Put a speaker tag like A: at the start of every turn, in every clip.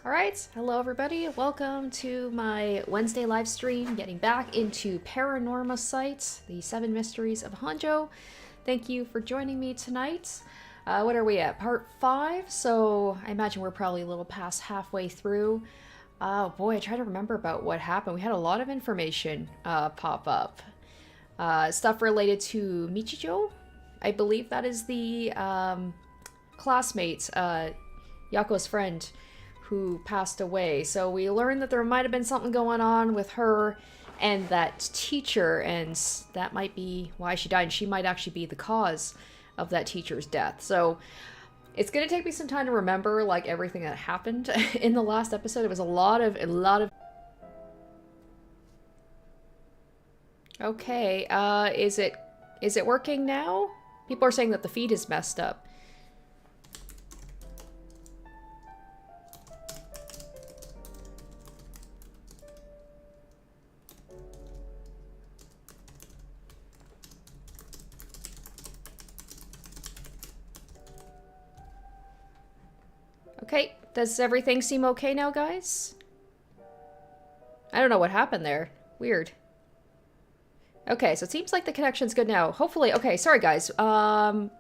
A: Alright, hello everybody. Welcome to my Wednesday live stream, getting back into Paranormasight, the 7 Mysteries of Honjo. Thank you for joining me tonight. What are we at? Part 5? So I imagine we're probably a little past halfway through. Oh boy, I try to remember about what happened. We had a lot of information pop up. Stuff related to Michio. I believe that is the classmate, Yako's friend, who passed away. So we learned that there might have been something going on with her and that teacher, and that might be why she died, and she might actually be the cause of that teacher's death. So it's gonna take me some time to remember like everything that happened in the last episode. It was a lot of Okay, is it working now? People are saying that the feed is messed up. Okay, does everything seem okay now, guys? I don't know what happened there. Weird. Okay, so it seems like the connection's good now. Hopefully, okay, sorry guys. I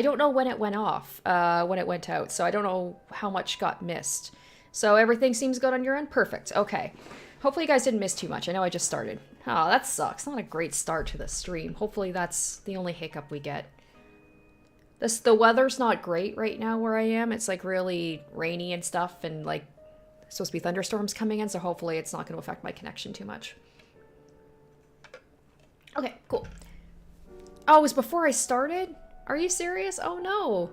A: don't know when it went off, when it went out, so I don't know how much got missed. So everything seems good on your end? Perfect, okay. Hopefully you guys didn't miss too much. I know I just started. Oh, that sucks. Not a great start to the stream. Hopefully that's the only hiccup we get. The weather's not great right now where I am. It's like really rainy and stuff, and like supposed to be thunderstorms coming in, so hopefully it's not going to affect my connection too much. Okay, cool. Oh, it was before I started? Are you serious? Oh no.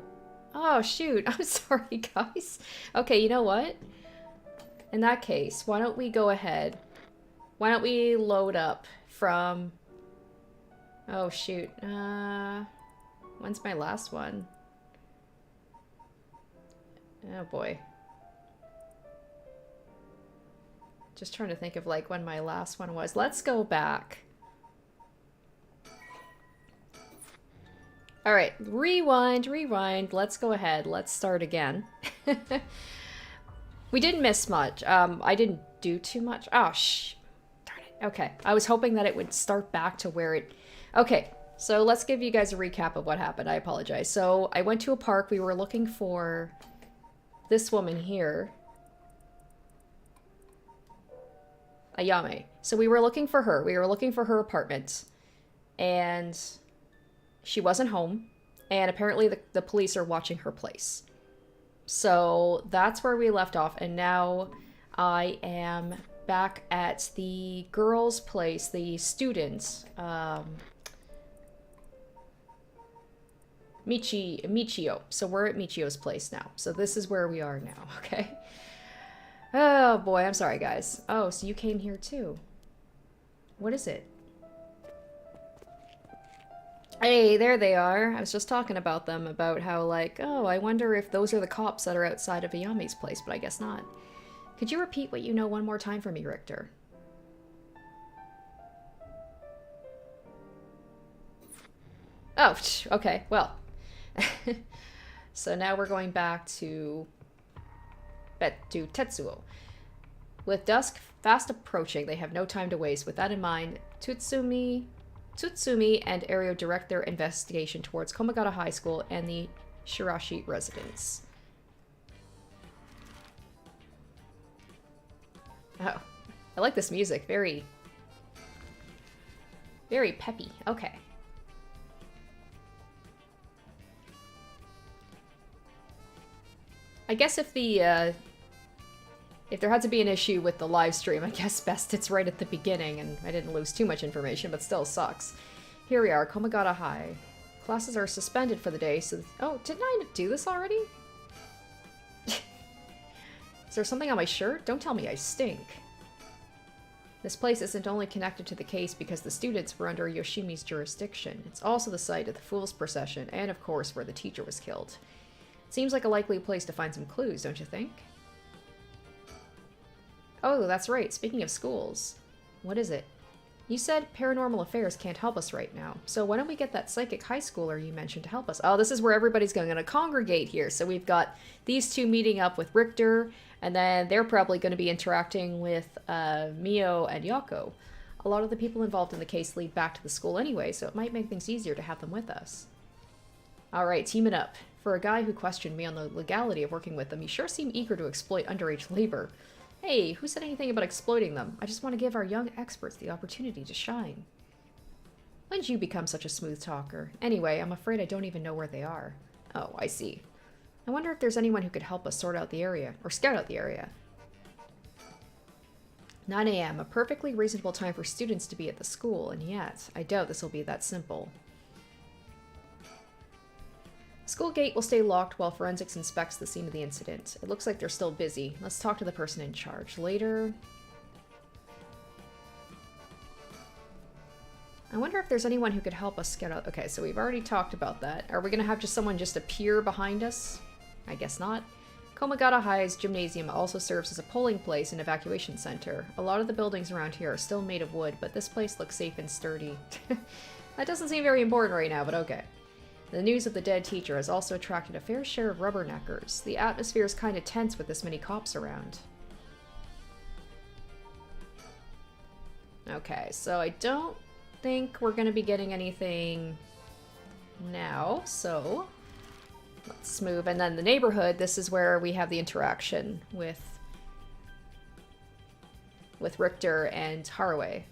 A: Oh shoot, I'm sorry guys. Okay, you know what? In that case, why don't we go ahead? Why don't we load up from... Oh shoot. When's my last one? Oh boy. Just trying to think of like when my last one was. Let's go back. All right, rewind. Let's go ahead. Let's start again. We didn't miss much. I didn't do too much. Oh, darn it. Okay, I was hoping that it would start back to where it... Okay. So let's give you guys a recap of what happened. I apologize. So I went to a park. We were looking for this woman here. Ayame. So we were looking for her. We were looking for her apartment. And she wasn't home. And apparently the police are watching her place. So that's where we left off. And now I am back at the girls' place, the students. Michio. So we're at Michio's place now. So this is where we are now, okay? Oh boy, I'm sorry guys. Oh, so you came here too. What is it? Hey, there they are. I was just talking about them, about how like, oh, I wonder if those are the cops that are outside of Ayame's place, but I guess not. Could you repeat what you know one more time for me, Richter? Oh, okay, well. So now we're going back to Tetsuo. With dusk fast approaching, they have no time to waste. With that in mind, Tsutsumi and Ario direct their investigation towards Komagata High School and the Shirashi residence. Oh, I like this music. Very, very peppy. Okay. I guess if there had to be an issue with the live stream, I guess best it's right at the beginning, and I didn't lose too much information, but still sucks. Here we are, Komagata High. Classes are suspended for the day, so... Oh, didn't I do this already? Is there something on my shirt? Don't tell me I stink. This place isn't only connected to the case because the students were under Yoshimi's jurisdiction. It's also the site of the Fool's Procession, and of course where the teacher was killed. Seems like a likely place to find some clues, don't you think? Oh, that's right. Speaking of schools. What is it? You said paranormal affairs can't help us right now, so why don't we get that psychic high schooler you mentioned to help us? Oh, this is where everybody's going to congregate here. So we've got these two meeting up with Richter, and then they're probably going to be interacting with Mio and Yako. A lot of the people involved in the case lead back to the school anyway, so it might make things easier to have them with us. Alright, teaming up. For a guy who questioned me on the legality of working with them, you sure seem eager to exploit underage labor. Hey, who said anything about exploiting them? I just want to give our young experts the opportunity to shine. When did you become such a smooth talker? Anyway, I'm afraid I don't even know where they are. Oh, I see. I wonder if there's anyone who could help us sort out the area, or scout out the area. 9 a.m., a perfectly reasonable time for students to be at the school, and yet, I doubt this will be that simple. School gate will stay locked while forensics inspects the scene of the incident. It looks like they're still busy. Let's talk to the person in charge later. I wonder if there's anyone who could help us get out. Okay, so we've already talked about that. Are we going to have just someone just appear behind us? I guess not. Komagata High's gymnasium also serves as a polling place and evacuation center. A lot of the buildings around here are still made of wood, but this place looks safe and sturdy. That doesn't seem very important right now, but okay. The news of the dead teacher has also attracted a fair share of rubberneckers. The atmosphere is kind of tense with this many cops around. Okay, so I don't think we're going to be getting anything now, so let's move. And then the neighborhood, this is where we have the interaction with Richter and Haraway.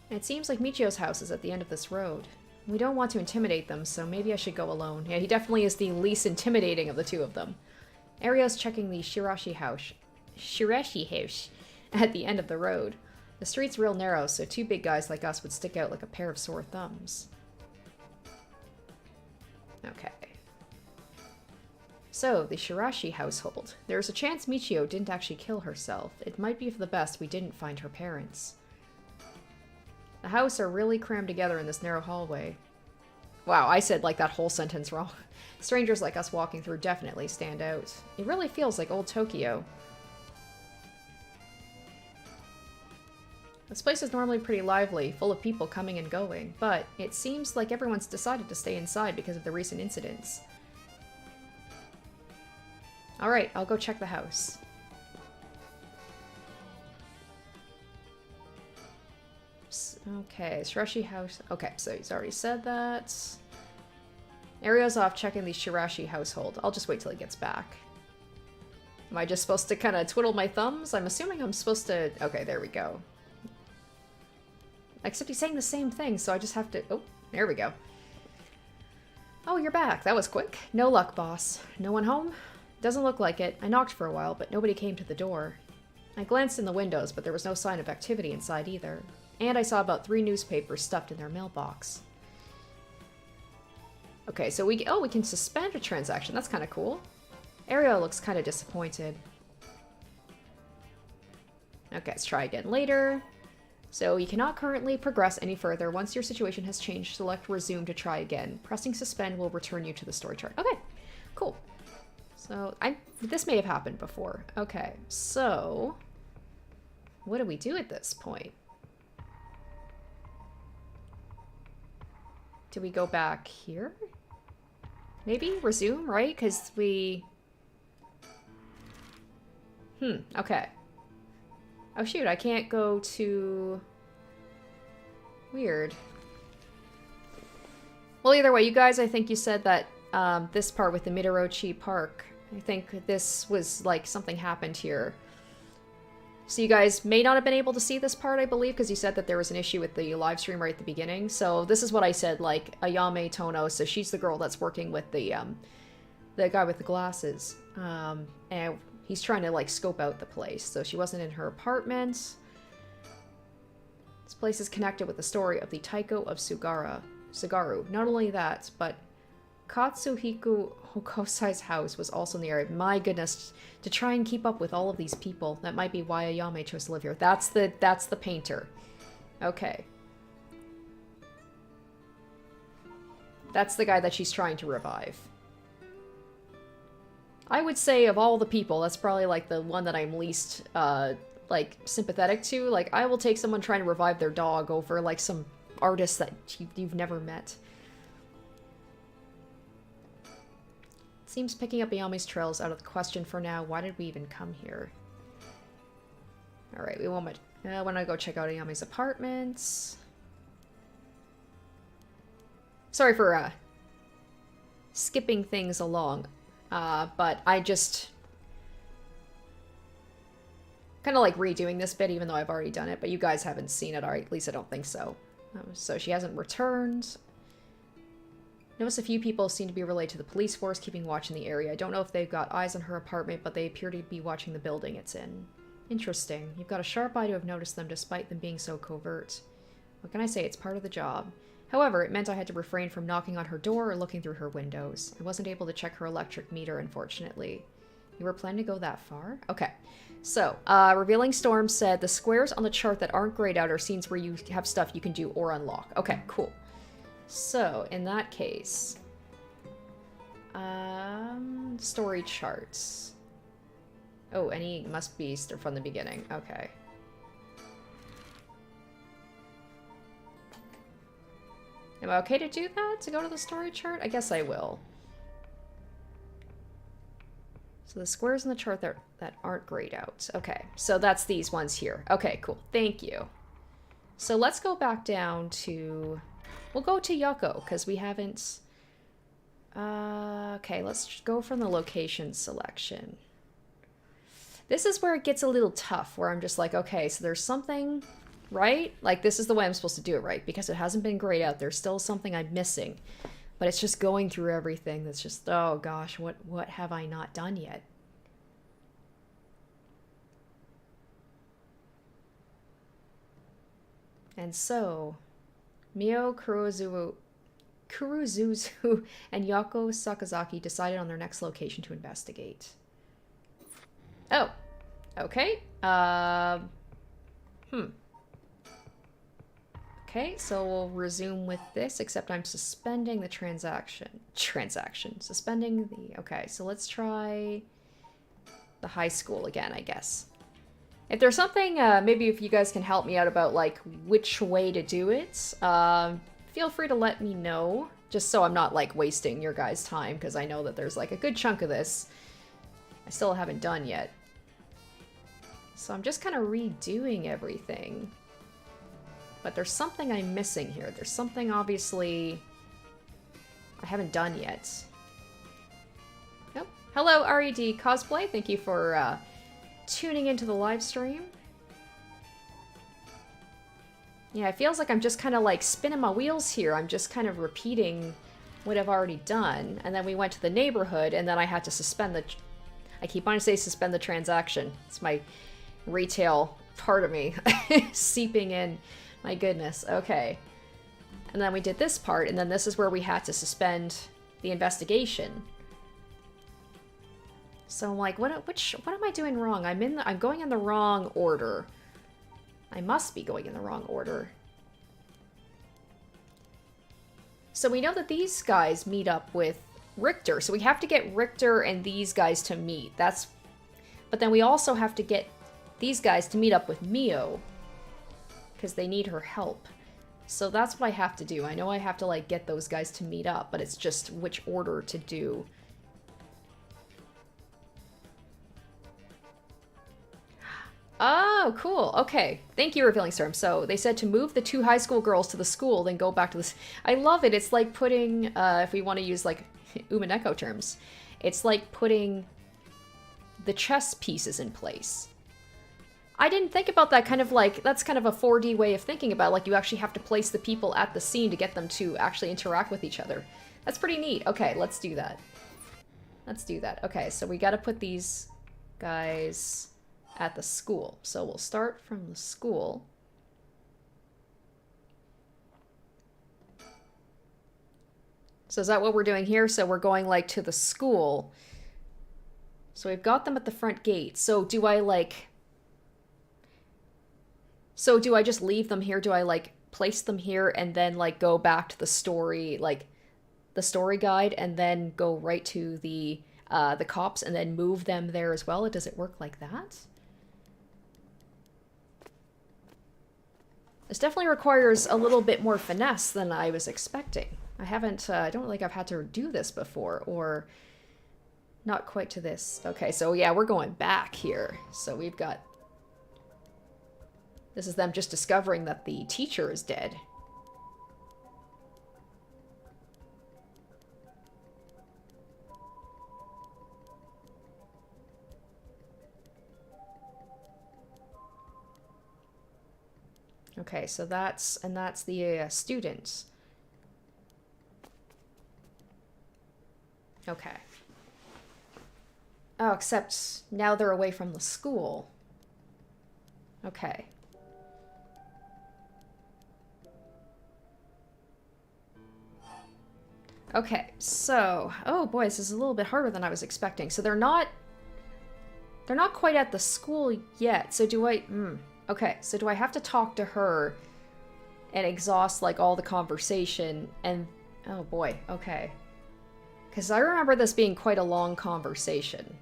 A: It seems like Michio's house is at the end of this road. We don't want to intimidate them, so maybe I should go alone. Yeah, he definitely is the least intimidating of the two of them. Ario's checking the shirashi house at the end of the road. The street's real narrow, so two big guys like us would stick out like a pair of sore thumbs. Okay. So, the Shirashi household. There's a chance Michio didn't actually kill herself. It might be for the best we didn't find her parents. The house are really crammed together in this narrow hallway. Wow, I said like that whole sentence wrong. Strangers like us walking through definitely stand out. It really feels like old Tokyo. This place is normally pretty lively, full of people coming and going, but it seems like everyone's decided to stay inside because of the recent incidents. Alright, I'll go check the house. Okay, Shirashi house. Okay, so he's already said that. Ario's off checking the Shirashi household. I'll just wait till he gets back. Am I just supposed to kind of twiddle my thumbs? I'm assuming I'm supposed to... Okay, there we go. Except he's saying the same thing, so I just have to... Oh, there we go. Oh, you're back. That was quick. No luck, boss. No one home? Doesn't look like it. I knocked for a while, but nobody came to the door. I glanced in the windows, but there was no sign of activity inside either. And I saw about 3 newspapers stuffed in their mailbox. Okay, so we can suspend a transaction. That's kind of cool. Ario looks kind of disappointed. Okay, let's try again later. So you cannot currently progress any further. Once your situation has changed, select resume to try again. Pressing suspend will return you to the story chart. Okay, cool. So this may have happened before. Okay, so what do we do at this point? Do we go back here? Maybe? Resume, right? Because we... okay. Oh shoot, I can't go to... Weird. Well, either way, you guys, I think you said that this part with the Midorochi Park, I think this was like something happened here. So you guys may not have been able to see this part, I believe, because you said that there was an issue with the live stream right at the beginning. So this is what I said, like, Ayame Tono, so she's the girl that's working with the guy with the glasses. And he's trying to, like, scope out the place. So she wasn't in her apartment. This place is connected with the story of the Taiko of Sugaru. Not only that, but Katsuhiko Hokosai's house was also in the area. My goodness, to try and keep up with all of these people. That might be why Ayame chose to live here. That's the painter. Okay. That's the guy that she's trying to revive. I would say of all the people, that's probably like the one that I'm least like sympathetic to. Like, I will take someone trying to revive their dog over like some artist that you've never met. Seems picking up Ayami's trail is out of the question for now. Why did we even come here? Alright, we want to go check out Ayami's apartments. Sorry for skipping things along, but I just kind of like redoing this bit even though I've already done it, but you guys haven't seen it, or at least I don't think so. So she hasn't returned. Notice a few people seem to be related to the police force, keeping watch in the area. I don't know if they've got eyes on her apartment, but they appear to be watching the building it's in. Interesting. You've got a sharp eye to have noticed them despite them being so covert. What can I say? It's part of the job. However, it meant I had to refrain from knocking on her door or looking through her windows. I wasn't able to check her electric meter, unfortunately. You were planning to go that far? Okay. So, Revealing Storm said the squares on the chart that aren't grayed out are scenes where you have stuff you can do or unlock. Okay, cool. So, in that case, story charts. Oh, any must be from the beginning. Okay. Am I okay to do that? To go to the story chart? I guess I will. So the squares in the chart that aren't grayed out. Okay, so that's these ones here. Okay, cool. Thank you. So let's go back down to... We'll go to Yoko, because we haven't... okay, let's go from the location selection. This is where it gets a little tough, where I'm just like, okay, so there's something, right? Like, this is the way I'm supposed to do it, right? Because it hasn't been grayed out. There's still something I'm missing. But it's just going through everything that's just, oh gosh, what have I not done yet? And so... Mio Kurozuzu and Yoko Sakazaki decided on their next location to investigate. Oh, okay. Okay, so we'll resume with this, except I'm suspending the transaction. Suspending the... Okay, so let's try the high school again, I guess. If there's something, maybe if you guys can help me out about, like, which way to do it, feel free to let me know, just so I'm not, like, wasting your guys' time, because I know that there's, like, a good chunk of this I still haven't done yet. So I'm just kind of redoing everything. But there's something I'm missing here. There's something, obviously, I haven't done yet. Nope. Hello, RED Cosplay. Thank you for, tuning into the live stream. Yeah, it feels like I'm just kind of like spinning my wheels here. I'm just kind of repeating what I've already done. And then we went to the neighborhood and then I had to suspend the... I keep wanting to say suspend the transaction. It's my retail part of me seeping in. My goodness. Okay. And then we did this part and then this is where we had to suspend the investigation. So I'm like, what am I doing wrong? I'm going in the wrong order. I must be going in the wrong order. So we know that these guys meet up with Richter. So we have to get Richter and these guys to meet. But then we also have to get these guys to meet up with Mio. Because they need her help. So that's what I have to do. I know I have to, like, get those guys to meet up, but it's just which order to do. Oh, cool. Okay. Thank you, Revealing Storm. So they said to move the 2 high school girls to the school, then go back to this. I love it. It's like putting, if we want to use like Umineko terms, it's like putting the chess pieces in place. I didn't think about that kind of like, that's kind of a 4D way of thinking about it. Like you actually have to place the people at the scene to get them to actually interact with each other. That's pretty neat. Okay, let's do that. Let's do that. Okay, so we got to put these guys at the school. So we'll start from the school. So is that what we're doing here? So we're going like to the school. So we've got them at the front gate. So do I like... So do I just leave them here? Do I like place them here and then like go back to the story, like the story guide and then go right to the the cops and then move them there as well? Does it work like that? This definitely requires a little bit more finesse than I was expecting. I don't think I've had to do this before, or not quite to this. Okay, so yeah, we're going back here. So we've got, this is them just discovering that the teacher is dead. Okay, so that's the students. Okay. Oh, except now they're away from the school. Okay. Okay, so, oh boy, this is a little bit harder than I was expecting. So they're not quite at the school yet. So do I, okay, so do I have to talk to her and exhaust, like, all the conversation and, oh boy, okay. Because I remember this being quite a long conversation.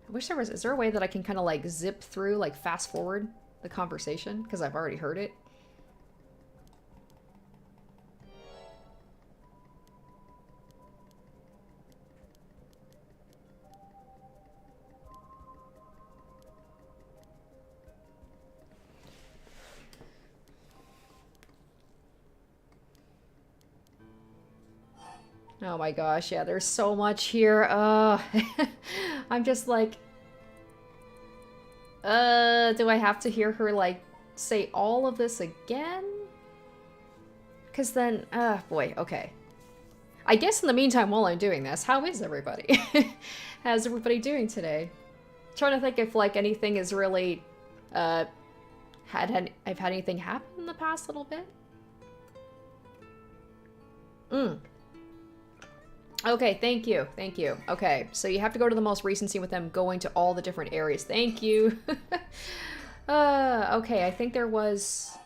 A: I wish there was, is there a way that I can kind of, like, zip through, like, fast forward the conversation? Because I've already heard it. Oh my gosh, yeah, there's so much here. I'm just like, do I have to hear her, like, say all of this again? Because then, boy, okay. I guess in the meantime, while I'm doing this, how is everybody? How's everybody doing today? Trying to think if, like, anything is really, I've had anything happen in the past little bit? Okay, thank you. Thank you. Okay, so you have to go to the most recent scene with them going to all the different areas. Thank you. Okay, I think there was...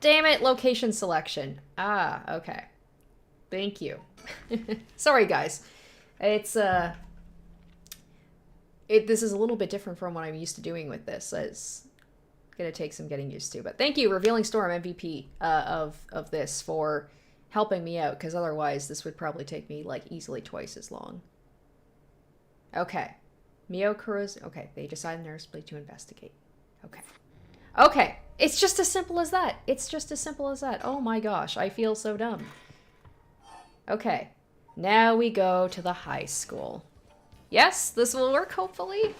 A: Damn it, location selection. Ah, okay. Thank you. Sorry, guys. It's, this is a little bit different from what I'm used to doing with this. It's gonna take some getting used to. But thank you, Revealing Storm MVP, of this for helping me out, because otherwise this would probably take me, like, easily twice as long. Okay. Miyokuro's... Okay, they decide earnestly to investigate. Okay. Okay, it's just as simple as that. It's just as simple as that. Oh my gosh, I feel so dumb. Okay, now we go to the high school. Yes, this will work, hopefully.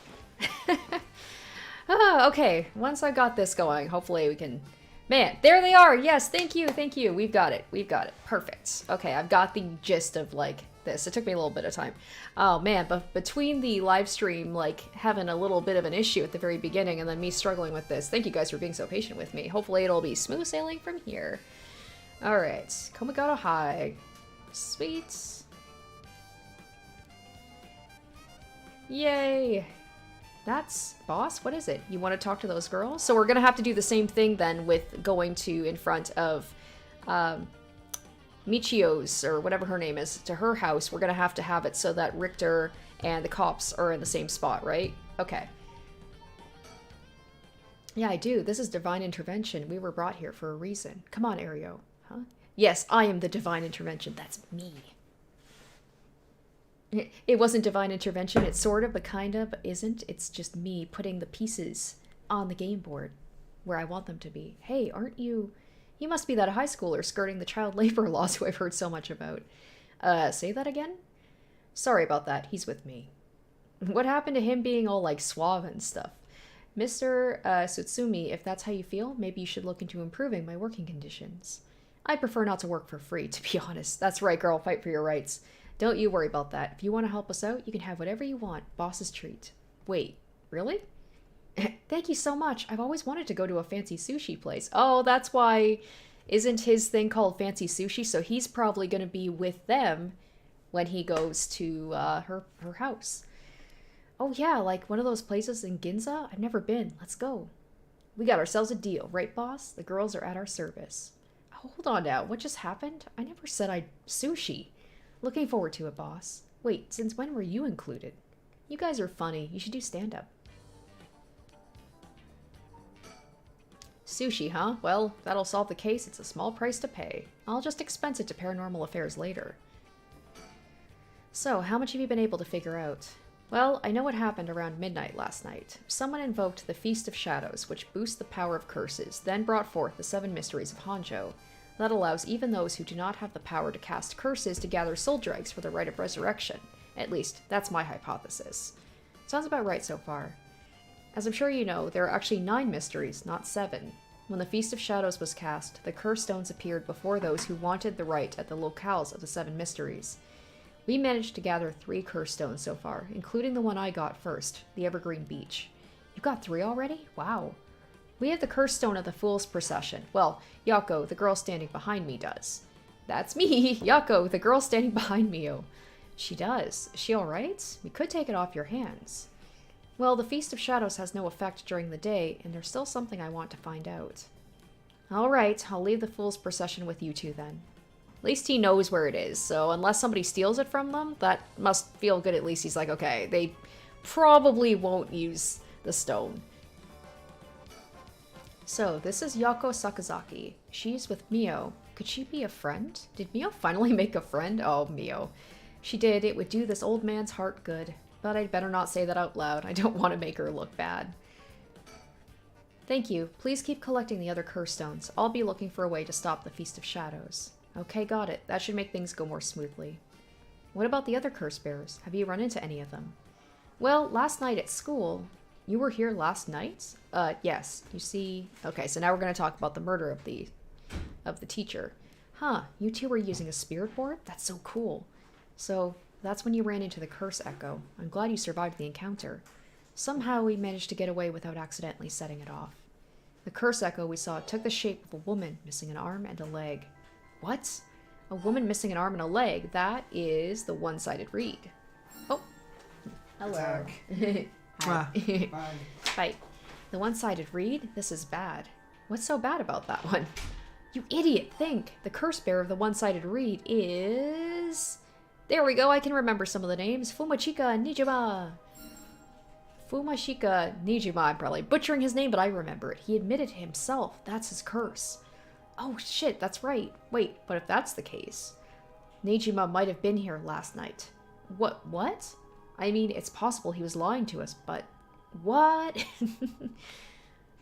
A: Okay, once I got this going, hopefully we can... Man, there they are! Yes, thank you, thank you. We've got it, we've got it. Perfect. Okay, I've got the gist of, like, this. It took me a little bit of time. Oh man, but between the live stream, like, having a little bit of an issue at the very beginning and then me struggling with this, thank you guys for being so patient with me. Hopefully it'll be smooth sailing from here. Alright, Komagato High. Sweet. Yay! That's... Boss? What is it? You want to talk to those girls? So we're gonna have to do the same thing then with going to in front of Michio's, or whatever her name is, to her house. We're gonna have to have it so that Richter and the cops are in the same spot, right? Okay. Yeah, I do. This is divine intervention. We were brought here for a reason. Come on, Ario. Huh? Yes, I am the divine intervention. That's me. It wasn't divine intervention. It's sort of, but kind of, but isn't. It's just me putting the pieces on the game board where I want them to be. Hey, aren't you... You must be that high schooler skirting the child labor laws who I've heard so much about. Say that again? Sorry about that. He's with me. What happened to him being all, like, suave and stuff? Mr. Tsutsumi, if that's how you feel, maybe you should look into improving my working conditions. I prefer not to work for free, to be honest. That's right, girl. Fight for your rights. Don't you worry about that. If you want to help us out, you can have whatever you want. Boss's treat. Wait, really? Thank you so much. I've always wanted to go to a fancy sushi place. Oh, that's why... Isn't his thing called fancy sushi? So he's probably going to be with them when he goes to her house. Oh yeah, like one of those places in Ginza? I've never been. Let's go. We got ourselves a deal, right, boss? The girls are at our service. Oh Hold on now, what just happened? I never said I'd sushi. Looking forward to it, boss. Wait, since when were you included? You guys are funny. You should do stand-up. Sushi, huh? Well, that'll solve the case. It's a small price to pay. I'll just expense it to Paranormal Affairs later. So, how much have you been able to figure out? Well, I know what happened around midnight last night. Someone invoked the Feast of Shadows, which boosts the power of curses, then brought forth the 7 mysteries of Honjo. That allows even those who do not have the power to cast curses to gather soul dregs for the rite of resurrection. At least, that's my hypothesis. Sounds about right so far. As I'm sure you know, there are actually 9 mysteries, not 7. When the Feast of Shadows was cast, the curse stones appeared before those who wanted the rite at the locales of the 7 mysteries. We managed to gather 3 curse stones so far, including the one I got first, the Evergreen Beach. You got 3 already? Wow. We have the curse stone of the Fool's Procession. Well, Yako, the girl standing behind me, does. That's me, Yako, the girl standing behind Mio. She does. Is she alright? We could take it off your hands. Well, the Feast of Shadows has no effect during the day, and there's still something I want to find out. Alright, I'll leave the Fool's Procession with you two then. At least he knows where it is, so unless somebody steals it from them, that must feel good. At least he's like, okay, they probably won't use the stone. So, this is Yako Sakazaki. She's with Mio. Could she be a friend? Did Mio finally make a friend? Oh, Mio. She did. It would do this old man's heart good. But I'd better not say that out loud. I don't want to make her look bad. Thank you. Please keep collecting the other curse stones. I'll be looking for a way to stop the Feast of Shadows. Okay, got it. That should make things go more smoothly. What about the other curse bearers? Have you run into any of them? Well, last night at school... You were here last night? Yes. You see... Okay, so now we're going to talk about the murder of the teacher. Huh, you two were using a spirit board? That's so cool. So, that's when you ran into the curse echo. I'm glad you survived the encounter. Somehow we managed to get away without accidentally setting it off. The curse echo we saw took the shape of a woman missing an arm and a leg. What? A woman missing an arm and a leg? That is the one-sided reed. Oh. Hello. Hi. Bye. The one-sided reed? This is bad. What's so bad about that one? You idiot, think. The curse bearer of the one-sided reed is... There we go, I can remember some of the names. Fumashika Nijima. Fumashika Nijima, I'm probably butchering his name, but I remember it. He admitted himself. That's his curse. Oh shit, that's right. Wait, but if that's the case, Nijima might have been here last night. What? I mean, it's possible he was lying to us, but... What?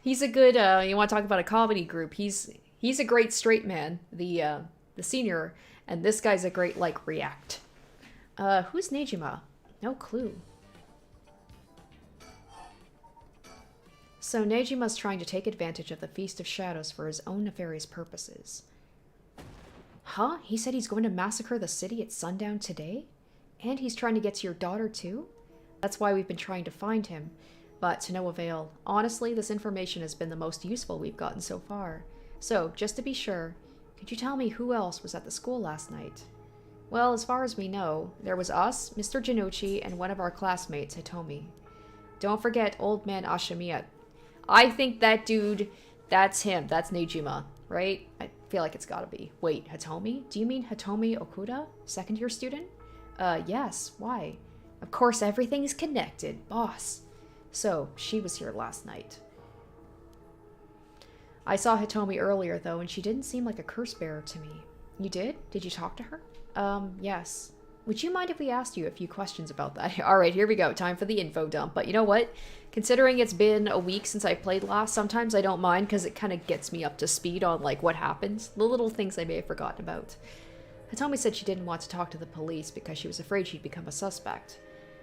A: He's a good, you want to talk about a comedy group, he's a great straight man, the senior, and this guy's a great, like, react. Who's Nejima? No clue. So Nejima's trying to take advantage of the Feast of Shadows for his own nefarious purposes. Huh? He said he's going to massacre the city at sundown today? And he's trying to get to your daughter too? That's why we've been trying to find him, but to no avail. Honestly, this information has been the most useful we've gotten so far. So, just to be sure, could you tell me who else was at the school last night? Well, as far as we know, there was us, Mr. Janucci, and one of our classmates, Hitomi. Don't forget old man Ashimiya. I think that dude, that's him. That's Nejima, right? I feel like it's gotta be. Wait, Hitomi? Do you mean Hitomi Okuda? Second year student? Yes. Why? Of course, everything's connected, boss. So, she was here last night. I saw Hitomi earlier, though, and she didn't seem like a curse bearer to me. You did? Did you talk to her? Yes. Would you mind if we asked you a few questions about that? Alright, here we go. Time for the info dump. But you know what? Considering it's been a week since I played last, sometimes I don't mind because it kind of gets me up to speed on, like, what happens. The little things I may have forgotten about. Hitomi said she didn't want to talk to the police because she was afraid she'd become a suspect.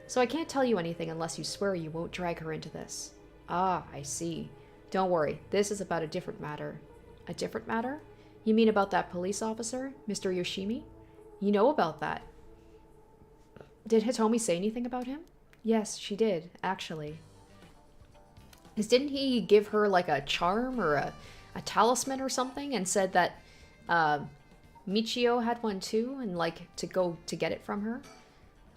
A: So I can't tell you anything unless you swear you won't drag her into this. Ah, I see. Don't worry, this is about a different matter. A different matter? You mean about that police officer, Mr. Yoshimi? You know about that. Did Hitomi say anything about him? Yes, she did, actually. Didn't he give her, like, a charm or a talisman or something and said that Michio had one too and, like, to go to get it from her?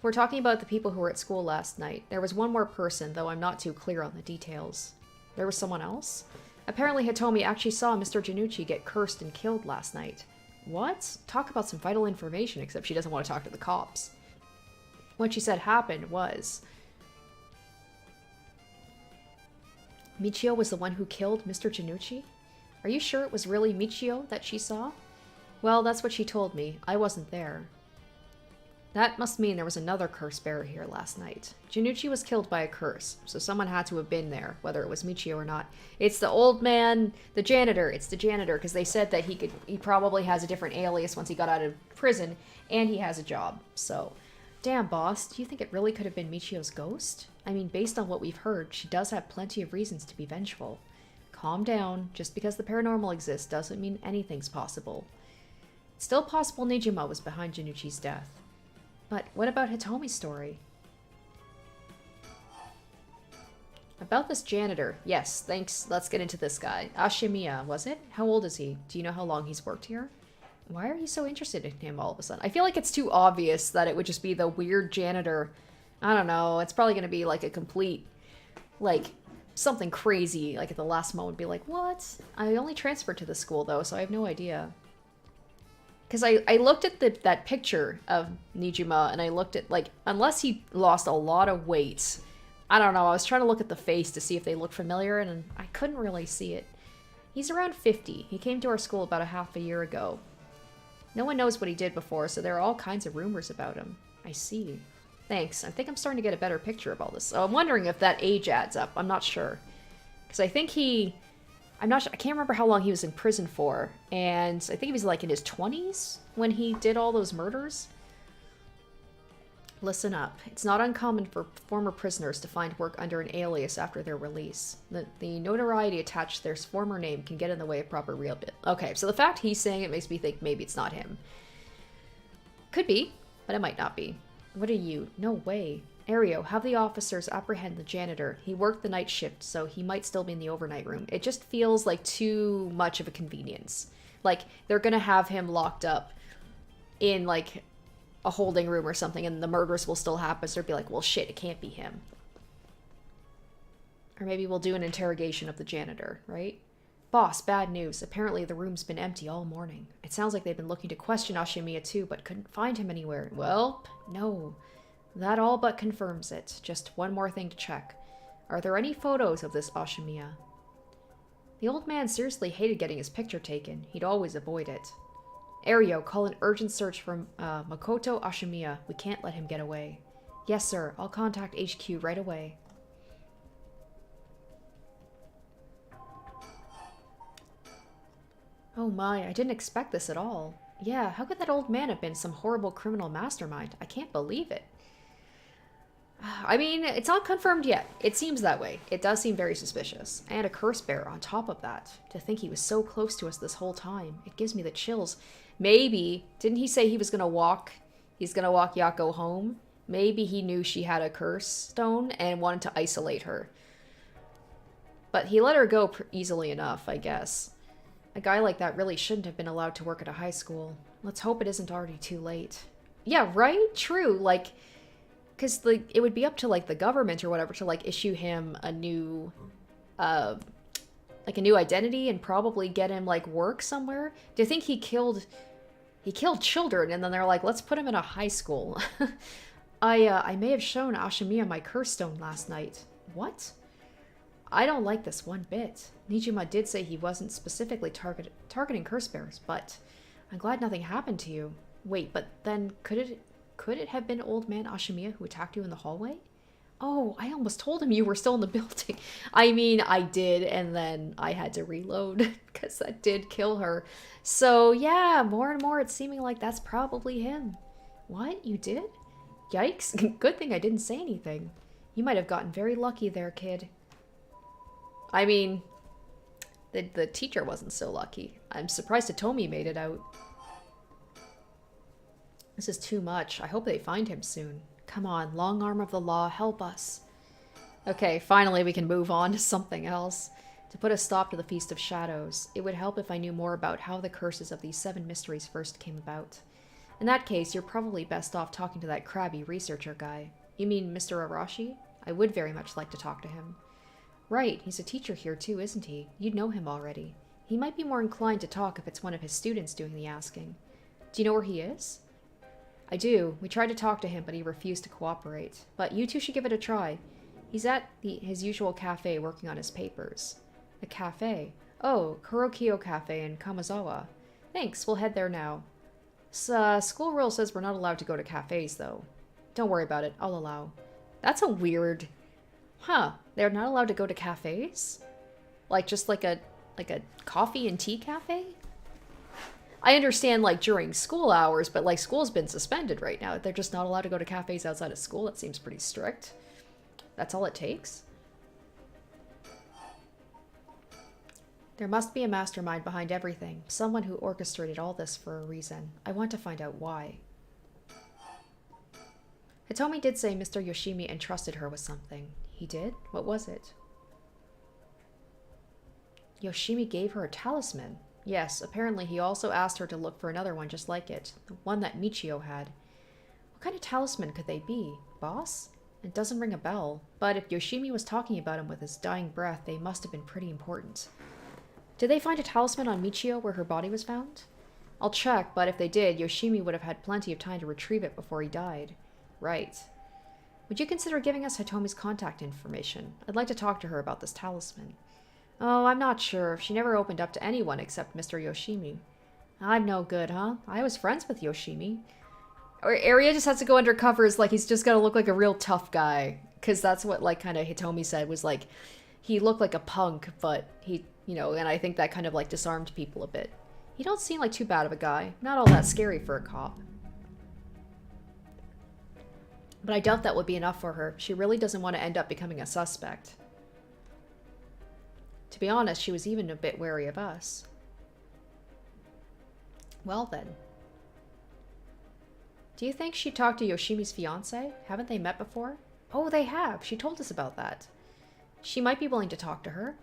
A: We're talking about the people who were at school last night. There was one more person, though I'm not too clear on the details. There was someone else? Apparently Hitomi actually saw Mr. Janucci get cursed and killed last night. What? Talk about some vital information, except she doesn't want to talk to the cops. What she said happened was... Michio was the one who killed Mr. Janucci? Are you sure it was really Michio that she saw? Well, that's what she told me. I wasn't there. That must mean there was another curse bearer here last night. Janucci was killed by a curse, so someone had to have been there, whether it was Michio or not. It's the old man, the janitor. It's the janitor, because they said that he probably has a different alias once he got out of prison, and he has a job. So, damn, boss, do you think it really could have been Michio's ghost? I mean, based on what we've heard, she does have plenty of reasons to be vengeful. Calm down. Just because the paranormal exists doesn't mean anything's possible. It's still possible Nijima was behind Janucci's death. But what about Hitomi's story? About this janitor. Yes, thanks. Let's get into this guy. Ashimiya, was it? How old is he? Do you know how long he's worked here? Why are you so interested in him all of a sudden? I feel like it's too obvious that it would just be the weird janitor. I don't know. It's probably going to be like a complete, like, something crazy. Like at the last moment be like, what? I only transferred to the school though, so I have no idea. Because I looked at that picture of Nijima, and I looked at, like, unless he lost a lot of weight, I don't know, I was trying to look at the face to see if they looked familiar, and I couldn't really see it. He's around 50. He came to our school about half a year ago. No one knows what he did before, so there are all kinds of rumors about him. I see. Thanks. I think I'm starting to get a better picture of all this. So I'm wondering if that age adds up. I'm not sure. Because I think I'm not sure. I can't remember how long he was in prison for. And I think he was like in his 20s when he did all those murders. Listen up. It's not uncommon for former prisoners to find work under an alias after their release. The notoriety attached to their former name can get in the way of proper real bit. Okay, so the fact he's saying it makes me think maybe it's not him. Could be, but it might not be. What are you? No way. Ario, have the officers apprehend the janitor. He worked the night shift, so he might still be in the overnight room. It just feels like too much of a convenience. Like, they're gonna have him locked up in, like, a holding room or something, and the murders will still happen, so they'll be like, well, shit, it can't be him. Or maybe we'll do an interrogation of the janitor, right? Boss, bad news. Apparently the room's been empty all morning. It sounds like they've been looking to question Ashimiya too, but couldn't find him anywhere. Well, no. That all but confirms it. Just one more thing to check. Are there any photos of this Ashimiya? The old man seriously hated getting his picture taken. He'd always avoid it. Ario, call an urgent search for Makoto Ashimiya. We can't let him get away. Yes, sir. I'll contact HQ right away. Oh my, I didn't expect this at all. Yeah, how could that old man have been some horrible criminal mastermind? I can't believe it. I mean, it's not confirmed yet. It seems that way. It does seem very suspicious. And a curse bearer on top of that. To think he was so close to us this whole time. It gives me the chills. Maybe, didn't he say he was gonna walk, he's gonna walk Yako home? Maybe he knew she had a curse stone and wanted to isolate her. But he let her go easily enough, I guess. A guy like that really shouldn't have been allowed to work at a high school. Let's hope it isn't already too late. Yeah, right? True. Like, because it would be up to, like, the government or whatever to, like, issue him a new, like, a new identity and probably get him, like, work somewhere. Do you think he killed children and then they're like, let's put him in a high school? I may have shown Ashimiya my curse stone last night. What? I don't like this one bit. Nijima did say he wasn't specifically targeting curse bearers, but I'm glad nothing happened to you. Wait, but then could it have been old man Ashimiya who attacked you in the hallway? Oh, I almost told him you were still in the building. I mean, I did, and then I had to reload because that did kill her. So yeah, more and more it's seeming like that's probably him. What? You did? Yikes. Good thing I didn't say anything. You might have gotten very lucky there, kid. I mean, the teacher wasn't so lucky. I'm surprised Hitomi made it out. This is too much. I hope they find him soon. Come on, long arm of the law, help us. Okay, finally we can move on to something else. To put a stop to the Feast of Shadows, it would help if I knew more about how the curses of these 7 mysteries first came about. In that case, you're probably best off talking to that crabby researcher guy. You mean Mr. Arashi? I would very much like to talk to him. Right, he's a teacher here too, isn't he? You'd know him already. He might be more inclined to talk if it's one of his students doing the asking. Do you know where he is? I do. We tried to talk to him, but he refused to cooperate. But you two should give it a try. He's at his usual cafe working on his papers. A cafe? Oh, Kurokio Cafe in Kamazawa. Thanks, we'll head there now. School rule says we're not allowed to go to cafes, though. Don't worry about it, I'll allow. That's a weird... Huh, they're not allowed to go to cafes? Like, just like a coffee and tea cafe? I understand, like, during school hours, but, like, school's been suspended right now. They're just not allowed to go to cafes outside of school. That seems pretty strict. That's all it takes? There must be a mastermind behind everything. Someone who orchestrated all this for a reason. I want to find out why. Hitomi did say Mr. Yoshimi entrusted her with something. He did? What was it? Yoshimi gave her a talisman. Yes, apparently he also asked her to look for another one just like it. The one that Michio had. What kind of talisman could they be? Boss? It doesn't ring a bell. But if Yoshimi was talking about him with his dying breath, they must have been pretty important. Did they find a talisman on Michio where her body was found? I'll check, but if they did, Yoshimi would have had plenty of time to retrieve it before he died. Right. Would you consider giving us Hitomi's contact information? I'd like to talk to her about this talisman. Oh, I'm not sure. She never opened up to anyone except Mr. Yoshimi. I'm no good, huh? I was friends with Yoshimi. Or Area just has to go undercover as like he's just gonna look like a real tough guy. Because that's what like kind of Hitomi said was like he looked like a punk, but he, you know, and I think that kind of like disarmed people a bit. You don't seem like too bad of a guy. Not all that scary for a cop. But I doubt that would be enough for her. She really doesn't want to end up becoming a suspect. To be honest, she was even a bit wary of us. Well then. Do you think she talked to Yoshimi's fiancé? Haven't they met before? Oh, they have. She told us about that. She might be willing to talk to her.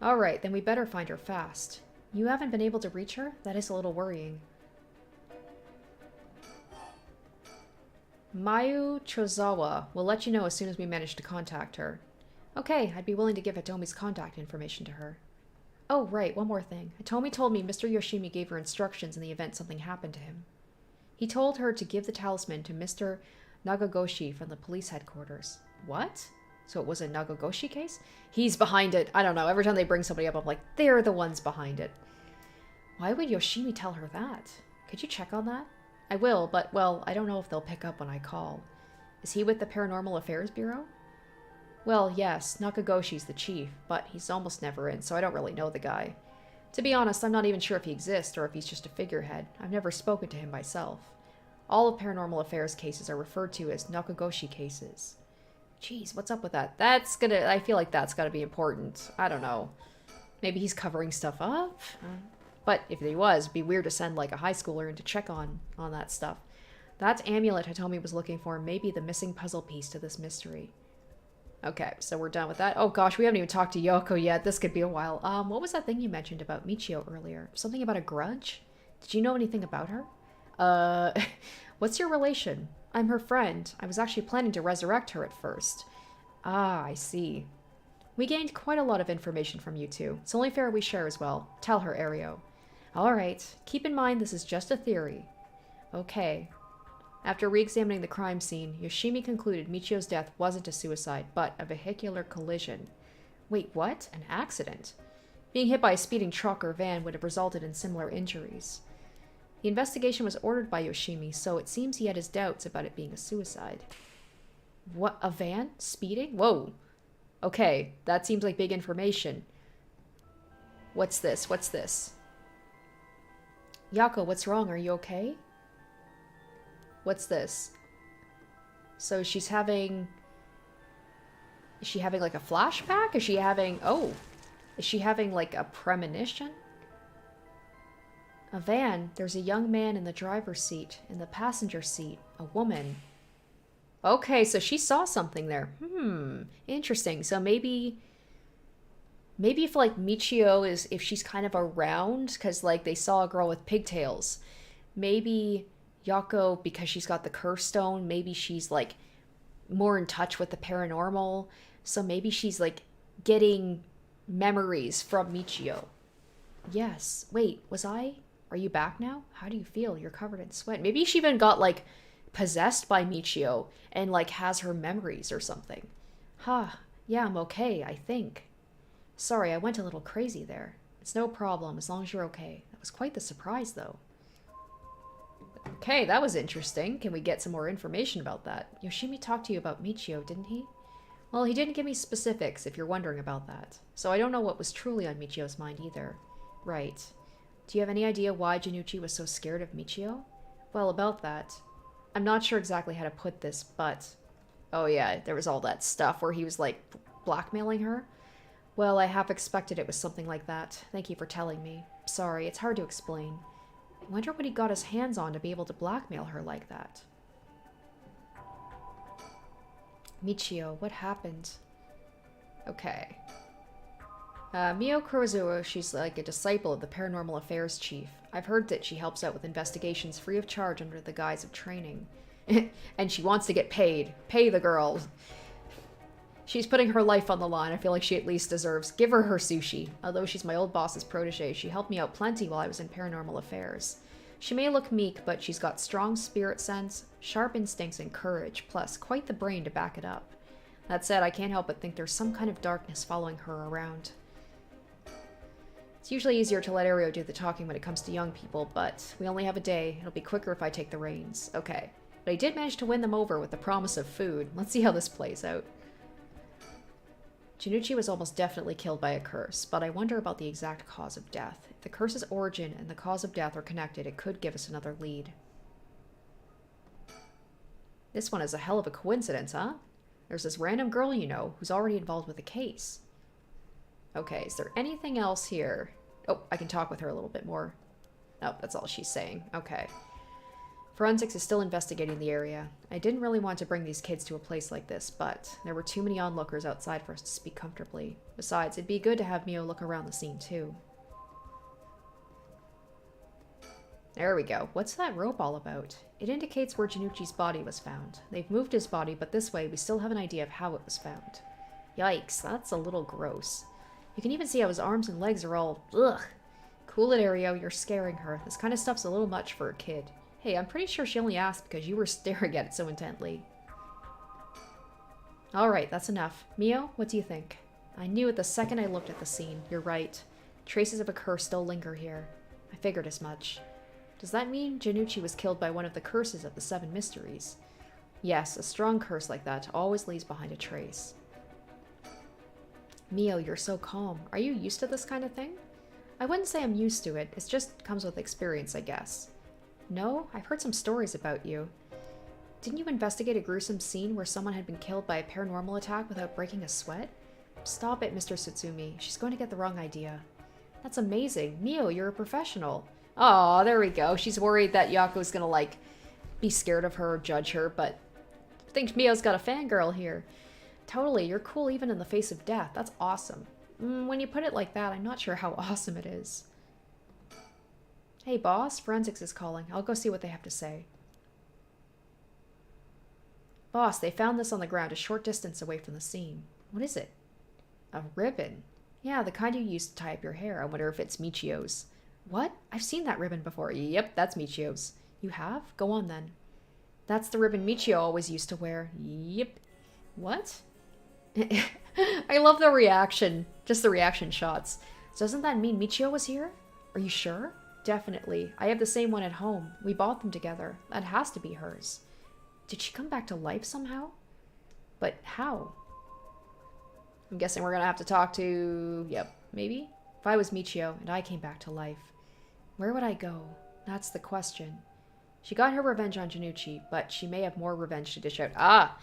A: Alright, then we better find her fast. You haven't been able to reach her? That is a little worrying. Mayu Chozawa will let you know as soon as we manage to contact her. Okay, I'd be willing to give Hitomi's contact information to her. Oh, right, one more thing. Hitomi told me Mr. Yoshimi gave her instructions in the event something happened to him. He told her to give the talisman to Mr. Nagagoshi from the police headquarters. What? So it was a Nagagoshi case? He's behind it. I don't know. Every time they bring somebody up, I'm like, they're the ones behind it. Why would Yoshimi tell her that? Could you check on that? I will, but, well, I don't know if they'll pick up when I call. Is he with the Paranormal Affairs Bureau? Well, yes, Nakagoshi's the chief, but he's almost never in, so I don't really know the guy. To be honest, I'm not even sure if he exists or if he's just a figurehead. I've never spoken to him myself. All of Paranormal Affairs cases are referred to as Nakagoshi cases. Jeez, what's up with that? I feel like that's gotta be important. I don't know. Maybe he's covering stuff up? But if he was, it'd be weird to send like a high schooler in to check on that stuff. That amulet Hitomi was looking for may be the missing puzzle piece to this mystery. Okay, so we're done with that. Oh gosh, we haven't even talked to Yoko yet. This could be a while. What was that thing you mentioned about Michio earlier? Something about a grudge? Did you know anything about her? What's your relation? I'm her friend. I was actually planning to resurrect her at first. Ah, I see. We gained quite a lot of information from you two. It's only fair we share as well. Tell her, Ario. Alright, keep in mind this is just a theory. Okay. After re-examining the crime scene, Yoshimi concluded Michio's death wasn't a suicide, but a vehicular collision. Wait, what? An accident? Being hit by a speeding truck or van would have resulted in similar injuries. The investigation was ordered by Yoshimi, so it seems he had his doubts about it being a suicide. What? A van? Speeding? Whoa. Okay, that seems like big information. What's this? What's this? Yako, what's wrong? Are you okay? What's this? So she's having... Is she having like a flashback? Is she having... Oh! Is she having like a premonition? A van. There's a young man in the driver's seat. In the passenger seat. A woman. Okay, so she saw something there. Interesting. So maybe if like Michio is... If she's kind of around, because like they saw a girl with pigtails. Maybe... Yako, because she's got the curse stone, maybe she's like more in touch with the paranormal, so maybe she's like getting memories from Michio. Yes. Wait, was I? Are you back now? How do you feel? You're covered in sweat. Maybe she even got, like, possessed by Michio and, like, has her memories or something. Ha. Yeah, I'm okay, I think. Sorry, I went a little crazy there. It's no problem, as long as you're okay. That was quite the surprise, though. Okay, that was interesting. Can we get some more information about that? Yoshimi talked to you about Michio, didn't he? Well, he didn't give me specifics, if you're wondering about that. So I don't know what was truly on Michio's mind either. Right. Do you have any idea why Janucci was so scared of Michio? Well, about that, I'm not sure exactly how to put this, but... Oh yeah, there was all that stuff where he was, like, blackmailing her. Well, I half expected it was something like that. Thank you for telling me. Sorry, it's hard to explain. I wonder what he got his hands on to be able to blackmail her like that. Michio, what happened? Okay. Mio Kurozuo, she's like a disciple of the Paranormal Affairs Chief. I've heard that she helps out with investigations free of charge under the guise of training. And she wants to get paid. Pay the girl. She's putting her life on the line. I feel like she at least deserves. Give her her sushi. Although she's my old boss's protege, she helped me out plenty while I was in Paranormal Affairs. She may look meek, but she's got strong spirit sense, sharp instincts, and courage, plus quite the brain to back it up. That said, I can't help but think there's some kind of darkness following her around. It's usually easier to let Ario do the talking when it comes to young people, but we only have a day. It'll be quicker if I take the reins. Okay. But I did manage to win them over with the promise of food. Let's see how this plays out. Janucci was almost definitely killed by a curse, but I wonder about the exact cause of death. If the curse's origin and the cause of death are connected, it could give us another lead. This one is a hell of a coincidence, huh? There's this random girl you know who's already involved with the case. Okay, is there anything else here? Oh, I can talk with her a little bit more. Oh, that's all she's saying. Okay. Forensics is still investigating the area. I didn't really want to bring these kids to a place like this, but there were too many onlookers outside for us to speak comfortably. Besides, it'd be good to have Mio look around the scene too. There we go. What's that rope all about? It indicates where Janucci's body was found. They've moved his body, but this way we still have an idea of how it was found. Yikes, that's a little gross. You can even see how his arms and legs are all... Ugh. Cool it, Ario, you're scaring her. This kind of stuff's a little much for a kid. Hey, I'm pretty sure she only asked because you were staring at it so intently. Alright, that's enough. Mio, what do you think? I knew it the second I looked at the scene. You're right. Traces of a curse still linger here. I figured as much. Does that mean Janucci was killed by one of the curses of the Seven Mysteries? Yes, a strong curse like that always leaves behind a trace. Mio, you're so calm. Are you used to this kind of thing? I wouldn't say I'm used to it. It just comes with experience, I guess. No? I've heard some stories about you. Didn't you investigate a gruesome scene where someone had been killed by a paranormal attack without breaking a sweat? Stop it, Mr. Sutsumi. She's going to get the wrong idea. That's amazing. Mio, you're a professional. Aw, there we go. She's worried that Yako's gonna, like, be scared of her or judge her, but I think Mio's got a fangirl here. Totally, you're cool even in the face of death. That's awesome. When you put it like that, I'm not sure how awesome it is. Hey, boss, Forensics is calling. I'll go see what they have to say. Boss, they found this on the ground a short distance away from the scene. What is it? A ribbon. Yeah, the kind you use to tie up your hair. I wonder if it's Michio's. What? I've seen that ribbon before. Yep, that's Michio's. You have? Go on then. That's the ribbon Michio always used to wear. Yep. What? I love the reaction. Just the reaction shots. So doesn't that mean Michio was here? Are you sure? Definitely. I have the same one at home. We bought them together. That has to be hers. Did she come back to life somehow? But how? I'm guessing we're gonna have to talk to... Yep, maybe? If I was Michio and I came back to life, where would I go? That's the question. She got her revenge on Janucci, but she may have more revenge to dish out. Ah!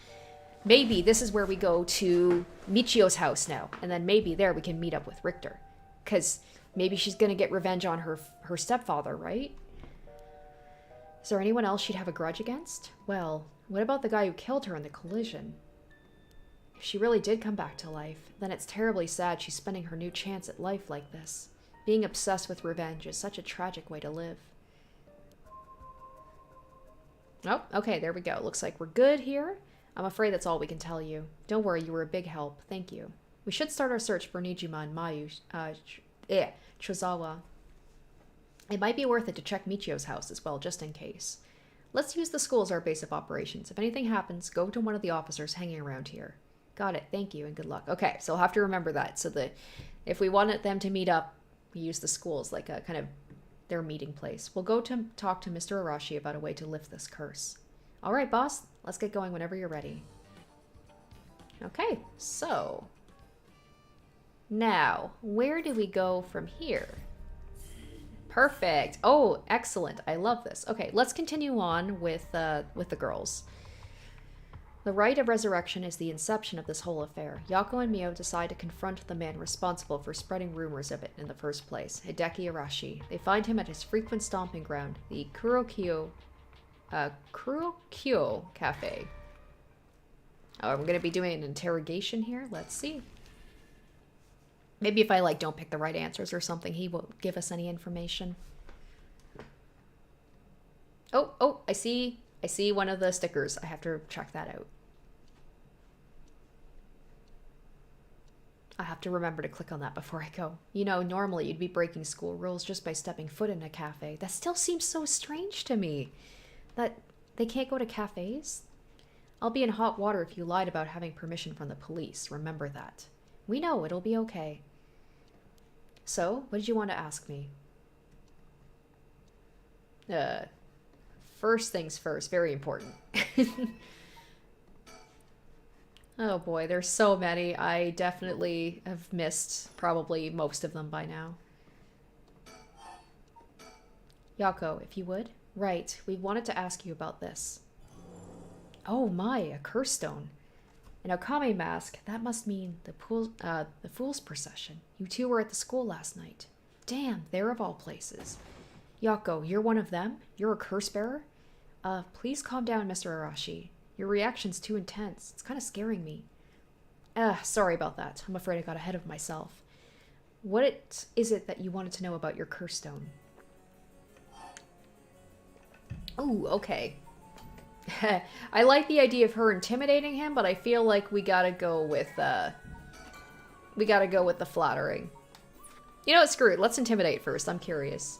A: Maybe this is where we go to Michio's house now, and then maybe there we can meet up with Richter. Because maybe she's gonna get revenge on her stepfather, right? Is there anyone else she'd have a grudge against? Well, what about the guy who killed her in the collision? If she really did come back to life, then it's terribly sad she's spending her new chance at life like this. Being obsessed with revenge is such a tragic way to live. Oh, okay, there we go. Looks like we're good here. I'm afraid that's all we can tell you. Don't worry, you were a big help. Thank you. We should start our search for Nijima and Mayu, Chozawa. It might be worth it to check Michio's house as well, just in case. Let's use the school as our base of operations. If anything happens, go to one of the officers hanging around here. Got it. Thank you and good luck. Okay, so I'll have to remember that. So that if we wanted them to meet up, we use the school as like a kind of their meeting place. We'll go to talk to Mr. Arashi about a way to lift this curse. All right, boss. Let's get going whenever you're ready. Okay, so now where do we go from here? Perfect. Oh, excellent. I love this. Okay, let's continue on with the girls. The rite of resurrection is the inception of this whole affair. Yako and Mio decide to confront the man responsible for spreading rumors of it in the first place, Hideki Arashi. They find him at his frequent stomping ground, the Kurokyo Cafe. Oh, I'm going to be doing an interrogation here. Let's see. Maybe if I, don't pick the right answers or something, he won't give us any information. Oh, I see one of the stickers. I have to check that out. I have to remember to click on that before I go. You know, normally you'd be breaking school rules just by stepping foot in a cafe. That still seems so strange to me. That they can't go to cafes? I'll be in hot water if you lied about having permission from the police. Remember that. We know it'll be okay. So, what did you want to ask me? First things first, very important. Oh boy, there's so many. I definitely have missed probably most of them by now. Yako, if you would. Right, we wanted to ask you about this. Oh my, a curse stone. An Okame mask, that must mean the Fool's Procession. You two were at the school last night. Damn, there of all places. Yako, you're one of them? You're a curse bearer? Please calm down, Mr. Arashi. Your reaction's too intense. It's kind of scaring me. Sorry about that. I'm afraid I got ahead of myself. What is it that you wanted to know about your curse stone? Ooh, okay. I like the idea of her intimidating him, but I feel like we gotta go with the flattering. You know what, screw it. Let's intimidate first. I'm curious.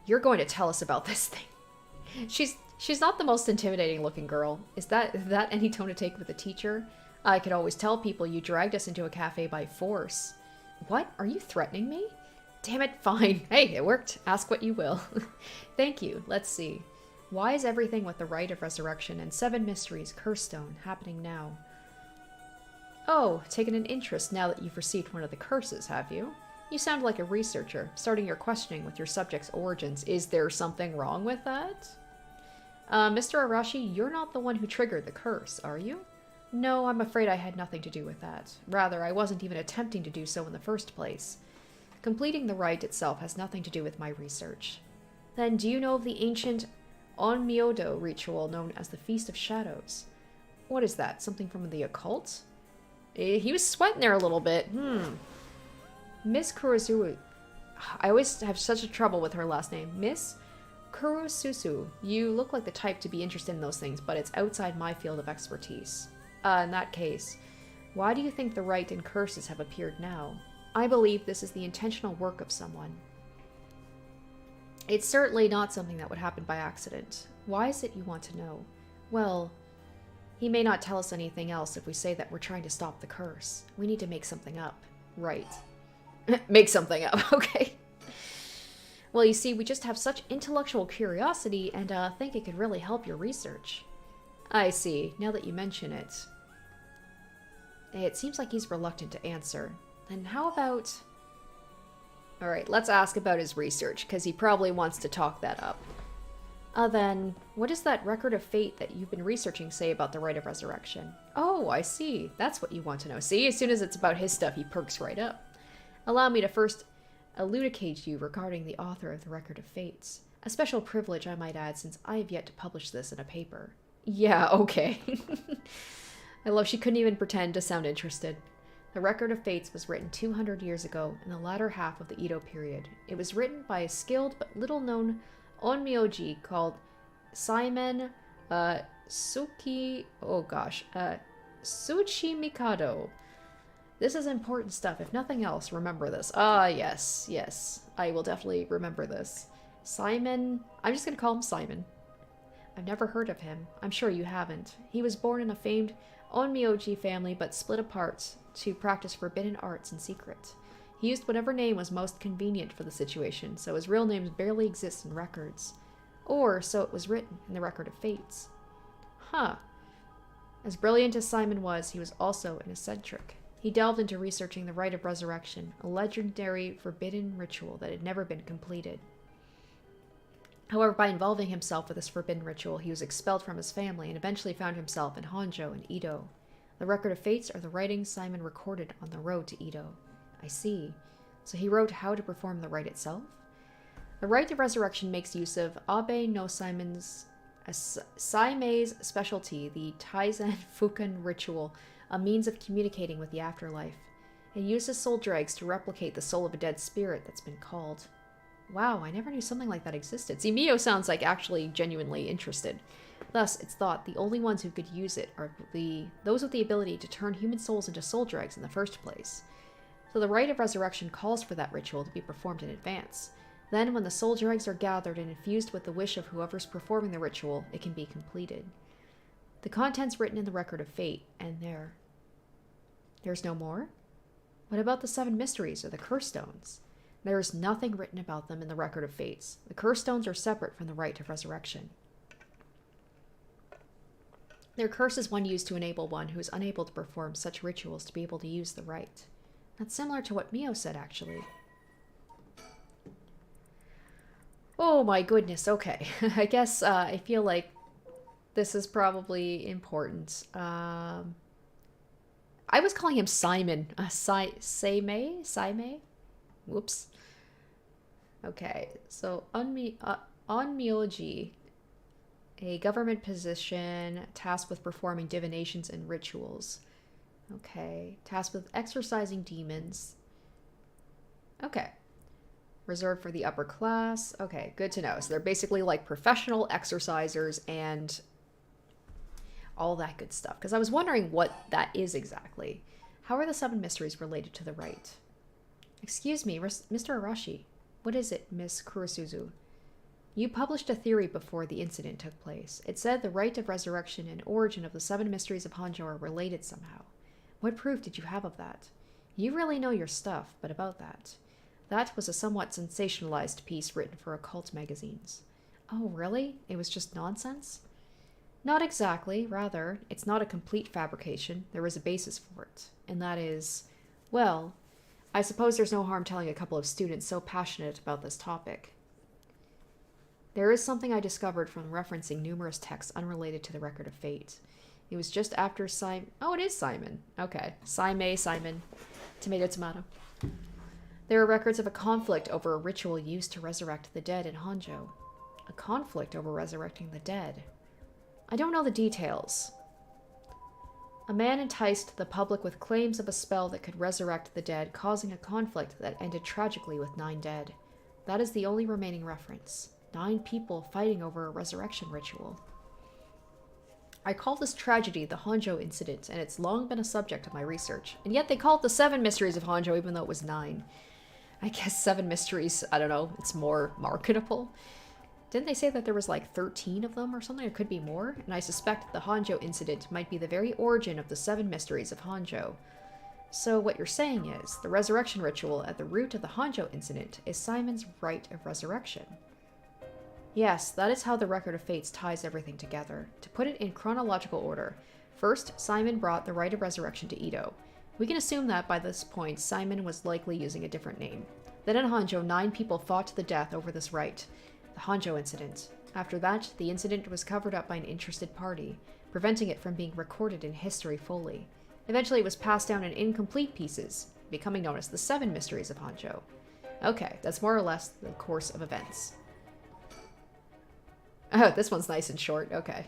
A: You're going to tell us about this thing. She's not the most intimidating looking girl. Is that any tone to take with a teacher? I could always tell people you dragged us into a cafe by force. What? Are you threatening me? Damn it, fine. Hey, it worked. Ask what you will. Thank you. Let's see. Why is everything with the rite of resurrection and 7 mysteries curse stone happening now? Oh, taken an interest now that you've received one of the curses, have you? You sound like a researcher, starting your questioning with your subject's origins. Is there something wrong with that? Mr. Arashi, you're not the one who triggered the curse, are you? No, I'm afraid I had nothing to do with that. Rather, I wasn't even attempting to do so in the first place. Completing the rite itself has nothing to do with my research. Then, do you know of the ancient Onmyodo ritual known as the Feast of Shadows? What is that? Something from the occult? He was sweating there a little bit. Miss Kurosusu. I always have such a trouble with her last name. Miss Kurosusu. You look like the type to be interested in those things, but it's outside my field of expertise. In that case, why do you think the rite and curses have appeared now? I believe this is the intentional work of someone. It's certainly not something that would happen by accident. Why is it you want to know? Well, he may not tell us anything else if we say that we're trying to stop the curse. We need to make something up. Right. Make something up, okay. Well, you see, we just have such intellectual curiosity and think it could really help your research. I see, now that you mention it. It seems like he's reluctant to answer. Then how about... Alright, let's ask about his research, because he probably wants to talk that up. Then, what does that record of fate that you've been researching say about the rite of resurrection? Oh, I see. That's what you want to know. See, as soon as it's about his stuff, he perks right up. Allow me to first elucidate you regarding the author of the record of fates. A special privilege, I might add, since I have yet to publish this in a paper. Yeah, okay. I love she couldn't even pretend to sound interested. The Record of Fates was written 200 years ago, in the latter half of the Edo period. It was written by a skilled but little-known onmyoji called Saimen Tsuchimikado. This is important stuff. If nothing else, remember this. Ah, yes, yes. I will definitely remember this. Simon. I'm just going to call him Simon. I've never heard of him. I'm sure you haven't. He was born in a famed Onmyoji family, but split apart to practice forbidden arts in secret. He used whatever name was most convenient for the situation, so his real name barely exists in records. Or so it was written in the Record of Fates. Huh. As brilliant as Simon was, he was also an eccentric. He delved into researching the Rite of Resurrection, a legendary forbidden ritual that had never been completed. However, by involving himself with this forbidden ritual, he was expelled from his family and eventually found himself in Honjo and Edo. The Record of Fates are the writings Simon recorded on the road to Edo. I see. So he wrote how to perform the rite itself? The Rite of Resurrection makes use of Abe no Simon's Saimei's specialty, the Taizen Fukan ritual, a means of communicating with the afterlife. It uses soul dregs to replicate the soul of a dead spirit that's been called. Wow, I never knew something like that existed. See, Mio sounds like actually genuinely interested. Thus, it's thought the only ones who could use it are those with the ability to turn human souls into soul dregs in the first place. So the Rite of Resurrection calls for that ritual to be performed in advance. Then, when the soul dregs are gathered and infused with the wish of whoever's performing the ritual, it can be completed. The contents written in the Record of Fate, and there's no more? What about the 7 mysteries, or the curse stones? There is nothing written about them in the Record of Fates. The curse stones are separate from the Rite of Resurrection. Their curse is one used to enable one who is unable to perform such rituals to be able to use the rite. That's similar to what Mio said, actually. Oh my goodness, okay. I guess I feel like this is probably important. I was calling him Simon. Saimei? Whoops. Okay, so Onmyoji, a government position tasked with performing divinations and rituals. Okay, tasked with exorcising demons. Okay. Reserved for the upper class. Okay, good to know. So they're basically like professional exorcisers and all that good stuff. Because I was wondering what that is exactly. How are the 7 mysteries related to the rite? Excuse me, Mr. Arashi. What is it, Miss Kurosuzu? You published a theory before the incident took place. It said the Rite of Resurrection and origin of the 7 mysteries of Honjo are related somehow. What proof did you have of that? You really know your stuff, but about that. That was a somewhat sensationalized piece written for occult magazines. Oh, really? It was just nonsense? Not exactly, rather. It's not a complete fabrication. There is a basis for it. And that is, well, I suppose there's no harm telling a couple of students so passionate about this topic. There is something I discovered from referencing numerous texts unrelated to the Record of Fate. It was just after Oh, it is Simon. Okay. Simon. Tomato, tomato. There are records of a conflict over a ritual used to resurrect the dead in Honjo. A conflict over resurrecting the dead. I don't know the details. A man enticed the public with claims of a spell that could resurrect the dead, causing a conflict that ended tragically with 9 dead. That is the only remaining reference. 9 people fighting over a resurrection ritual. I call this tragedy the Honjo incident, and it's long been a subject of my research. And yet they call it the 7 mysteries of Honjo, even though it was 9. I guess 7 mysteries, I don't know, it's more marketable. Didn't they say that there was like 13 of them or something? Or could be more? And I suspect the Honjo incident might be the very origin of the 7 mysteries of Honjo. So what you're saying is, the resurrection ritual at the root of the Honjo incident is Simon's Rite of Resurrection. Yes, that is how the Record of Fates ties everything together. To put it in chronological order, first, Simon brought the Rite of Resurrection to Edo. We can assume that by this point, Simon was likely using a different name. Then in Honjo, 9 people fought to the death over this rite. The Honjo incident. After that, the incident was covered up by an interested party, preventing it from being recorded in history fully. Eventually it was passed down in incomplete pieces, becoming known as the 7 mysteries of Honjo. Okay, that's more or less the course of events. Oh, this one's nice and short. Okay.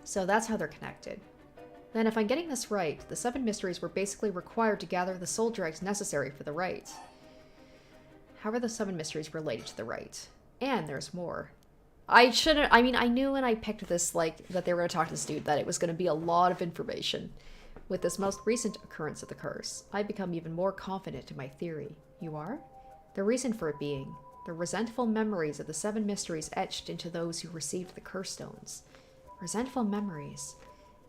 A: So that's how they're connected. Then, if I'm getting this right, the 7 mysteries were basically required to gather the soul dregs necessary for the rite. How are the 7 mysteries related to the rite? And there's more. I shouldn't, I mean, I knew when I picked this, like, that they were going to talk to this dude, that it was going to be a lot of information. With this most recent occurrence of the curse, I've become even more confident in my theory. You are? The reason for it being, the resentful memories of the 7 mysteries etched into those who received the curse stones. Resentful memories.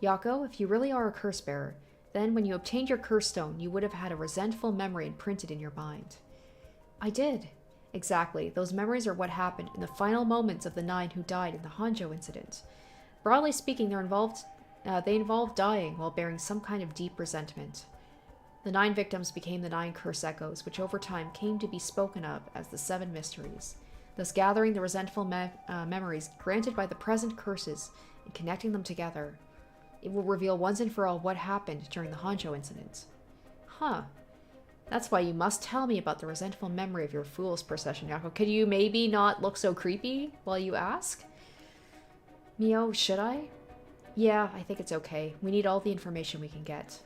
A: Yako, if you really are a curse bearer, then when you obtained your curse stone, you would have had a resentful memory imprinted in your mind. I did. Exactly. Those memories are what happened in the final moments of the 9 who died in the Honjo incident. Broadly speaking, they involved dying while bearing some kind of deep resentment. The 9 victims became the 9 curse echoes, which over time came to be spoken of as the 7 mysteries, thus gathering the resentful memories granted by the present curses and connecting them together. It will reveal once and for all what happened during the Honjo incident. Huh. That's why you must tell me about the resentful memory of your fool's procession, Yako. Could you maybe not look so creepy while you ask? Mio, should I? Yeah, I think it's okay. We need all the information we can get.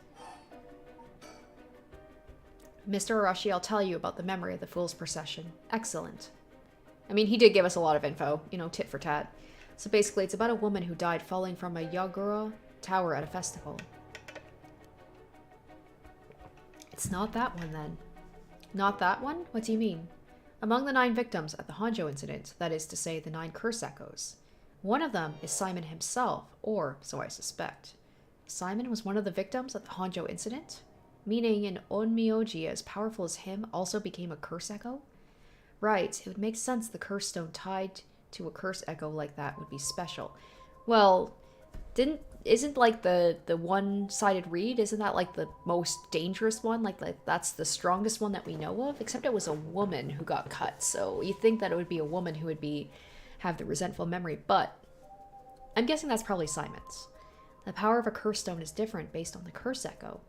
A: Mr. Arashi, I'll tell you about the memory of the fool's procession. Excellent. I mean, he did give us a lot of info, you know, tit for tat. So basically, it's about a woman who died falling from a Yagura tower at a festival. It's not that one, then. Not that one? What do you mean? Among the 9 victims at the Honjo incident, that is to say, the 9 curse echoes, one of them is Simon himself, or so I suspect. Simon was one of the victims at the Honjo incident? Meaning an onmyoji as powerful as him also became a curse echo? Right, it would make sense the curse stone tied to a curse echo like that would be special. Well, isn't like the one-sided reed, isn't that like the most dangerous one? Like that's the strongest one that we know of? Except it was a woman who got cut, so you think that it would be a woman who would have the resentful memory, but I'm guessing that's probably Simon's. The power of a curse stone is different based on the curse echo.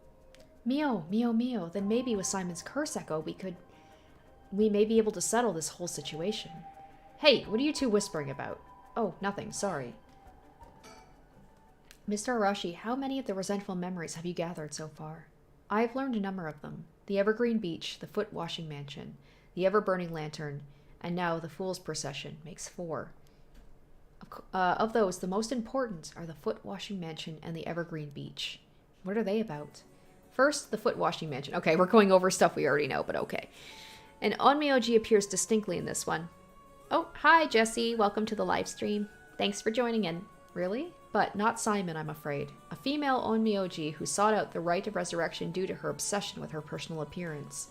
A: Mio, then maybe with Simon's curse echo we may be able to settle this whole situation. Hey, what are you two whispering about? Oh, nothing, sorry. Mr. Arashi, how many of the resentful memories have you gathered so far? I have learned a number of them. The Evergreen Beach, the Foot Washing Mansion, the Ever-Burning Lantern, and now the Fool's Procession makes 4. Of those, the most important are the Foot Washing Mansion and the Evergreen Beach. What are they about? First, the Foot Washing Mansion. Okay, we're going over stuff we already know, but okay. An onmyoji appears distinctly in this one. Oh, hi, Jesse. Welcome to the live stream. Thanks for joining in. Really? But not Simon, I'm afraid. A female onmyoji who sought out the rite of resurrection due to her obsession with her personal appearance.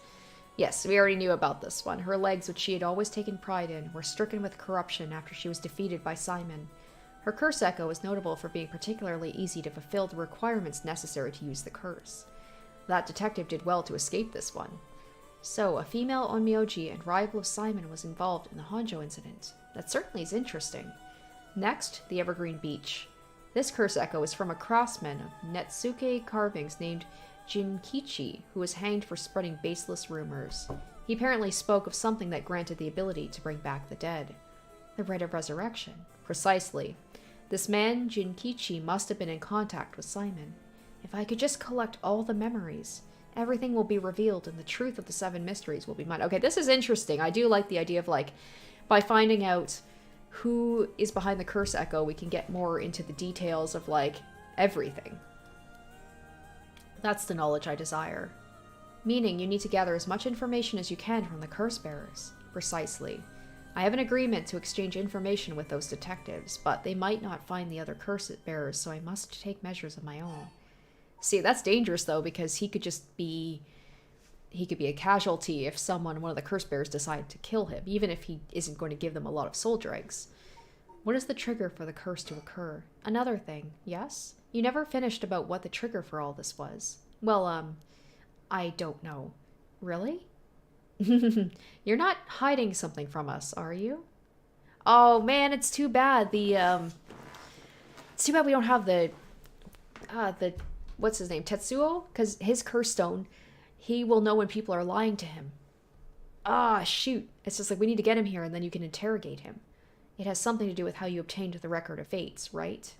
A: Yes, we already knew about this one. Her legs, which she had always taken pride in, were stricken with corruption after she was defeated by Simon. Her curse echo is notable for being particularly easy to fulfill the requirements necessary to use the curse. That detective did well to escape this one. So, a female onmyoji and rival of Simon was involved in the Honjo incident. That certainly is interesting. Next, the Evergreen Beach. This curse echo is from a craftsman of Netsuke carvings named Jinkichi, who was hanged for spreading baseless rumors. He apparently spoke of something that granted the ability to bring back the dead. The rite of resurrection. Precisely. This man, Jinkichi, must have been in contact with Simon. If I could just collect all the memories, everything will be revealed and the truth of the 7 mysteries will be mine. Okay, this is interesting. I do like the idea of, like, by finding out who is behind the curse echo, we can get more into the details of, like, everything. That's the knowledge I desire. Meaning you need to gather as much information as you can from the curse bearers. Precisely. I have an agreement to exchange information with those detectives, but they might not find the other curse bearers, so I must take measures of my own. See, that's dangerous, though, because he could be a casualty if one of the curse bearers decided to kill him, even if he isn't going to give them a lot of soul dregs. What is the trigger for the curse to occur? Another thing, yes? You never finished about what the trigger for all this was. Well, I don't know. Really? You're not hiding something from us, are you? Oh, man, it's too bad. It's too bad we don't have what's his name, Tetsuo? Because his curse stone, he will know when people are lying to him. Ah, shoot. It's just like, we need to get him here and then you can interrogate him. It has something to do with how you obtained the Record of Fates, right?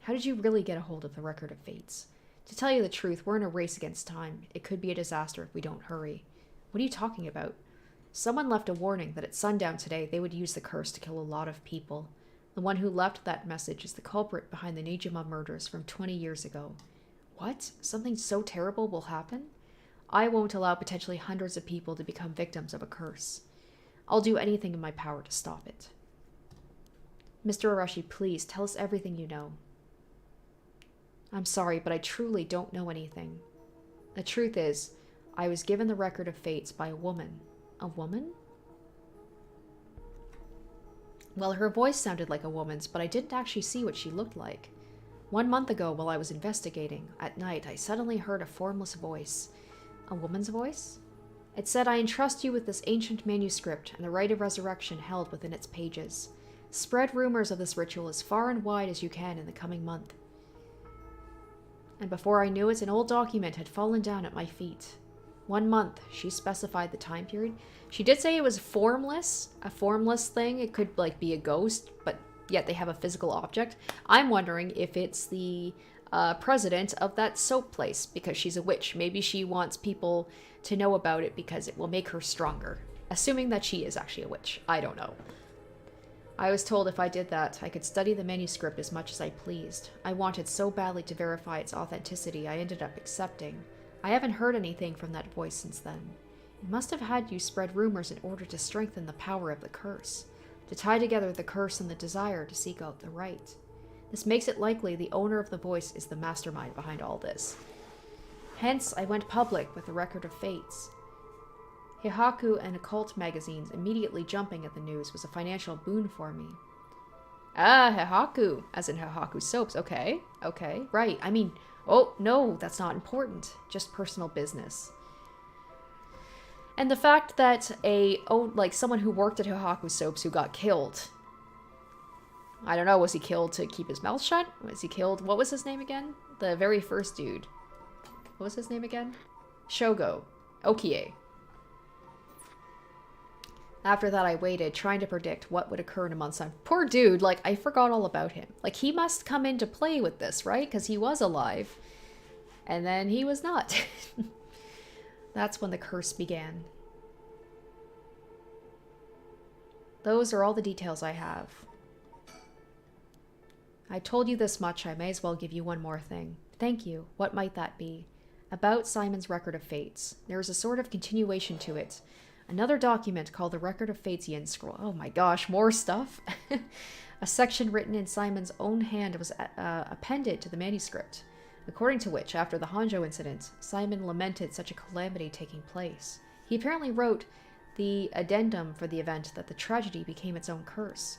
A: How did you really get a hold of the Record of Fates? To tell you the truth, we're in a race against time. It could be a disaster if we don't hurry. What are you talking about? Someone left a warning that at sundown today they would use the curse to kill a lot of people. The one who left that message is the culprit behind the Nijima murders from 20 years ago. What? Something so terrible will happen? I won't allow potentially hundreds of people to become victims of a curse. I'll do anything in my power to stop it. Mr. Arashi, please tell us everything you know. I'm sorry, but I truly don't know anything. The truth is, I was given the record of fates by a woman. A woman? Well, her voice sounded like a woman's, but I didn't actually see what she looked like. 1 month ago, while I was investigating, at night, I suddenly heard a formless voice. A woman's voice? It said, I entrust you with this ancient manuscript and the rite of resurrection held within its pages. Spread rumors of this ritual as far and wide as you can in the coming month. And before I knew it, an old document had fallen down at my feet. 1 month, she specified the time period. She did say it was formless, a formless thing. It could, like, be a ghost, but yet they have a physical object. I'm wondering if it's the president of that soap place, because she's a witch. Maybe she wants people to know about it because it will make her stronger. Assuming that she is actually a witch. I don't know. I was told if I did that, I could study the manuscript as much as I pleased. I wanted so badly to verify its authenticity, I ended up accepting. I haven't heard anything from that voice since then. It must have had you spread rumors in order to strengthen the power of the curse, to tie together the curse and the desire to seek out the right. This makes it likely the owner of the voice is the mastermind behind all this. Hence, I went public with the record of fates. Hihaku and occult magazines immediately jumping at the news was a financial boon for me. Ah, Hihaku, as in Hihaku soaps. Okay, right. I mean, oh, no, that's not important. Just personal business. And the fact that someone who worked at Hihaku soaps who got killed. I don't know, was he killed to keep his mouth shut? Was he killed? What was his name again? The very first dude. What was his name again? Shogo. Okie. After that, I waited, trying to predict what would occur in a month's time. Poor dude, like, I forgot all about him. Like, he must come into play with this, right? Because he was alive. And then he was not. That's when the curse began. Those are all the details I have. I told you this much, I may as well give you one more thing. Thank you. What might that be? About Simon's Record of Fates. There is a sort of continuation to it. Another document called the Record of Fates Yin Scroll. Oh my gosh, more stuff. A section written in Simon's own hand was appended to the manuscript, according to which, after the Honjo incident, Simon lamented such a calamity taking place. He apparently wrote the addendum for the event that the tragedy became its own curse.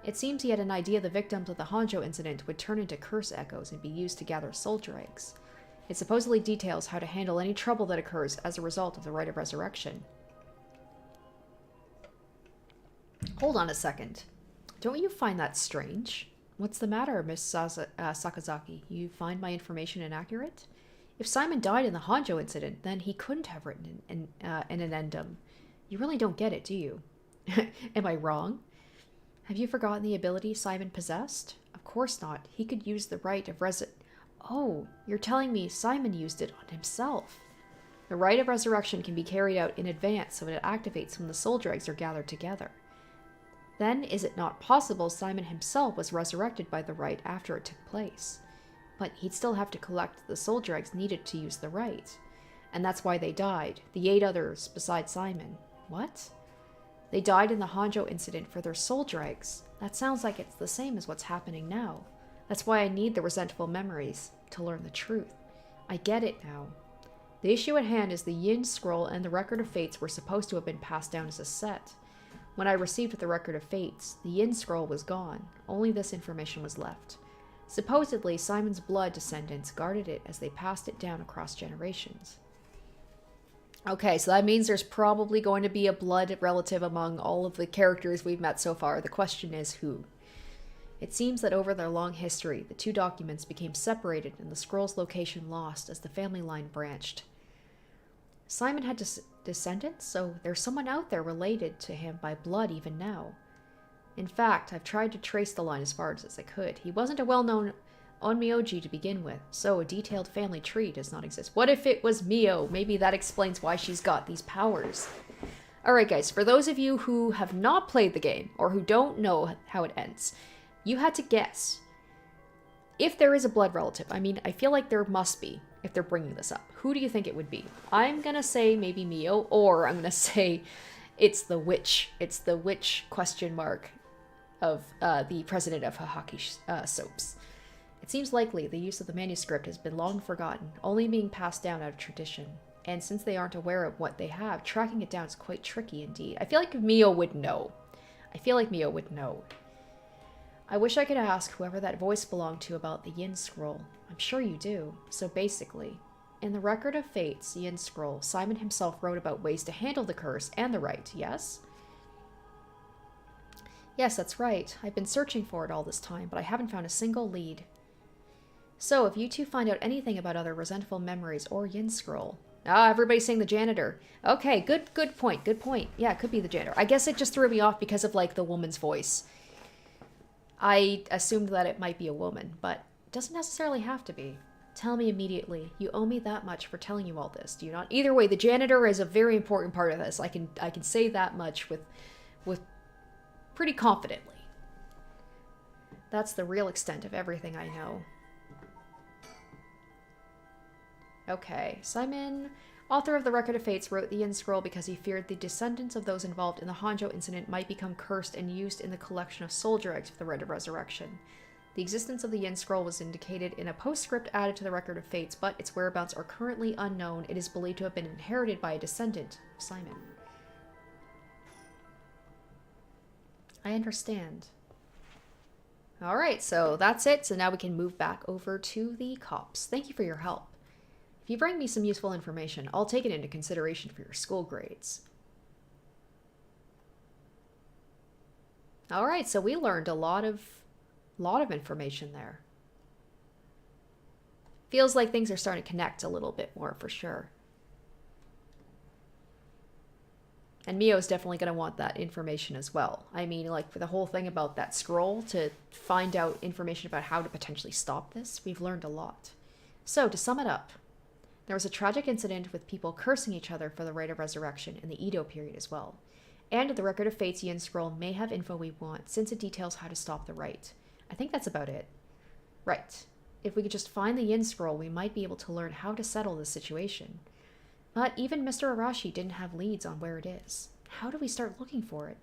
A: It seems he had an idea the victims of the Honjo incident would turn into curse echoes and be used to gather soldier eggs. It supposedly details how to handle any trouble that occurs as a result of the rite of resurrection. Hold on a second. Don't you find that strange? What's the matter, Miss Sakazaki? You find my information inaccurate? If Simon died in the Honjo incident, then he couldn't have written an addendum. You really don't get it, do you? Am I wrong? Have you forgotten the ability Simon possessed? Of course not. He could use the rite of Oh, you're telling me Simon used it on himself. The rite of resurrection can be carried out in advance, so it activates when the soldier eggs are gathered together. Then, is it not possible Simon himself was resurrected by the rite after it took place? But he'd still have to collect the soldier eggs needed to use the rite. And that's why they died, the 8 others besides Simon. What? They died in the Honjo incident for their soldier eggs. That sounds like it's the same as what's happening now. That's why I need the resentful memories, to learn the truth. I get it now. The issue at hand is the Yin Scroll and the Record of Fates were supposed to have been passed down as a set. When I received the Record of Fates, the Yin Scroll was gone. Only this information was left. Supposedly, Simon's blood descendants guarded it as they passed it down across generations. Okay, so that means there's probably going to be a blood relative among all of the characters we've met so far. The question is who? It seems that over their long history, the 2 documents became separated and the scroll's location lost as the family line branched. Simon had descendants, so there's someone out there related to him by blood even now. In fact, I've tried to trace the line as far as I could. He wasn't a well-known Onmyoji to begin with, so a detailed family tree does not exist. What if it was Mio? Maybe that explains why she's got these powers. Alright guys, for those of you who have not played the game, or who don't know how it ends, You had to guess. If there is a blood relative, I mean, I feel like there must be if they're bringing this up. Who do you think it would be? I'm gonna say maybe Mio, or I'm gonna say it's the witch. It's the witch question mark of the president of Hahaki soaps. It seems likely the use of the manuscript has been long forgotten, only being passed down out of tradition. And since they aren't aware of what they have, tracking it down is quite tricky indeed. I feel like Mio would know. I wish I could ask whoever that voice belonged to about the Yin Scroll. I'm sure you do. So basically, in the Record of Fates, Yin Scroll, Simon himself wrote about ways to handle the curse and the rite, yes? Yes, that's right. I've been searching for it all this time, but I haven't found a single lead. So, if you two find out anything about other resentful memories or Yin Scroll... Ah, everybody's saying the janitor. Okay, good point. Yeah, it could be the janitor. I guess it just threw me off because of, like, the woman's voice. I assumed that it might be a woman, but it doesn't necessarily have to be. Tell me immediately. You owe me that much for telling you all this, do you not? Either way, the janitor is a very important part of this. I can say that much with pretty confidently. That's the real extent of everything I know. Okay, Simon, author of the Record of Fates, wrote the Yin Scroll because he feared the descendants of those involved in the Honjo incident might become cursed and used in the collection of soldier eggs for the Rite of Resurrection. The existence of the Yin Scroll was indicated in a postscript added to the Record of Fates, but its whereabouts are currently unknown. It is believed to have been inherited by a descendant of Simon. I understand. Alright, so that's it. So now we can move back over to the cops. Thank you for your help. If you bring me some useful information, I'll take it into consideration for your school grades. Alright, so we learned a lot of information there. Feels like things are starting to connect a little bit more for sure. And Mio's definitely going to want that information as well. I mean, like, for the whole thing about that scroll, to find out information about how to potentially stop this, we've learned a lot. So, to sum it up, there was a tragic incident with people cursing each other for the Rite of Resurrection in the Edo period as well. And the Record of Fates Yin Scroll may have info we want, since it details how to stop the rite. I think that's about it. Right. If we could just find the Yin Scroll, we might be able to learn how to settle this situation. But even Mr. Arashi didn't have leads on where it is. How do we start looking for it?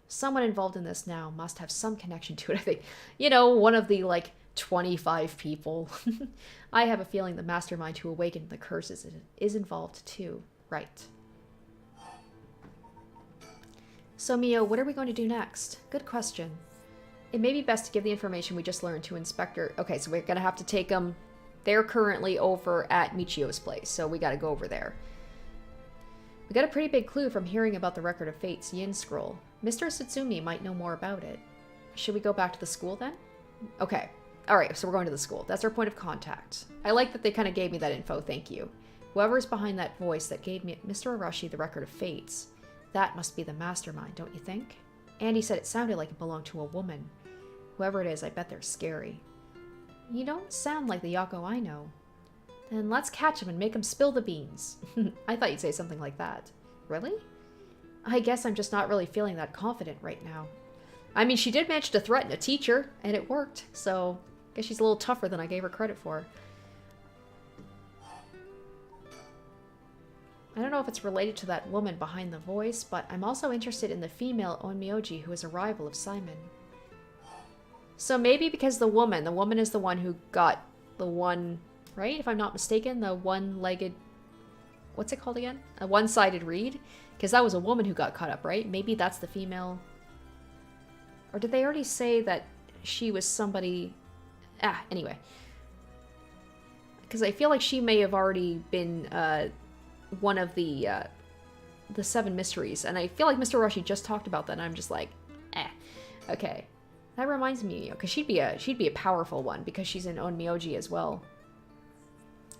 A: Someone involved in this now must have some connection to it, I think. You know, one of the, 25 people. I have a feeling the mastermind who awakened the curses is involved too. Right. So, Mio, what are we going to do next? Good question. It may be best to give the information we just learned to Inspector... Okay, so we're going to have to take them... They're currently over at Michio's place, so we got to go over there. We got a pretty big clue from hearing about the Record of Fates Yin Scroll. Mr. Satsumi might know more about it. Should we go back to the school then? Okay. Alright, so we're going to the school. That's our point of contact. I like that they kind of gave me that info, thank you. Whoever's behind that voice that gave me Mr. Arashi the Record of Fates, that must be the mastermind, don't you think? Andy said it sounded like it belonged to a woman. Whoever it is, I bet they're scary. You don't sound like the Yako I know. Then let's catch him and make him spill the beans. I thought you'd say something like that. Really? I guess I'm just not really feeling that confident right now. I mean, she did manage to threaten a teacher, and it worked, so I guess she's a little tougher than I gave her credit for. I don't know if it's related to that woman behind the voice, but I'm also interested in the female onmyoji who is a rival of Simon. So maybe because the woman is the one who got the one, right? If I'm not mistaken, the one-legged, what's it called again? A one-sided reed? Because that was a woman who got caught up, right? Maybe that's the female. Or did they already say that she was somebody? Anyway. Because I feel like she may have already been one of the 7 mysteries. And I feel like Mr. Arashi just talked about that, and I'm just like, okay. That reminds me, because she'd be a powerful one, because she's an onmyoji as well.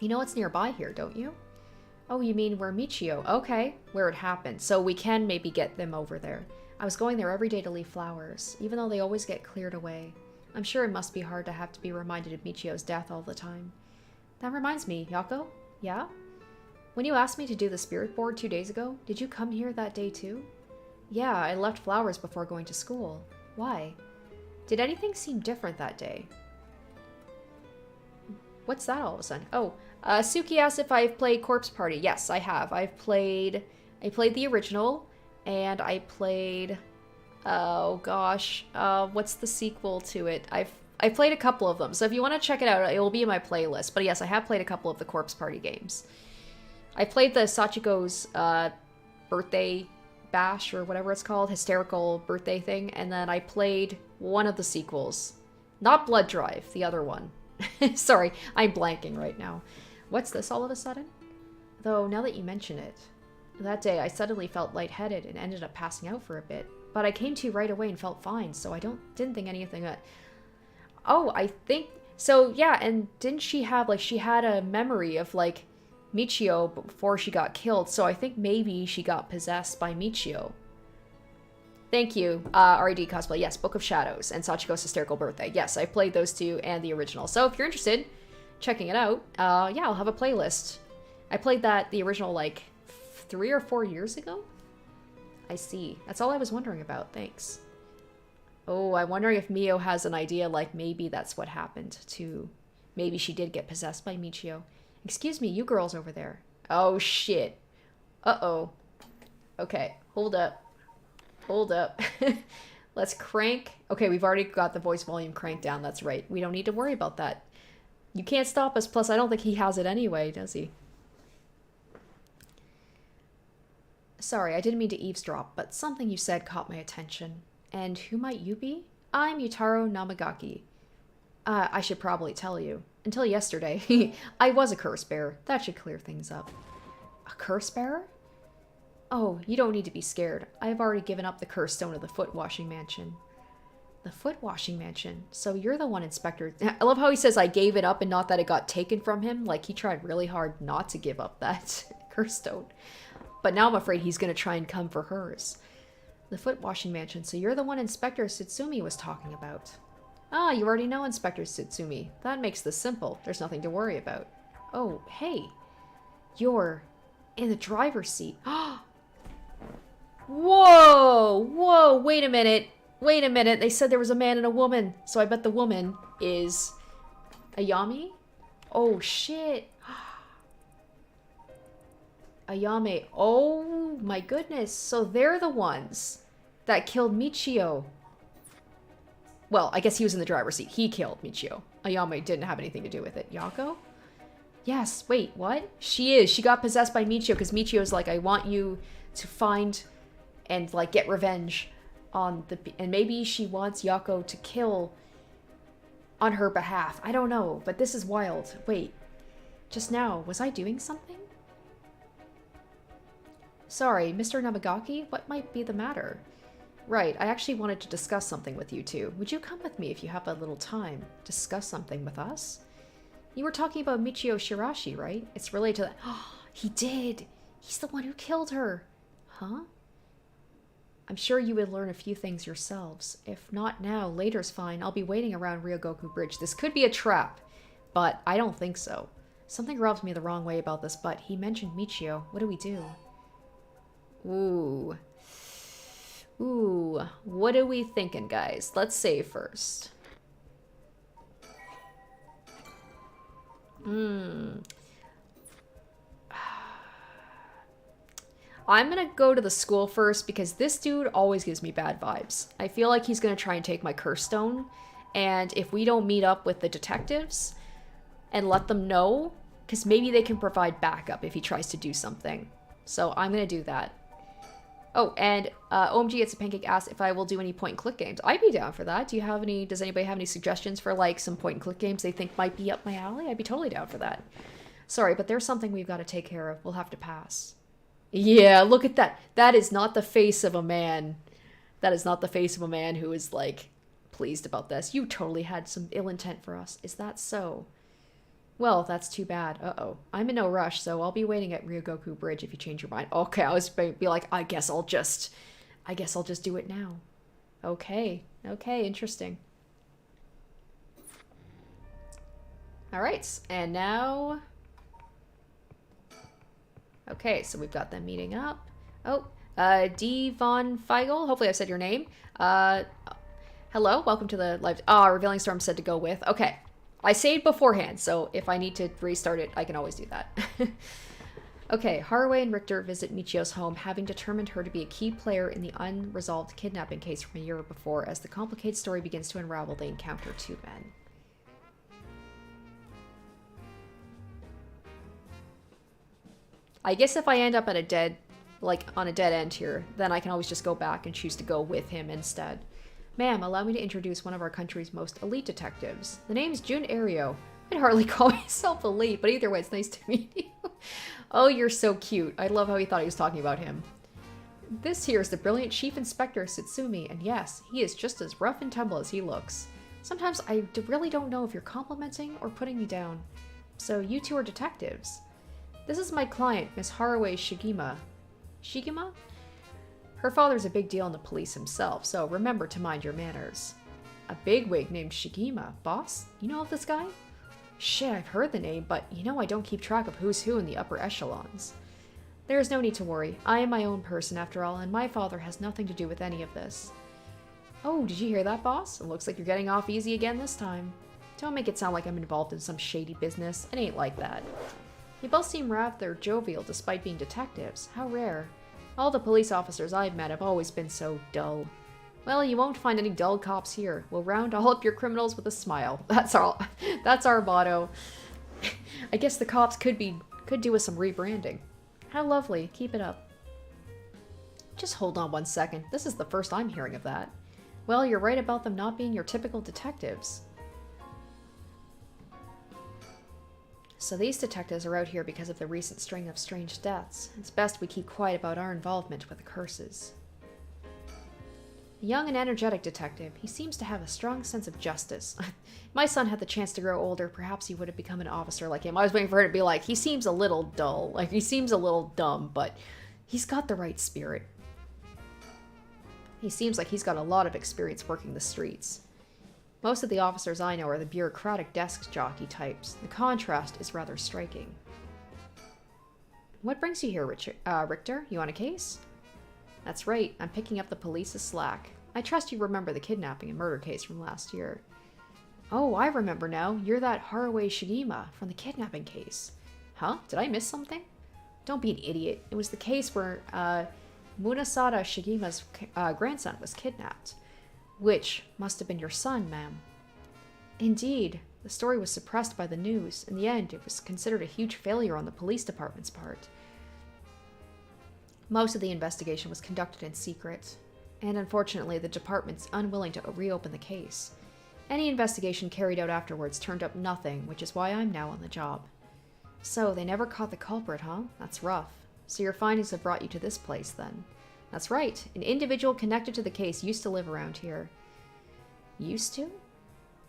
A: You know what's nearby here, don't you? Oh, you mean where Michio? Okay, where it happened. So we can maybe get them over there. I was going there every day to leave flowers, even though they always get cleared away. I'm sure it must be hard to have to be reminded of Michio's death all the time. That reminds me, Yako? Yeah? When you asked me to do the spirit board 2 days ago, did you come here that day too? Yeah, I left flowers before going to school. Why? Did anything seem different that day? What's that all of a sudden? Oh, Suki asked if I've played Corpse Party. Yes, I have. I played the original, and I played, oh gosh, what's the sequel to it? I've played a couple of them, so if you want to check it out, it will be in my playlist. But yes, I have played a couple of the Corpse Party games. I played the Sachiko's birthday bash, or whatever it's called, hysterical birthday thing, and then I played one of the sequels. Not Blood Drive, the other one. Sorry, I'm blanking right now. What's this all of a sudden? Though, now that you mention it, that day I suddenly felt lightheaded and ended up passing out for a bit. But I came to right away and felt fine, so I didn't think anything that... Oh, I think... So, yeah, and didn't she have, like, she had a memory of, like, Michio before she got killed, so I think maybe she got possessed by Michio. Thank you, RAD Cosplay. Yes, Book of Shadows and Sachiko's Hysterical Birthday. Yes, I played those two and the original. So if you're interested, checking it out, yeah, I'll have a playlist. I played the original, like, 3 or 4 years ago? I see. That's all I was wondering about. Thanks. Oh, I'm wondering if Mio has an idea, like, maybe that's what happened to... Maybe she did get possessed by Michio. Excuse me, you girls over there. Oh, shit. Uh-oh. Okay, hold up. Hold up. Let's crank. Okay, we've already got the voice volume cranked down. That's right. We don't need to worry about that. You can't stop us. Plus, I don't think he has it anyway, does he? Sorry, I didn't mean to eavesdrop, but something you said caught my attention. And who might you be? I'm Yutaro Namagaki. I should probably tell you. Until yesterday, I was a curse bearer. That should clear things up. A curse bearer? Oh, you don't need to be scared. I have already given up the curse stone of the foot washing mansion. The foot washing mansion? So you're the one, Inspector. I love how he says I gave it up and not that it got taken from him. Like, he tried really hard not to give up that curse stone. But now I'm afraid he's going to try and come for hers. The foot washing mansion. So you're the one Inspector Tsutsumi was talking about. Ah, you already know Inspector Tsutsumi. That makes this simple. There's nothing to worry about. Oh, hey. You're in the driver's seat. Whoa! Whoa! Wait a minute. Wait a minute. They said there was a man and a woman. So I bet the woman is Ayame? Oh, shit. Ayame. Oh, my goodness. So they're the ones that killed Michio. Well, I guess he was in the driver's seat. He killed Michio. Ayame didn't have anything to do with it. Yako? Yes. Wait, what? She is. She got possessed by Michio because Michio's like, I want you to find and, like, get revenge on the... And maybe she wants Yako to kill on her behalf. I don't know, but this is wild. Wait. Just now, was I doing something? Sorry, Mr. Namagaki? What might be the matter? Right, I actually wanted to discuss something with you two. Would you come with me if you have a little time? Discuss something with us? You were talking about Michio Shirashi, right? It's related to that. Oh, he did! He's the one who killed her! Huh? I'm sure you would learn a few things yourselves. If not now, later's fine. I'll be waiting around Ryogoku Bridge. This could be a trap, but I don't think so. Something rubs me the wrong way about this, but he mentioned Michio. What do we do? Ooh. Ooh. What are we thinking, guys? Let's save first. I'm gonna go to the school first because this dude always gives me bad vibes. I feel like he's gonna try and take my curse stone, and if we don't meet up with the detectives and let them know, because maybe they can provide backup if he tries to do something. So I'm gonna do that. Oh, and OMG It's a Pancake asked if I will do any point-and-click games. I'd be down for that. Does anybody have any suggestions for, like, some point-and-click games they think might be up my alley? I'd be totally down for that. Sorry, but there's something we've got to take care of. We'll have to pass. Yeah, look at that. That is not the face of a man. That is not the face of a man who is, like, pleased about this. You totally had some ill intent for us. Is that so? Well, that's too bad. Uh-oh. I'm in no rush, so I'll be waiting at Ryogoku Bridge if you change your mind. Okay, I was going to be like, I guess I'll just do it now. Okay. Okay, interesting. Alright, and now... Okay, so we've got them meeting up. Oh, D. Von Feigl, hopefully I said your name. Hello, welcome to the live... Revealing Storm said to go with. Okay. I saved beforehand, so if I need to restart it, I can always do that. Okay, Haraway and Richter visit Michio's home, having determined her to be a key player in the unresolved kidnapping case from a year before. As the complicated story begins to unravel, they encounter two men. I guess if I end up at a dead, on a dead end here, then I can always just go back and choose to go with him instead. Ma'am, allow me to introduce one of our country's most elite detectives. The name's Jun Ario. I'd hardly call myself elite, but either way, it's nice to meet you. Oh, you're so cute. I love how he thought he was talking about him. This here is the brilliant Chief Inspector Satsumi, and yes, he is just as rough and tumble as he looks. Sometimes I really don't know if you're complimenting or putting me down. So you two are detectives. This is my client, Miss Haraway Shigima. Shigima? Her father's a big deal in the police himself, so remember to mind your manners. A bigwig named Shigima. Boss, you know of this guy? Shit, I've heard the name, but you know I don't keep track of who's who in the upper echelons. There is no need to worry. I am my own person after all, and my father has nothing to do with any of this. Oh, did you hear that, boss? It looks like you're getting off easy again this time. Don't make it sound like I'm involved in some shady business. It ain't like that. You both seem rather jovial despite being detectives. How rare. All the police officers I've met have always been so dull. Well, you won't find any dull cops here. We'll round all up your criminals with a smile. That's all. That's our motto. I guess the cops could do with some rebranding. How lovely. Keep it up. Just hold on one second. This is the first I'm hearing of that. Well, you're right about them not being your typical detectives. So these detectives are out here because of the recent string of strange deaths. It's best we keep quiet about our involvement with the curses. A young and energetic detective, he seems to have a strong sense of justice. My son had the chance to grow older, perhaps he would have become an officer like him. I was waiting for her to be like, he seems a little dull, like he seems a little dumb, but he's got the right spirit. He seems like he's got a lot of experience working the streets. Most of the officers I know are the bureaucratic desk jockey types. The contrast is rather striking. What brings you here, Richter? You on a case? That's right, I'm picking up the police's slack. I trust you remember the kidnapping and murder case from last year. Oh, I remember now. You're that Haraway Shigima from the kidnapping case. Huh? Did I miss something? Don't be an idiot. It was the case where Munasada Shigima's grandson was kidnapped. Which must have been your son, ma'am. Indeed. The story was suppressed by the news. In the end, it was considered a huge failure on the police department's part. Most of the investigation was conducted in secret, and unfortunately the department's unwilling to reopen the case. Any investigation carried out afterwards turned up nothing, which is why I'm now on the job. So, they never caught the culprit, huh? That's rough. So your findings have brought you to this place, then. That's right. An individual connected to the case used to live around here. Used to?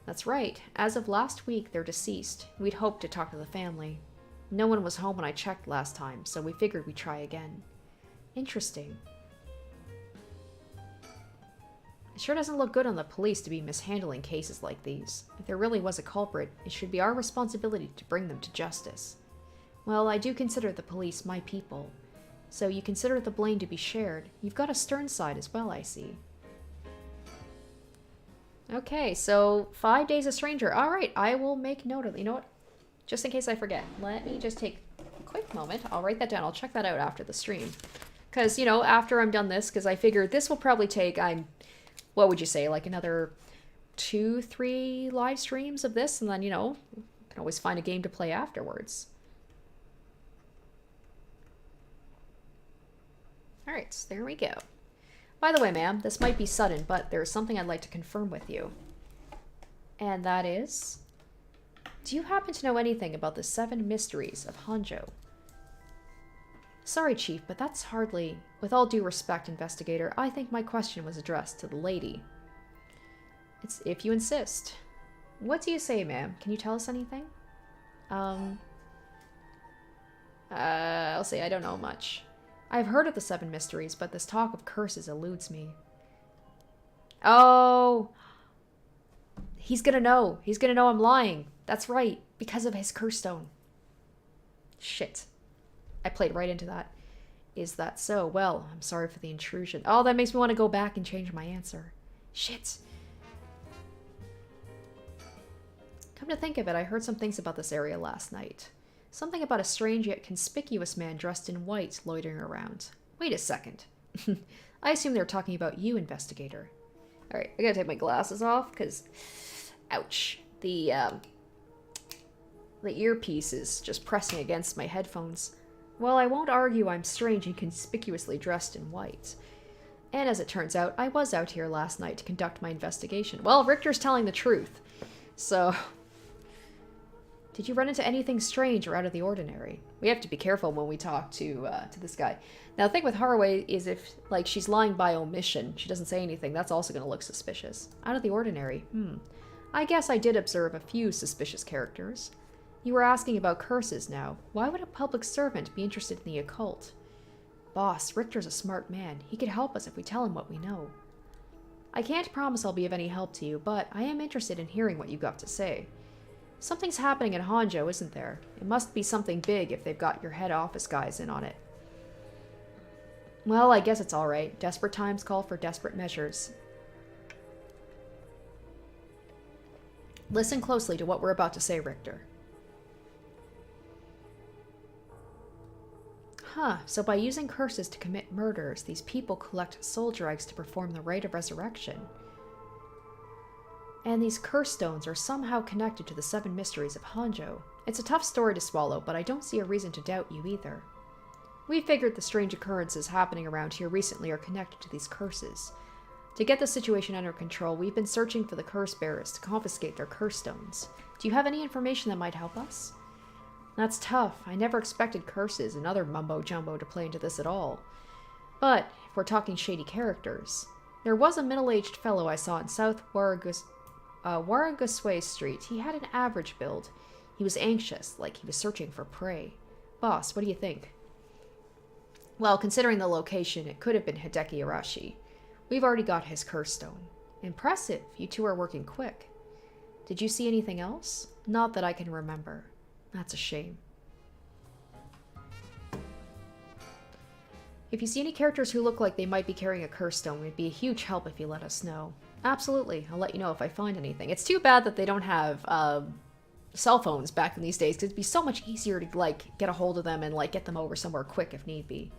A: That's right. As of last week, they're deceased. We'd hoped to talk to the family. No one was home when I checked last time, so we figured we'd try again. Interesting. It sure doesn't look good on the police to be mishandling cases like these. If there really was a culprit, it should be our responsibility to bring them to justice. Well, I do consider the police my people. So you consider the blame to be shared. You've got a stern side as well, I see. Okay, so 5 days a stranger. Alright, I will make note of it. You know what? Just in case I forget, let me just take a quick moment. I'll write that down. I'll check that out after the stream. Because, you know, after I'm done this, because I figured this will probably take, what would you say, like another 2-3 live streams of this, and then, you know, I can always find a game to play afterwards. Alright, so there we go. By the way, ma'am, this might be sudden, but there's something I'd like to confirm with you. And that is... Do you happen to know anything about the 7 mysteries of Honjo? Sorry, Chief, but that's hardly... With all due respect, investigator, I think my question was addressed to the lady. It's if you insist. What do you say, ma'am? Can you tell us anything? I'll say I don't know much. I've heard of the 7 mysteries, but this talk of curses eludes me. Oh! He's gonna know. He's gonna know I'm lying. That's right. Because of his curse stone. Shit. I played right into that. Is that so? Well, I'm sorry for the intrusion. Oh, that makes me want to go back and change my answer. Shit. Come to think of it, I heard some things about this area last night. Something about a strange yet conspicuous man dressed in white loitering around. Wait a second. I assume they're talking about you, investigator. Alright, I gotta take my glasses off, because... Ouch. The earpiece is just pressing against my headphones. Well, I won't argue I'm strange and conspicuously dressed in white. And as it turns out, I was out here last night to conduct my investigation. Well, Richter's telling the truth. So... Did you run into anything strange or out of the ordinary? We have to be careful when we talk to this guy. Now, the thing with Haraway is if, like, she's lying by omission, she doesn't say anything, that's also going to look suspicious. Out of the ordinary? I guess I did observe a few suspicious characters. You were asking about curses now. Why would a public servant be interested in the occult? Boss, Richter's a smart man. He could help us if we tell him what we know. I can't promise I'll be of any help to you, but I am interested in hearing what you've got to say. Something's happening at Honjo, isn't there? It must be something big if they've got your head office guys in on it. Well, I guess it's alright. Desperate times call for desperate measures. Listen closely to what we're about to say, Richter. So by using curses to commit murders, these people collect soldier eggs to perform the rite of resurrection. And these curse stones are somehow connected to the 7 mysteries of Honjo. It's a tough story to swallow, but I don't see a reason to doubt you either. We figured the strange occurrences happening around here recently are connected to these curses. To get the situation under control, we've been searching for the curse bearers to confiscate their curse stones. Do you have any information that might help us? That's tough. I never expected curses and other mumbo-jumbo to play into this at all. But, if we're talking shady characters, there was a middle-aged fellow I saw in South Waragusway Street. He had an average build. He was anxious, like he was searching for prey. Boss, what do you think? Well, considering the location, it could have been Hideki Arashi. We've already got his curse stone. Impressive. You two are working quick. Did you see anything else? Not that I can remember. That's a shame. If you see any characters who look like they might be carrying a curse stone, it'd be a huge help if you let us know. Absolutely. I'll let you know if I find anything. It's too bad that they don't have cell phones back in these days, because it'd be so much easier to, like, get a hold of them and, like, get them over somewhere quick if need be.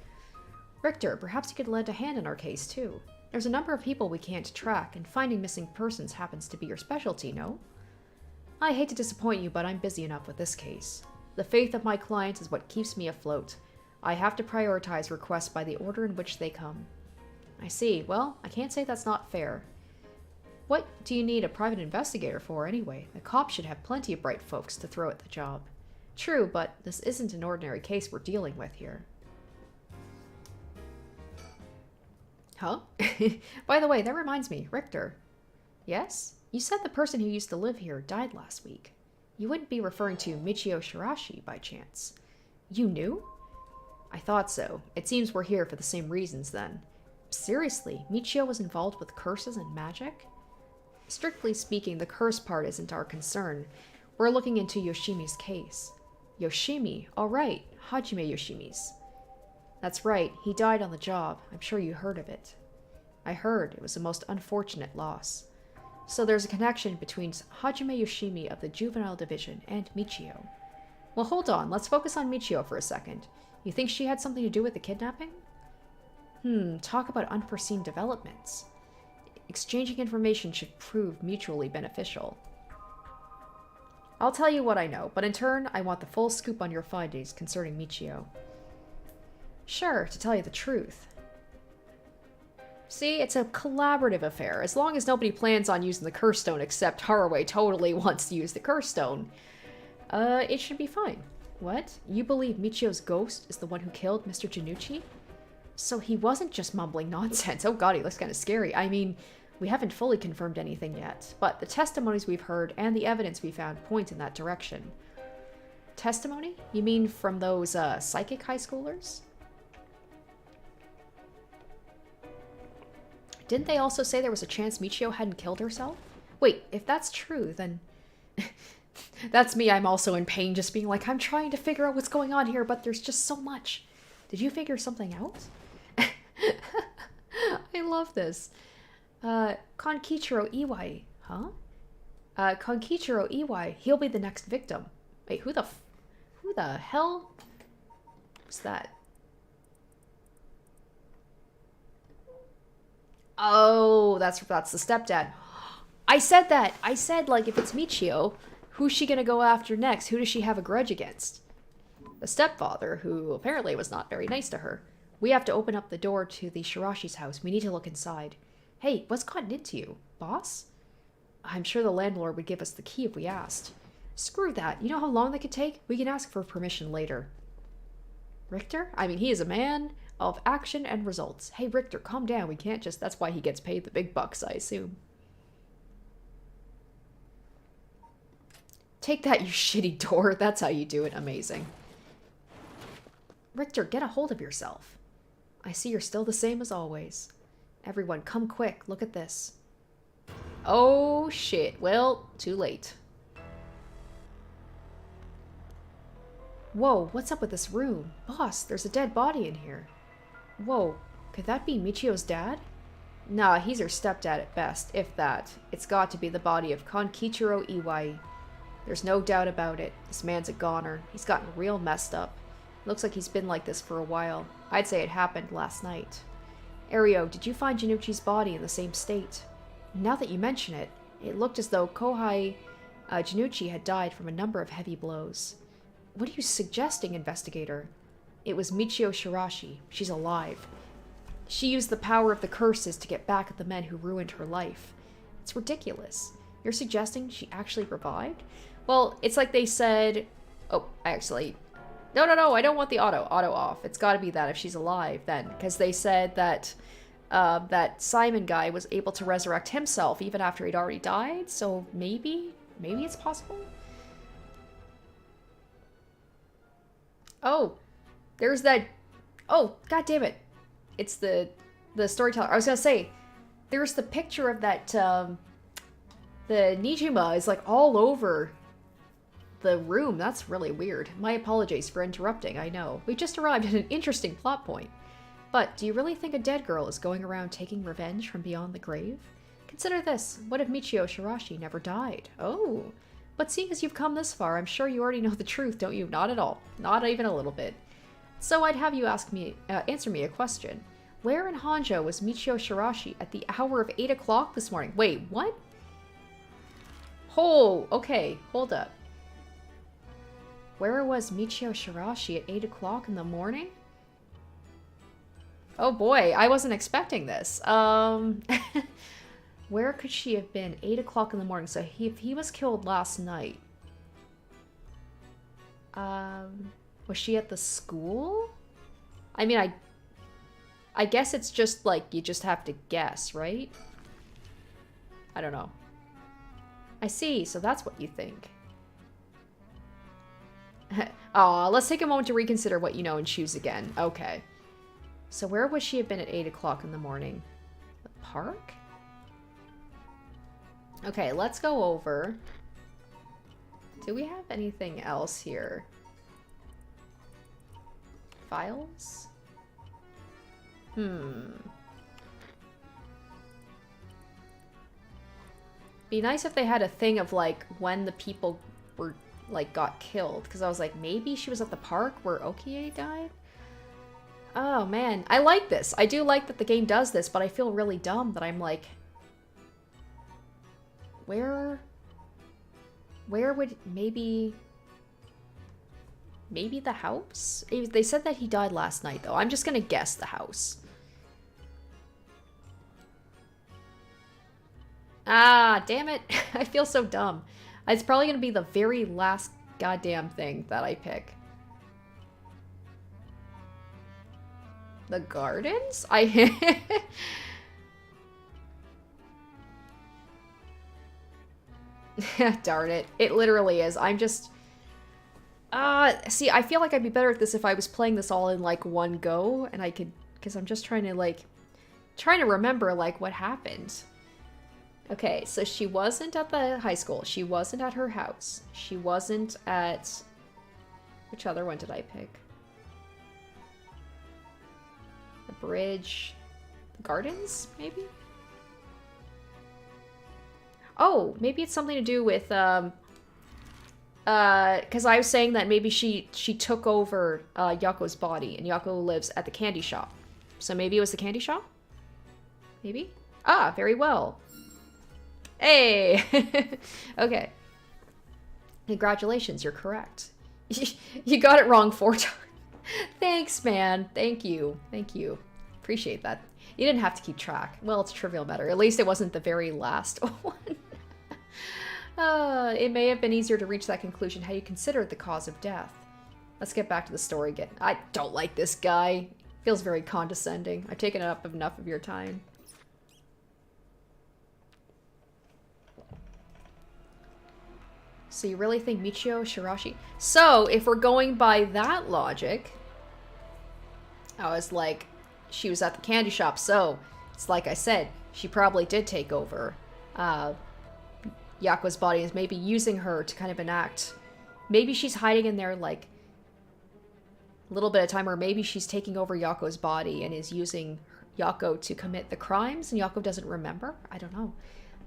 A: Richter, perhaps you could lend a hand in our case, too. There's a number of people we can't track, and finding missing persons happens to be your specialty, no? I hate to disappoint you, but I'm busy enough with this case. The faith of my clients is what keeps me afloat. I have to prioritize requests by the order in which they come. I see. Well, I can't say that's not fair. What do you need a private investigator for, anyway? The cops should have plenty of bright folks to throw at the job. True, but this isn't an ordinary case we're dealing with here. Huh? By the way, that reminds me, Richter. Yes? You said the person who used to live here died last week. You wouldn't be referring to Michio Shirashi, by chance. You knew? I thought so. It seems we're here for the same reasons, then. Seriously, Michio was involved with curses and magic? Strictly speaking, the curse part isn't our concern. We're looking into Yoshimi's case. Yoshimi? All right, Hajime Yoshimi's. That's right, he died on the job. I'm sure you heard of it. I heard. It was a most unfortunate loss. So there's a connection between Hajime Yoshimi of the Juvenile Division and Michio. Well, hold on. Let's focus on Michio for a second. You think she had something to do with the kidnapping? Talk about unforeseen developments. Exchanging information should prove mutually beneficial. I'll tell you what I know, but in turn, I want the full scoop on your findings concerning Michio. Sure, to tell you the truth. See, it's a collaborative affair. As long as nobody plans on using the curse stone except Haraway totally wants to use the curse stone, it should be fine. What? You believe Michio's ghost is the one who killed Mr. Janucci? So he wasn't just mumbling nonsense. Oh god, he looks kind of scary. I mean, we haven't fully confirmed anything yet, but the testimonies we've heard and the evidence we found point in that direction. Testimony? You mean from those, psychic high schoolers? Didn't they also say there was a chance Michio hadn't killed herself? Wait, if that's true, then... That's me, I'm also in pain, just being like, I'm trying to figure out what's going on here, but there's just so much. Did you figure something out? I love this. Konkichiro Iwai, huh? Konkichiro Iwai, he'll be the next victim. Wait, who the hell was that? Oh, that's the stepdad. I said that. I said, like, if it's Michio, who's she gonna go after next? Who does she have a grudge against? The stepfather, who apparently was not very nice to her. We have to open up the door to the Shirashi's house. We need to look inside. Hey, what's gotten into you? Boss? I'm sure the landlord would give us the key if we asked. Screw that. You know how long that could take? We can ask for permission later. Richter? I mean, he is a man of action and results. Hey, Richter, calm down. We can't just... That's why he gets paid the big bucks, I assume. Take that, you shitty door. That's how you do it. Amazing. Richter, get a hold of yourself. I see you're still the same as always. Everyone, come quick. Look at this. Oh, shit. Well, too late. Whoa, what's up with this room? Boss, there's a dead body in here. Whoa, could that be Michio's dad? Nah, he's her stepdad at best, if that. It's got to be the body of Konkichiro Iwai. There's no doubt about it. This man's a goner. He's gotten real messed up. Looks like he's been like this for a while. I'd say it happened last night. Ario, did you find Janucci's body in the same state? Now that you mention it, it looked as though Kohai Janucci had died from a number of heavy blows. What are you suggesting, investigator? It was Michio Shirashi. She's alive. She used the power of the curses to get back at the men who ruined her life. It's ridiculous. You're suggesting she actually revived? Well, it's like they said... Oh, actually... No, I don't want the auto off. It's gotta be that if she's alive, then. Because they said that that Simon guy was able to resurrect himself even after he'd already died, so maybe it's possible? Oh, there's that... Oh, god damn it. It's the storyteller. I was gonna say, there's the picture of that, the Nijima is like all over the room. That's really weird. My apologies for interrupting, I know. We just arrived at an interesting plot point. But do you really think a dead girl is going around taking revenge from beyond the grave? Consider this. What if Michio Shirashi never died? Oh. But seeing as you've come this far, I'm sure you already know the truth, don't you? Not at all. Not even a little bit. So I'd have you answer me a question. Where in Honjo was Michio Shirashi at the hour of 8 o'clock this morning? Wait, what? Oh, okay. Hold up. Where was Michio Shirashi at 8 o'clock in the morning? Oh boy, I wasn't expecting this. Where could she have been? 8 o'clock in the morning. So if he was killed last night. Was she at the school? I mean, I guess it's just like, you just have to guess, right? I don't know. I see, so that's what you think. Aw, let's take a moment to reconsider what you know and choose again. Okay. So where would she have been at 8 o'clock in the morning? The park? Okay, let's go over. Do we have anything else here? Files? Be nice if they had a thing of like when the people were like got killed, because I was like, maybe she was at the park where Okie died? Oh man, I like this. I do like that the game does this, but I feel really dumb that I'm like, where would maybe the house? They said that he died last night though. I'm just gonna guess the house. Ah, damn it. I feel so dumb. It's probably gonna be the very last goddamn thing that I pick. The gardens? Darn it. It literally is. I'm just... see, I feel like I'd be better at this if I was playing this all in, like, one go, and I could... Because I'm just trying to remember, like, what happened. Okay, so she wasn't at the high school. She wasn't at her house. She wasn't at... Which other one did I pick? The bridge... The gardens, maybe? Oh, maybe it's something to do with, because I was saying that maybe she took over, Yako's body, and Yako lives at the candy shop. So maybe it was the candy shop? Maybe? Ah, very well. Hey! Okay. Congratulations, you're correct. You got it wrong 4 times. Thanks, man. Thank you. Thank you. Appreciate that. You didn't have to keep track. Well, it's a trivial matter. At least it wasn't the very last one. It may have been easier to reach that conclusion had you considered the cause of death. Let's get back to the story again. I don't like this guy. Feels very condescending. I've taken up enough of your time. So you really think Michio Shirashi? So, if we're going by that logic, I was like, she was at the candy shop, so it's like I said, she probably did take over Yako's body, is maybe using her to kind of enact. Maybe she's hiding in there like a little bit of time, or maybe she's taking over Yako's body and is using Yako to commit the crimes, and Yako doesn't remember? I don't know.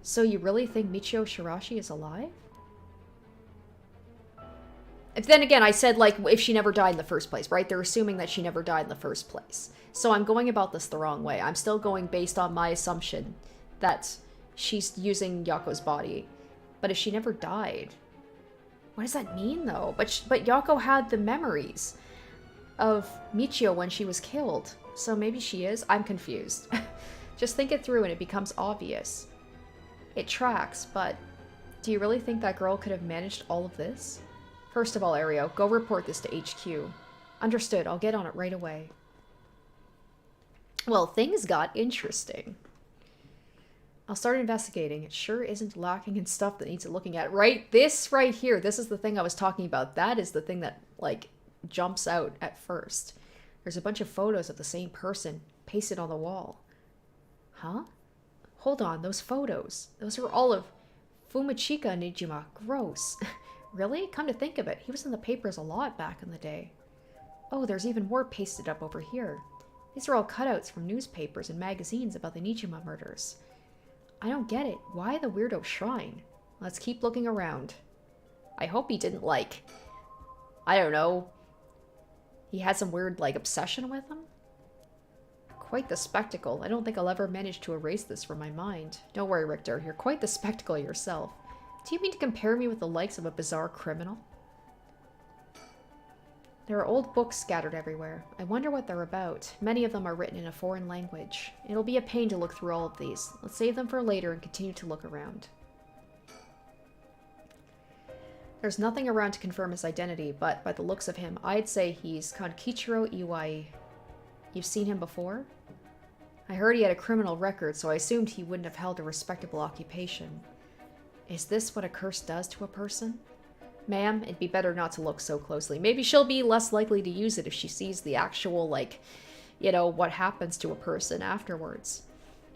A: So you really think Michio Shirashi is alive? If then again, I said, like, if she never died in the first place, right? They're assuming that she never died in the first place. So I'm going about this the wrong way. I'm still going based on my assumption that she's using Yako's body. But if she never died, what does that mean, though? But Yako had the memories of Michio when she was killed. So maybe she is? I'm confused. Just think it through and it becomes obvious. It tracks, but do you really think that girl could have managed all of this? First of all, Ario, go report this to HQ. Understood, I'll get on it right away. Well, things got interesting. I'll start investigating. It sure isn't lacking in stuff that needs looking at. Right? This right here, this is the thing I was talking about. That is the thing that, like, jumps out at first. There's a bunch of photos of the same person pasted on the wall. Huh? Hold on, those photos. Those are all of Fumichika Nijima. Gross. Really? Come to think of it, he was in the papers a lot back in the day. Oh, there's even more pasted up over here. These are all cutouts from newspapers and magazines about the Nijima murders. I don't get it. Why the weirdo shrine? Let's keep looking around. I hope he didn't, like, I don't know, he had some weird, like, obsession with him? Quite the spectacle. I don't think I'll ever manage to erase this from my mind. Don't worry, Richter. You're quite the spectacle yourself. Do you mean to compare me with the likes of a bizarre criminal? There are old books scattered everywhere. I wonder what they're about. Many of them are written in a foreign language. It'll be a pain to look through all of these. Let's save them for later and continue to look around. There's nothing around to confirm his identity, but by the looks of him, I'd say he's Kankichiro Iwai. You've seen him before? I heard he had a criminal record, so I assumed he wouldn't have held a respectable occupation. Is this what a curse does to a person? Ma'am, it'd be better not to look so closely. Maybe she'll be less likely to use it if she sees the actual, like, you know, what happens to a person afterwards.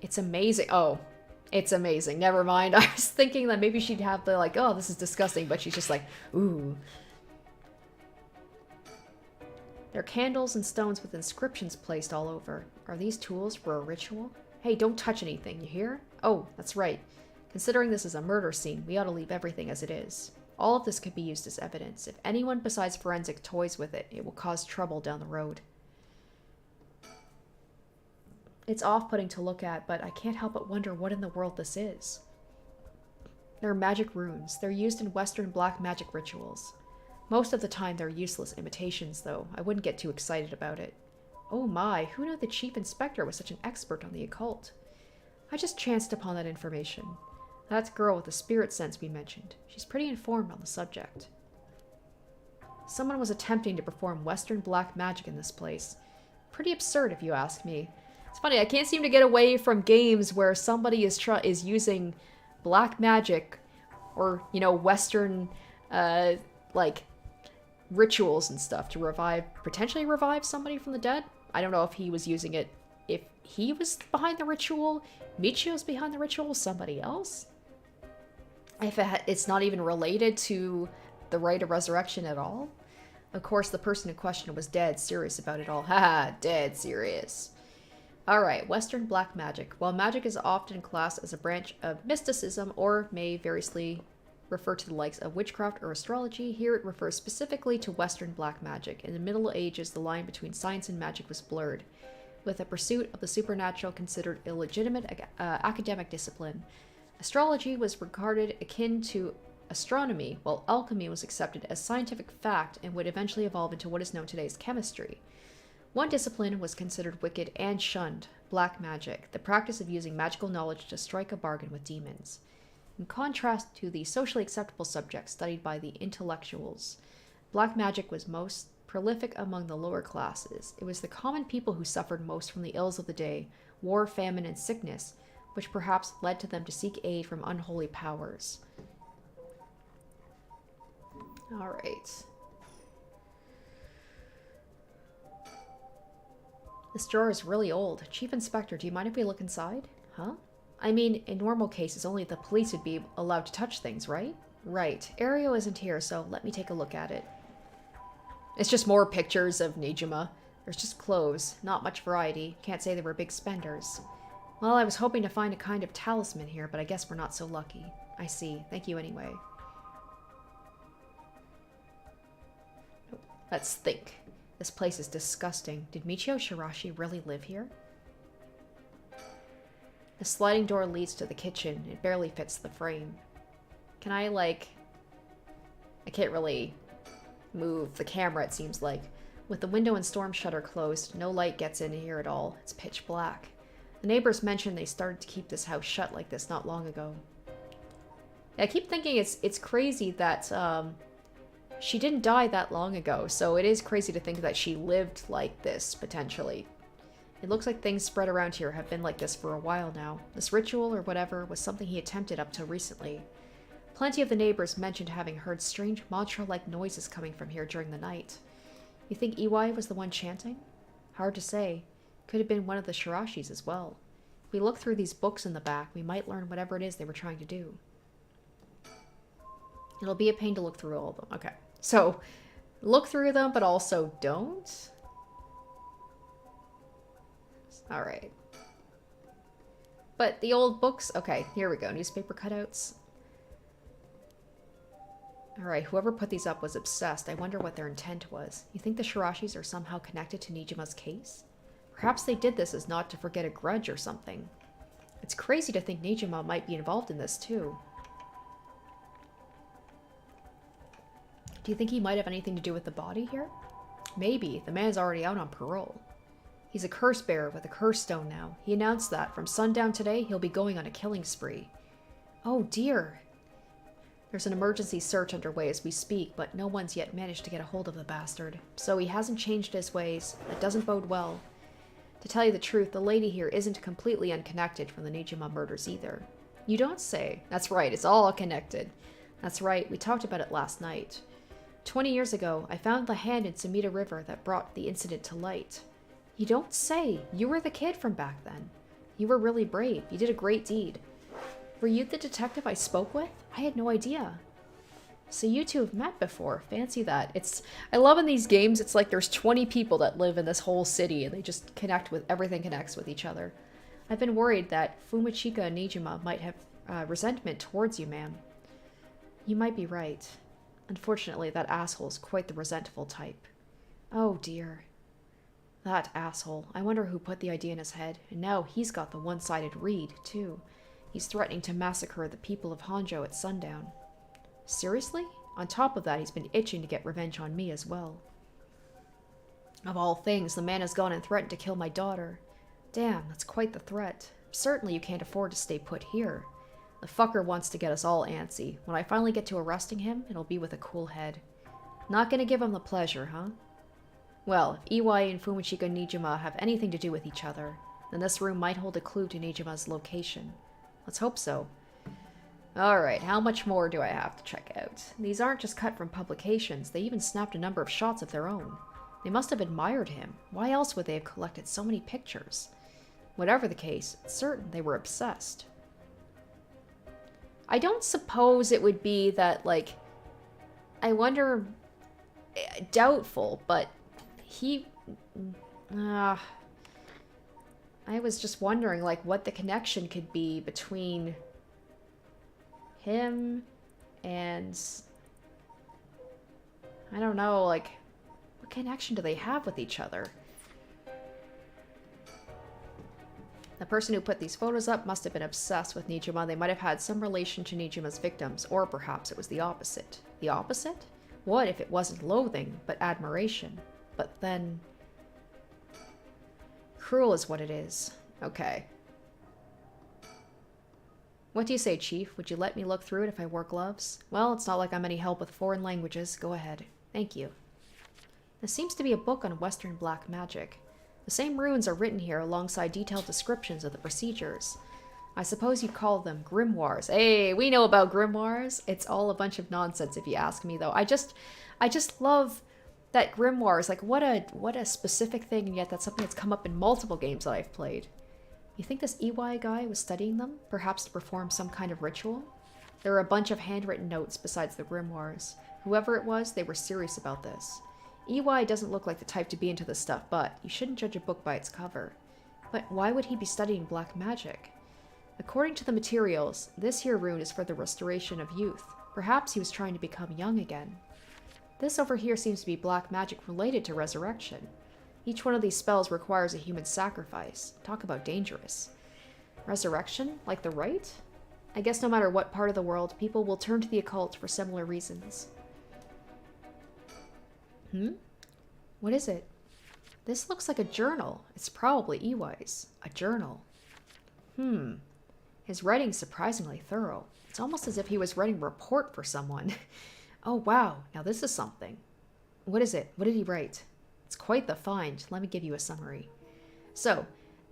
A: It's amazing. Oh, it's amazing. Never mind. I was thinking that maybe she'd have the, like, oh, this is disgusting, but she's just like, ooh. There are candles and stones with inscriptions placed all over. Are these tools for a ritual? Hey, don't touch anything, you hear? Oh, that's right. Considering this is a murder scene, we ought to leave everything as it is. All of this could be used as evidence. If anyone besides forensic toys with it, it will cause trouble down the road. It's off-putting to look at, but I can't help but wonder what in the world this is. They're magic runes. They're used in Western black magic rituals. Most of the time they're useless imitations, though. I wouldn't get too excited about it. Oh my, who knew the chief inspector was such an expert on the occult? I just chanced upon that information. That girl with the spirit sense we mentioned. She's pretty informed on the subject. Someone was attempting to perform Western black magic in this place. Pretty absurd, if you ask me. It's funny, I can't seem to get away from games where somebody is using black magic or, you know, Western, like, rituals and stuff to potentially revive somebody from the dead. I don't know if he was using it, if he was behind the ritual, Michio's behind the ritual, somebody else. If it's not even related to the rite of resurrection at all. Of course, the person in question was dead serious about it all. Haha, dead serious. Alright, Western black magic. While magic is often classed as a branch of mysticism or may variously refer to the likes of witchcraft or astrology, here it refers specifically to Western black magic. In the Middle Ages, the line between science and magic was blurred, with a pursuit of the supernatural considered illegitimate academic discipline. Astrology was regarded akin to astronomy, while alchemy was accepted as scientific fact and would eventually evolve into what is known today as chemistry. One discipline was considered wicked and shunned, black magic, the practice of using magical knowledge to strike a bargain with demons. In contrast to the socially acceptable subjects studied by the intellectuals, black magic was most prolific among the lower classes. It was the common people who suffered most from the ills of the day, war, famine, and sickness, which perhaps led to them to seek aid from unholy powers. Alright. This drawer is really old. Chief Inspector, do you mind if we look inside? Huh? I mean, in normal cases, only the police would be allowed to touch things, right? Right. Ario isn't here, so let me take a look at it. It's just more pictures of Nijima. There's just clothes. Not much variety. Can't say they were big spenders. Well, I was hoping to find a kind of talisman here, but I guess we're not so lucky. I see. Thank you anyway. Let's think. This place is disgusting. Did Michio Shirashi really live here? The sliding door leads to the kitchen. It barely fits the frame. Can I, like... I can't really move the camera, it seems like. With the window and storm shutter closed, no light gets in here at all. It's pitch black. The neighbors mentioned they started to keep this house shut like this not long ago. I keep thinking it's crazy that, she didn't die that long ago, so it is crazy to think that she lived like this, potentially. It looks like things spread around here have been like this for a while now. This ritual, or whatever, was something he attempted up till recently. Plenty of the neighbors mentioned having heard strange mantra-like noises coming from here during the night. You think Iwai was the one chanting? Hard to say. Could have been one of the shirashis as well. If we look through these books in the back, we might learn whatever it is they were trying to do. It'll be a pain to look through all of them. Okay. So, look through them, but also don't? Alright. But the old books... Okay, here we go. Newspaper cutouts. Alright, whoever put these up was obsessed. I wonder what their intent was. You think the Shirashis are somehow connected to Nijima's case? Perhaps they did this as not to forget a grudge or something. It's crazy to think Nijima might be involved in this, too. Do you think he might have anything to do with the body here? Maybe. The man's already out on parole. He's a curse bearer with a curse stone now. He announced that from sundown today, he'll be going on a killing spree. Oh dear. There's an emergency search underway as we speak, but no one's yet managed to get a hold of the bastard. So he hasn't changed his ways. That doesn't bode well. To tell you the truth, the lady here isn't completely unconnected from the Nijima murders either. You don't say. That's right, it's all connected. That's right, we talked about it last night. 20 years ago, I found the hand in Sumida River that brought the incident to light. You don't say. You were the kid from back then. You were really brave. You did a great deed. Were you the detective I spoke with? I had no idea. So you two have met before. Fancy that. I love in these games, it's like there's 20 people that live in this whole city and they just connect with, everything connects with each other. I've been worried that Fumichika and Nijima might have resentment towards you, ma'am. You might be right. Unfortunately, that asshole's quite the resentful type. Oh dear. That asshole. I wonder who put the idea in his head. And now he's got the one-sided read, too. He's threatening to massacre the people of Honjo at sundown. Seriously? On top of that, he's been itching to get revenge on me as well. Of all things, the man has gone and threatened to kill my daughter. Damn, that's quite the threat. Certainly you can't afford to stay put here. The fucker wants to get us all antsy. When I finally get to arresting him, it'll be with a cool head. Not gonna give him the pleasure, huh? Well, if Iwai and Fumichika Nijima have anything to do with each other, then this room might hold a clue to Nijima's location. Let's hope so. Alright, how much more do I have to check out? These aren't just cut from publications, they even snapped a number of shots of their own. They must have admired him. Why else would they have collected so many pictures? Whatever the case, it's certain they were obsessed. I don't suppose it would be that, like, I wonder, doubtful, but he, I was just wondering, like, what the connection could be between him and... I don't know, like, what connection do they have with each other? The person who put these photos up must have been obsessed with Nijima. They might have had some relation to Nijima's victims, or perhaps it was the opposite. The opposite? What if it wasn't loathing, but admiration? But then... cruel is what it is. Okay. What do you say, Chief? Would you let me look through it if I wore gloves? Well, it's not like I'm any help with foreign languages. Go ahead. Thank you. This seems to be a book on Western black magic. The same runes are written here alongside detailed descriptions of the procedures. I suppose you'd call them grimoires. Hey, we know about grimoires. It's all a bunch of nonsense if you ask me, though. I just love that grimoires, like, what a specific thing, and yet that's something that's come up in multiple games that I've played. You think this EY guy was studying them, perhaps to perform some kind of ritual? There are a bunch of handwritten notes besides the grimoires. Whoever it was, they were serious about this. EY doesn't look like the type to be into this stuff, but you shouldn't judge a book by its cover. But why would he be studying black magic? According to the materials, this here rune is for the restoration of youth. Perhaps he was trying to become young again. This over here seems to be black magic related to resurrection. Each one of these spells requires a human sacrifice. Talk about dangerous. Resurrection? Like the rite? I guess no matter what part of the world, people will turn to the occult for similar reasons. What is it? This looks like a journal. It's probably EY's. A journal. His writing's surprisingly thorough. It's almost as if he was writing a report for someone. Oh, wow. Now this is something. What is it? What did he write? It's quite the find. Let me give you a summary. So,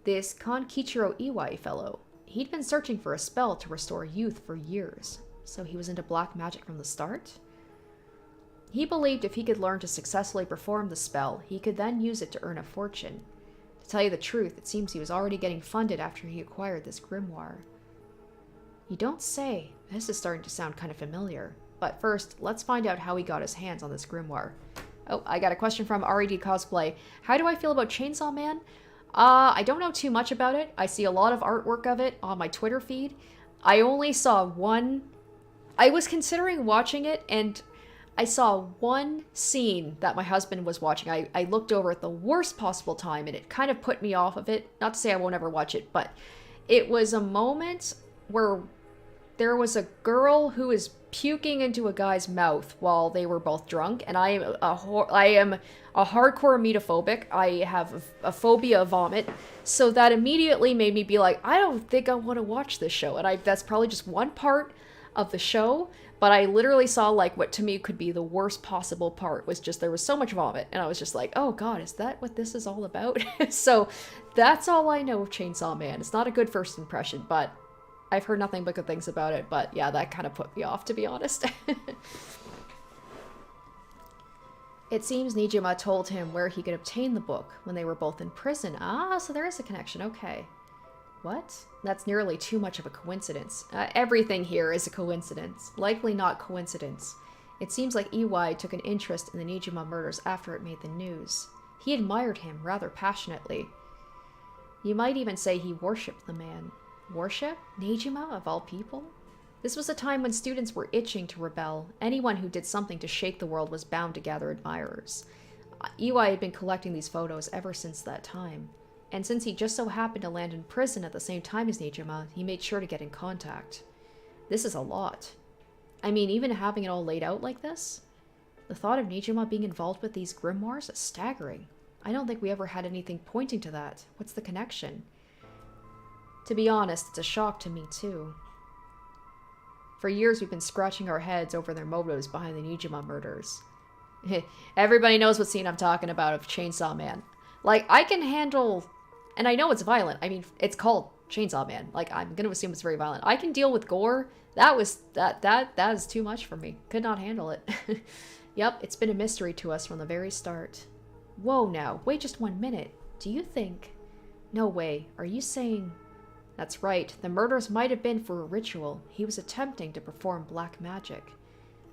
A: this Konkichiro Iwai fellow, he'd been searching for a spell to restore youth for years. So he was into black magic from the start? He believed if he could learn to successfully perform the spell, he could then use it to earn a fortune. To tell you the truth, it seems he was already getting funded after he acquired this grimoire. You don't say. This is starting to sound kind of familiar. But first, let's find out how he got his hands on this grimoire. Oh, I got a question from RED Cosplay. How do I feel about Chainsaw Man? I don't know too much about it. I see a lot of artwork of it on my Twitter feed. I only saw one. I was considering watching it, and I saw one scene that my husband was watching. I looked over at the worst possible time, and it kind of put me off of it. Not to say I won't ever watch it, but it was a moment where there was a girl who was puking into a guy's mouth while they were both drunk, and I am a hardcore emetophobic. I have a phobia of vomit, so that immediately made me be like, I don't think I want to watch this show. And that's probably just one part of the show, but I literally saw like what to me could be the worst possible part was just there was so much vomit, and I was just like, oh god, is that what this is all about? So that's all I know of Chainsaw Man. It's not a good first impression, but I've heard nothing but good things about it. But yeah, that kind of put me off, to be honest. It seems Nijima told him where he could obtain the book when they were both in prison. Ah, so there is a connection. Okay. What? That's nearly too much of a coincidence. Everything here is a coincidence. Likely not coincidence. It seems like EY took an interest in the Nijima murders after it made the news. He admired him rather passionately. You might even say he worshipped the man. Worship? Nijima, of all people? This was a time when students were itching to rebel. Anyone who did something to shake the world was bound to gather admirers. EY had been collecting these photos ever since that time. And since he just so happened to land in prison at the same time as Nijima, he made sure to get in contact. This is a lot. I mean, even having it all laid out like this? The thought of Nijima being involved with these grimoires is staggering. I don't think we ever had anything pointing to that. What's the connection? To be honest, it's a shock to me too. For years we've been scratching our heads over their motives behind the Nijima murders. Everybody knows what scene I'm talking about of Chainsaw Man. Like, I can handle... And I know it's violent. I mean, it's called Chainsaw Man. Like, I'm gonna assume it's very violent. I can deal with gore. That is too much for me. Could not handle it. Yep, it's been a mystery to us from the very start. Whoa now, wait just 1 minute. Do you think... No way, are you saying... That's right, the murders might have been for a ritual. He was attempting to perform black magic.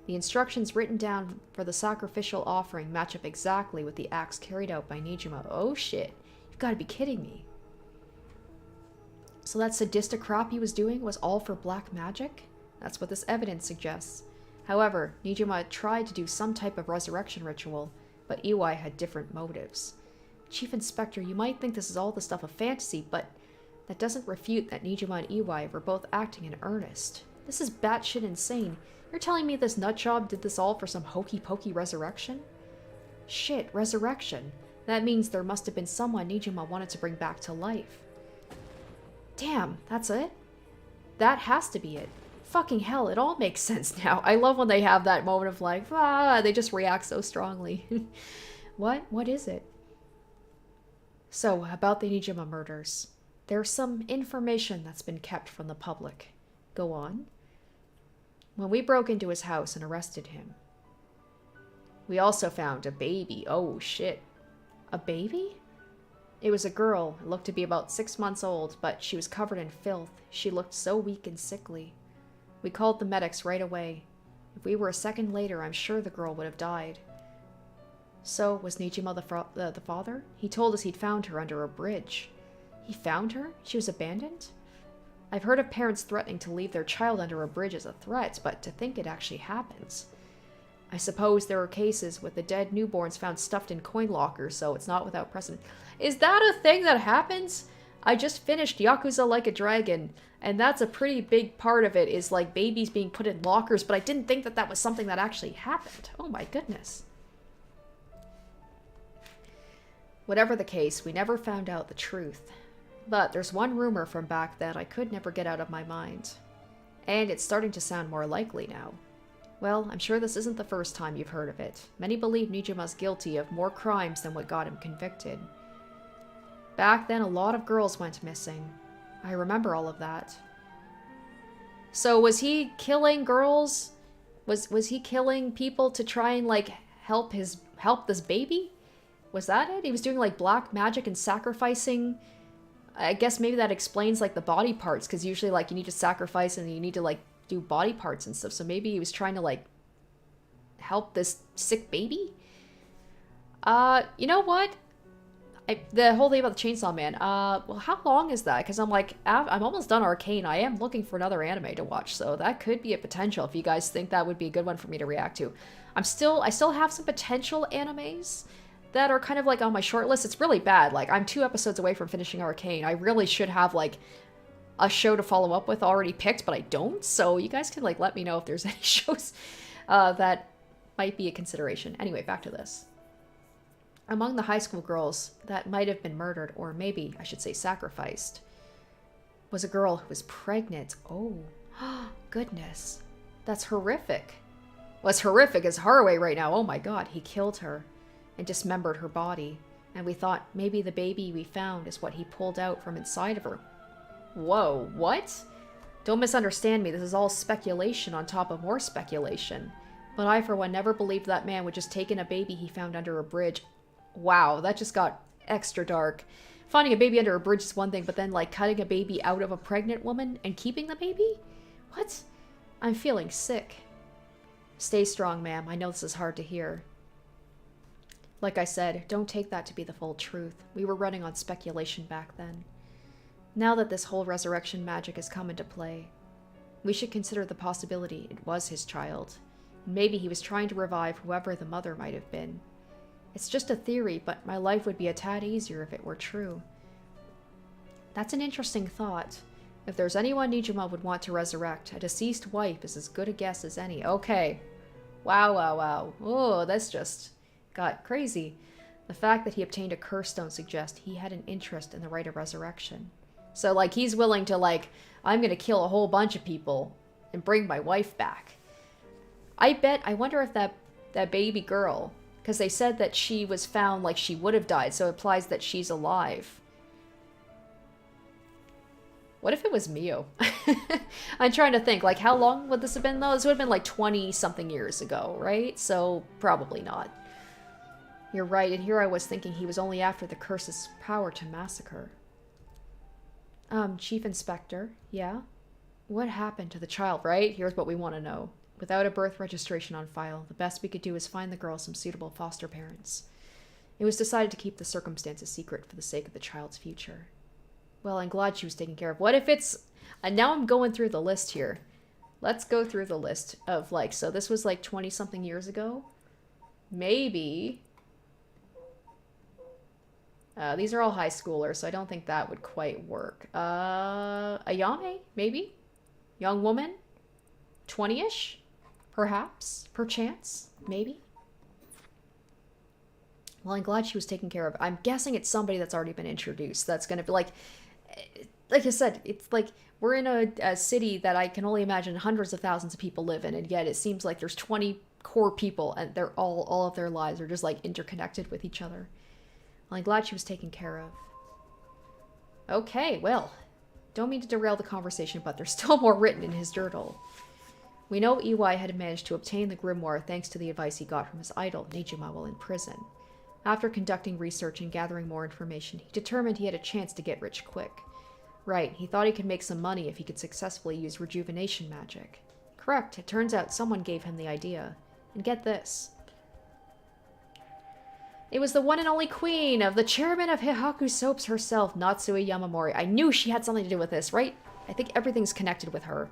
A: The instructions written down for the sacrificial offering match up exactly with the acts carried out by Nijima. Oh shit, you've got to be kidding me. So that sadistic crap he was doing was all for black magic? That's what this evidence suggests. However, Nijima tried to do some type of resurrection ritual, but Iwai had different motives. Chief Inspector, you might think this is all the stuff of fantasy, but that doesn't refute that Nijima and Iwai were both acting in earnest. This is batshit insane. You're telling me this nutjob did this all for some hokey-pokey resurrection? Shit, resurrection. That means there must have been someone Nijima wanted to bring back to life. Damn, that's it? That has to be it. Fucking hell, it all makes sense now. I love when they have that moment of like, they just react so strongly. What? What is it? So, about the Nijima murders. There's some information that's been kept from the public. Go on. When we broke into his house and arrested him, we also found a baby. Oh, shit. A baby? It was a girl. It looked to be about 6 months old, but she was covered in filth. She looked so weak and sickly. We called the medics right away. If we were a second later, I'm sure the girl would have died. So, was Nijima the father? He told us he'd found her under a bridge. He found her? She was abandoned? I've heard of parents threatening to leave their child under a bridge as a threat, but to think it actually happens. I suppose there are cases with the dead newborns found stuffed in coin lockers, so it's not without precedent. Is that a thing that happens? I just finished Yakuza Like a Dragon, and that's a pretty big part of it, is like babies being put in lockers, but I didn't think that that was something that actually happened. Oh my goodness. Whatever the case, we never found out the truth. But there's one rumor from back then I could never get out of my mind. And it's starting to sound more likely now. Well, I'm sure this isn't the first time you've heard of it. Many believe Nijima's guilty of more crimes than what got him convicted. Back then, a lot of girls went missing. I remember all of that. So was he killing girls? Was he killing people to try and, like, help this baby? Was that it? He was doing, like, black magic and sacrificing. I guess maybe that explains, like, the body parts, because usually, like, you need to sacrifice and you need to, like, do body parts and stuff. So maybe he was trying to, like, help this sick baby? You know what? The whole thing about the Chainsaw Man, well, how long is that? Because I'm like, I'm almost done Arcane. I am looking for another anime to watch, so that could be a potential if you guys think that would be a good one for me to react to. I still have some potential animes that are kind of like on my short list. It's really bad. Like, I'm 2 episodes away from finishing Arcane. I really should have, like, a show to follow up with already picked, but I don't. So you guys can, like, let me know if there's any shows that might be a consideration. Anyway, back to this. Among the high school girls that might have been murdered, or maybe I should say sacrificed, was a girl who was pregnant. Oh, goodness. That's horrific. Well, as horrific as Haraway right now. Oh my god, he killed her and dismembered her body. And we thought maybe the baby we found is what he pulled out from inside of her. Whoa, what? Don't misunderstand me. This is all speculation on top of more speculation. But I, for one, never believed that man would just take in a baby he found under a bridge. Wow, that just got extra dark. Finding a baby under a bridge is one thing, but then, like, cutting a baby out of a pregnant woman and keeping the baby? What? I'm feeling sick. Stay strong, ma'am. I know this is hard to hear. Like I said, don't take that to be the full truth. We were running on speculation back then. Now that this whole resurrection magic has come into play, we should consider the possibility it was his child. Maybe he was trying to revive whoever the mother might have been. It's just a theory, but my life would be a tad easier if it were true. That's an interesting thought. If there's anyone Nijima would want to resurrect, a deceased wife is as good a guess as any. Okay. Wow, wow, wow. Oh, that's just got crazy. The fact that he obtained a curse stone suggests he had an interest in the rite of resurrection. So, like, he's willing to, like, I'm gonna kill a whole bunch of people and bring my wife back. I wonder if that baby girl, because they said that she was found like she would have died, so it implies that she's alive. What if it was Mio? I'm trying to think, like, how long would this have been, though? This would have been, like, 20-something years ago, right? So, probably not. You're right, and here I was thinking he was only after the curse's power to massacre. Chief Inspector, yeah? What happened to the child, right? Here's what we want to know. Without a birth registration on file, the best we could do is find the girl some suitable foster parents. It was decided to keep the circumstances secret for the sake of the child's future. Well, I'm glad she was taken care of. What if it's... And now I'm going through the list here. Let's go through the list of, like... So this was, like, 20-something years ago? Maybe... these are all high schoolers, so I don't think that would quite work. Ayame, maybe? Young woman? 20-ish? Perhaps? Perchance? Maybe? Well, I'm glad she was taken care of. I'm guessing it's somebody that's already been introduced. That's gonna be like I said, it's like we're in a city that I can only imagine hundreds of thousands of people live in, and yet it seems like there's 20 core people, and they're all of their lives are just like interconnected with each other. Well, I'm glad she was taken care of. Okay, well, don't mean to derail the conversation, but there's still more written in his journal. We know Iwai had managed to obtain the grimoire thanks to the advice he got from his idol, Nejima, while in prison. After conducting research and gathering more information, he determined he had a chance to get rich quick. Right, he thought he could make some money if he could successfully use rejuvenation magic. Correct, it turns out someone gave him the idea. And get this. It was the one and only queen of the chairman of Heihaku Soaps herself, Natsue Yamamori. I knew she had something to do with this, right? I think everything's connected with her.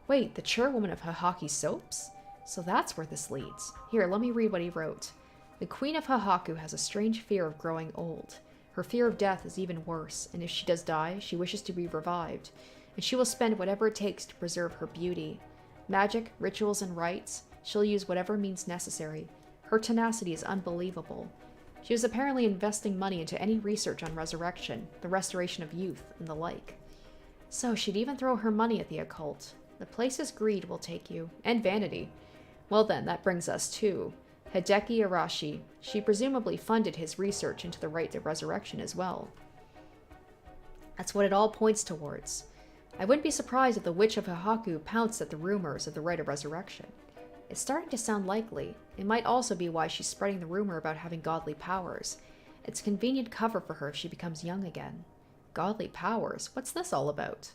A: Wait, the chairwoman of Heihaku Soaps? So that's where this leads. Here, let me read what he wrote. The queen of Heihaku has a strange fear of growing old. Her fear of death is even worse, and if she does die, she wishes to be revived, and she will spend whatever it takes to preserve her beauty. Magic, rituals, and rites, she'll use whatever means necessary. Her tenacity is unbelievable. She was apparently investing money into any research on resurrection, the restoration of youth, and the like. So she'd even throw her money at the occult. The places greed will take you, and vanity. Well then, that brings us to Hideki Arashi. She presumably funded his research into the right to resurrection as well. That's what it all points towards. I wouldn't be surprised if the Witch of Heihaku pounced at the rumors of the right of resurrection. It's starting to sound likely. It might also be why she's spreading the rumor about having godly powers. It's a convenient cover for her if she becomes young again. Godly powers? What's this all about?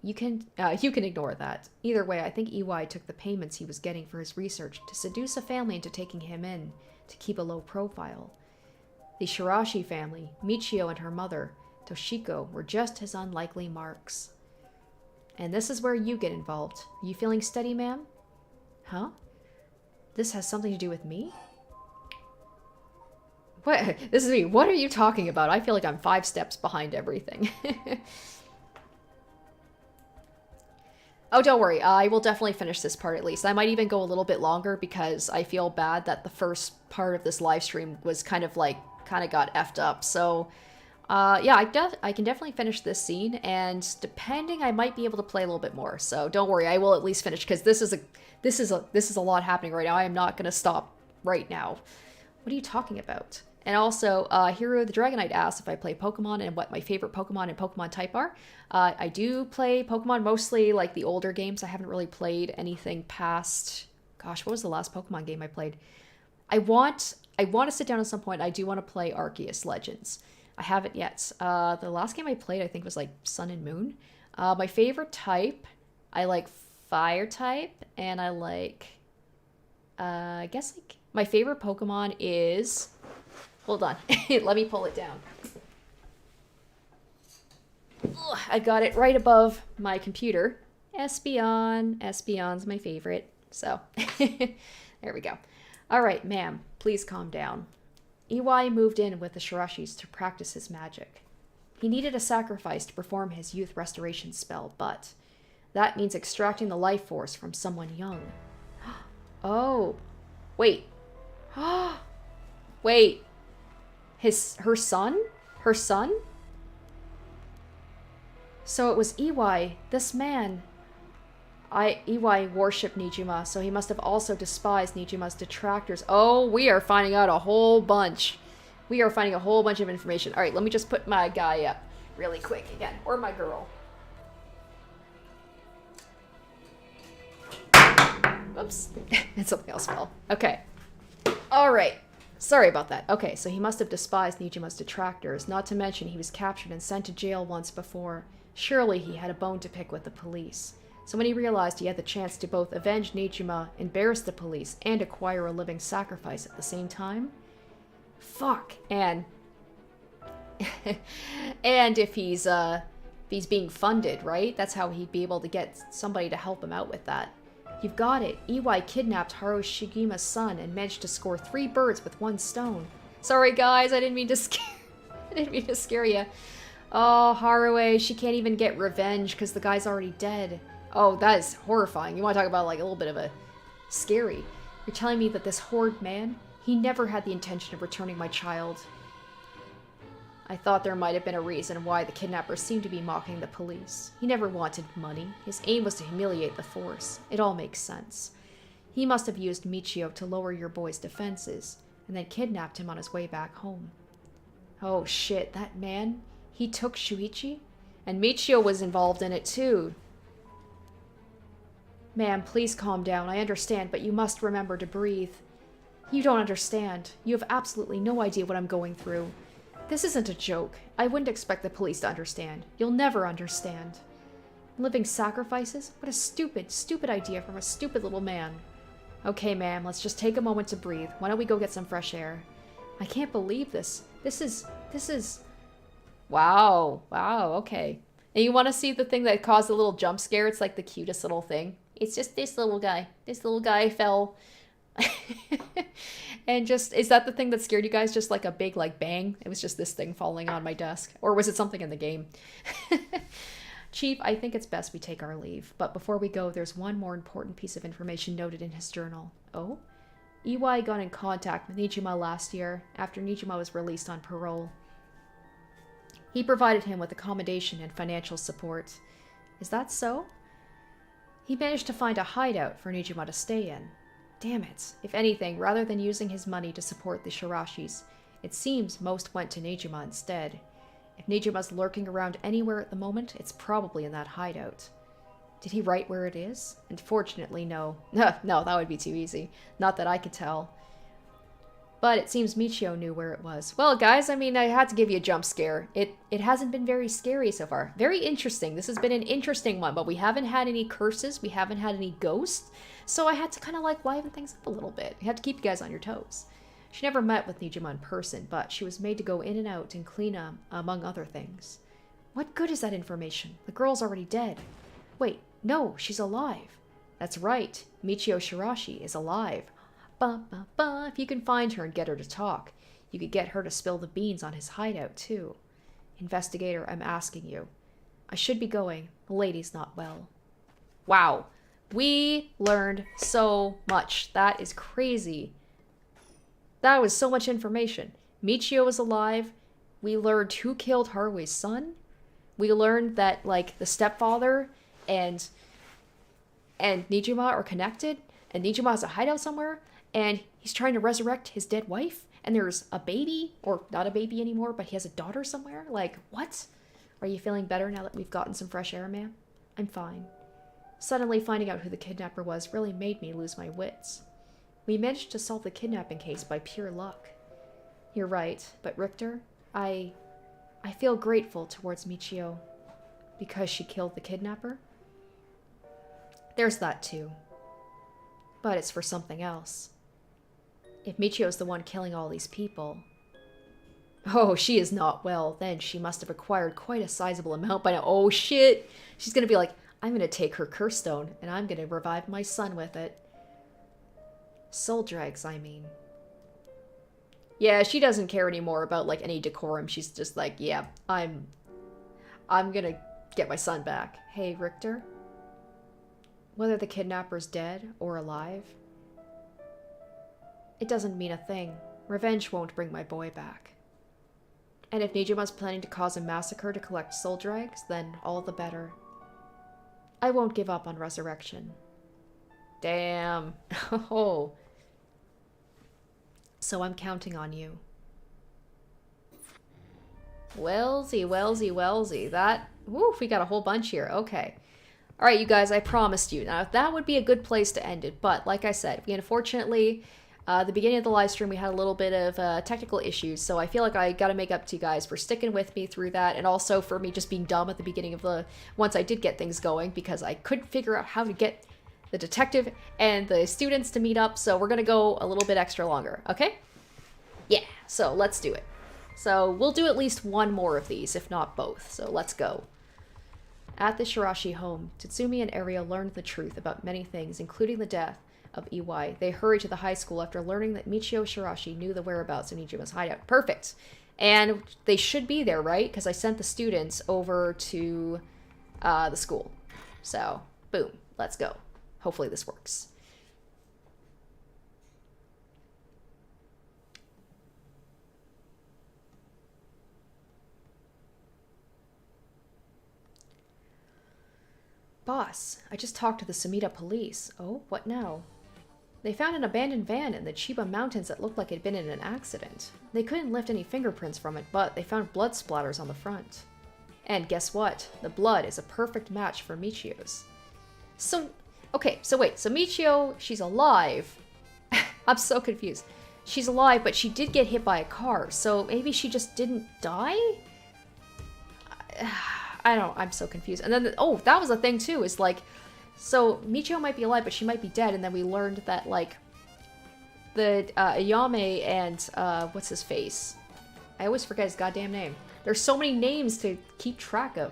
A: You can ignore that. Either way, I think Iwai took the payments he was getting for his research to seduce a family into taking him in, to keep a low profile. The Shirashi family, Michio and her mother, Toshiko, were just his unlikely marks. And this is where you get involved. Are you feeling steady, ma'am? Huh? This has something to do with me? What? This is me. What are you talking about? I feel like I'm 5 steps behind everything. Oh, don't worry. I will definitely finish this part at least. I might even go a little bit longer because I feel bad that the first part of this live stream was kind of got effed up. So, yeah, I can definitely finish this scene, and depending, I might be able to play a little bit more. So don't worry, I will at least finish because this is a lot happening right now. I am not going to stop right now. What are you talking about? And also, Hero the Dragonite asked if I play Pokemon and what my favorite Pokemon and Pokemon type are. I do play Pokemon, mostly like the older games. I haven't really played anything past... Gosh, what was the last Pokemon game I played? I want to sit down at some point. I do want to play Arceus Legends. I haven't yet. The last game I played, I think, was like Sun and Moon. My favorite type, I like Fire type, and I like... I guess like my favorite Pokemon is... Hold on. Let me pull it down. Ugh, I got it right above my computer. Espeon. Espeon's my favorite. So, there we go. All right, ma'am, please calm down. Iwai moved in with the Shirashis to practice his magic. He needed a sacrifice to perform his youth restoration spell, but that means extracting the life force from someone young. Oh, wait. Wait. Her son? Her son? So it was Iwai, this man. Iwai worshipped Nejima, so he must have also despised Nejima's detractors. Oh, we are finding out a whole bunch. We are finding a whole bunch of information. All right, let me just put my guy up really quick again. Or my girl. Oops. And something else fell. Okay. All right. Sorry about that. Okay, so he must have despised Nejima's detractors, not to mention he was captured and sent to jail once before. Surely he had a bone to pick with the police. So when he realized he had the chance to both avenge Nejima, embarrass the police, and acquire a living sacrifice at the same time? Fuck. And And if he's being funded, right? That's how he'd be able to get somebody to help him out with that. You've got it. EY kidnapped Haru Shigima's son and managed to score 3 birds with 1 stone. Sorry guys, I didn't mean to scare you. Oh, Haruo, she can't even get revenge because the guy's already dead. Oh, that is horrifying. You want to talk about like a little bit of a scary. You're telling me that this horrid man, he never had the intention of returning my child. I thought there might have been a reason why the kidnapper seemed to be mocking the police. He never wanted money. His aim was to humiliate the force. It all makes sense. He must have used Michio to lower your boy's defenses, and then kidnapped him on his way back home. Oh shit, that man? He took Shuichi? And Michio was involved in it too. Ma'am, please calm down. I understand, but you must remember to breathe. You don't understand. You have absolutely no idea what I'm going through. This isn't a joke. I wouldn't expect the police to understand. You'll never understand. Living sacrifices? What a stupid, stupid idea from a stupid little man. Okay, ma'am, let's just take a moment to breathe. Why don't we go get some fresh air? I can't believe this. This is... Wow. Wow, okay. And you want to see the thing that caused a little jump scare? It's like the cutest little thing. It's just this little guy. This little guy fell... And just, is that the thing that scared you guys? Just like a big, like, bang? It was just this thing falling on my desk. Or was it something in the game? Chief, I think it's best we take our leave. But before we go, there's one more important piece of information noted in his journal. Oh? EY got in contact with Nijima last year, after Nijima was released on parole. He provided him with accommodation and financial support. Is that so? He managed to find a hideout for Nijima to stay in. Damn it. If anything, rather than using his money to support the shirashis, it seems most went to Nijima instead. If Nijima's lurking around anywhere at the moment, it's probably in that hideout. Did he write where it is? Unfortunately, no. No, that would be too easy. Not that I could tell. But it seems Michio knew where it was. Well, guys, I mean, I had to give you a jump scare. It hasn't been very scary so far. Very interesting. This has been an interesting one, but we haven't had any curses. We haven't had any ghosts. So I had to kind of like liven things up a little bit. You have to keep you guys on your toes. She never met with Nijima in person, but she was made to go in and out and clean up, among other things. What good is that information? The girl's already dead. Wait, no, she's alive. That's right. Michio Shirashi is alive. If you can find her and get her to talk, you could get her to spill the beans on his hideout, too. Investigator, I'm asking you. I should be going. The lady's not well. Wow. We learned so much. That is crazy. That was so much information. Michio is alive. We learned who killed Harue's son. We learned that, like, the stepfather and Nijima are connected. And Nijima has a hideout somewhere. And he's trying to resurrect his dead wife. And there's a baby. Or not a baby anymore, but he has a daughter somewhere. Like, what? Are you feeling better now that we've gotten some fresh air, ma'am? I'm fine. Suddenly finding out who the kidnapper was really made me lose my wits. We managed to solve the kidnapping case by pure luck. You're right, but Richter, I feel grateful towards Michio. Because she killed the kidnapper? There's that too. But it's for something else. If Michio's the one killing all these people... Oh, she is not well. Then she must have acquired quite a sizable amount by now. Oh shit! She's gonna be like, I'm gonna take her curse stone, and I'm gonna revive my son with it. Soul dregs, I mean. Yeah, she doesn't care anymore about, like, any decorum. She's just like, yeah, I'm gonna get my son back. Hey, Richter? Whether the kidnapper's dead or alive, it doesn't mean a thing. Revenge won't bring my boy back. And if Nijima's planning to cause a massacre to collect soul dregs, then all the better. I won't give up on resurrection. Damn. Oh. So I'm counting on you. Wellsy, wellsy, wellsy. That, woof, we got a whole bunch here. Okay. All right, you guys, I promised you. Now, that would be a good place to end it. But like I said, we unfortunately, the beginning of the live stream, we had a little bit of technical issues. So I feel like I got to make up to you guys for sticking with me through that. And also for me just being dumb at the beginning of the, once I did get things going, because I couldn't figure out how to get the detective and the students to meet up. So we're going to go a little bit extra longer. Okay? Yeah, so let's do it. So we'll do at least one more of these, if not both. So let's go. At the Shirashi home, Tatsumi and Ariel learned the truth about many things, including the death of EY. They hurried to the high school after learning that Michio Shirashi knew the whereabouts of Nijima's hideout. Perfect. And they should be there, right? Because I sent the students over to the school. So, boom. Let's go. Hopefully this works. Boss, I just talked to the Sumida police. Oh, what now? They found an abandoned van in the Chiba Mountains that looked like it had been in an accident. They couldn't lift any fingerprints from it, but they found blood splatters on the front. And guess what? The blood is a perfect match for Michio's. So, okay, so wait, so Michio, she's alive. I'm so confused. She's alive, but she did get hit by a car, so maybe she just didn't die? I don't know, I'm so confused. And then, oh, that was a thing too, is like, so Michio might be alive, but she might be dead, and then we learned that, like, the Ayame and, what's his face? I always forget his goddamn name. There's so many names to keep track of.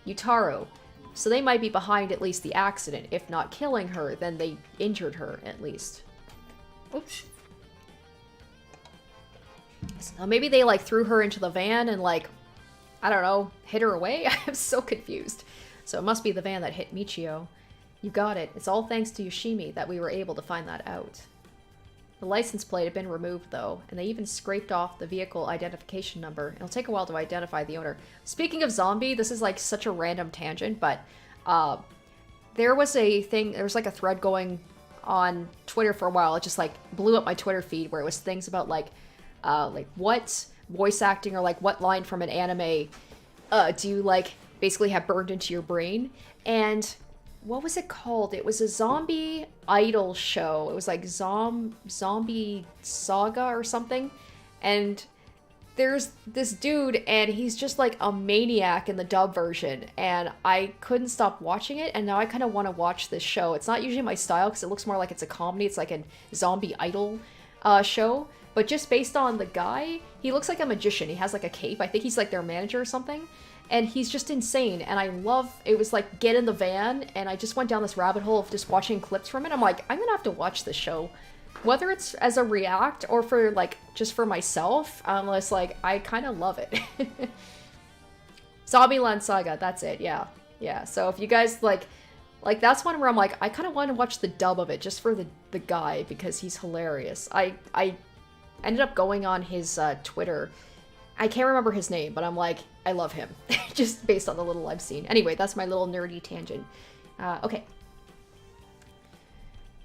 A: Yutaro. So they might be behind at least the accident. If not killing her, then they injured her, at least. Oops. So maybe they, like, threw her into the van and, like, I don't know, hit her away? I'm so confused. So it must be the van that hit Michio. You got it. It's all thanks to Yoshimi that we were able to find that out. The license plate had been removed, though, and they even scraped off the vehicle identification number. It'll take a while to identify the owner. Speaking of zombie, this is like such a random tangent, but there was a thing, there was like a thread going on Twitter for a while. It just like blew up my Twitter feed where it was things about like what voice acting or like what line from an anime do you like basically have burned into your brain. And what was it called? It was a zombie idol show. It was like Zombie Saga or something. And there's this dude and he's just like a maniac in the dub version. And I couldn't stop watching it. And now I kind of want to watch this show. It's not usually my style because it looks more like it's a comedy. It's like a zombie idol show. But just based on the guy, he looks like a magician. He has like a cape. I think he's like their manager or something. And he's just insane. And I love, it was like get in the van. And I just went down this rabbit hole of just watching clips from it. I'm like, I'm gonna have to watch this show. Whether it's as a react or for like, just for myself. Unless like, I kind of love it. Zombieland Saga, that's it, yeah. Yeah, so if you guys like that's one where I'm like, I kind of want to watch the dub of it just for the guy because he's hilarious. I ended up going on his Twitter. I can't remember his name, but I'm like, I love him. Just based on the little I've seen. Anyway, that's my little nerdy tangent. Okay.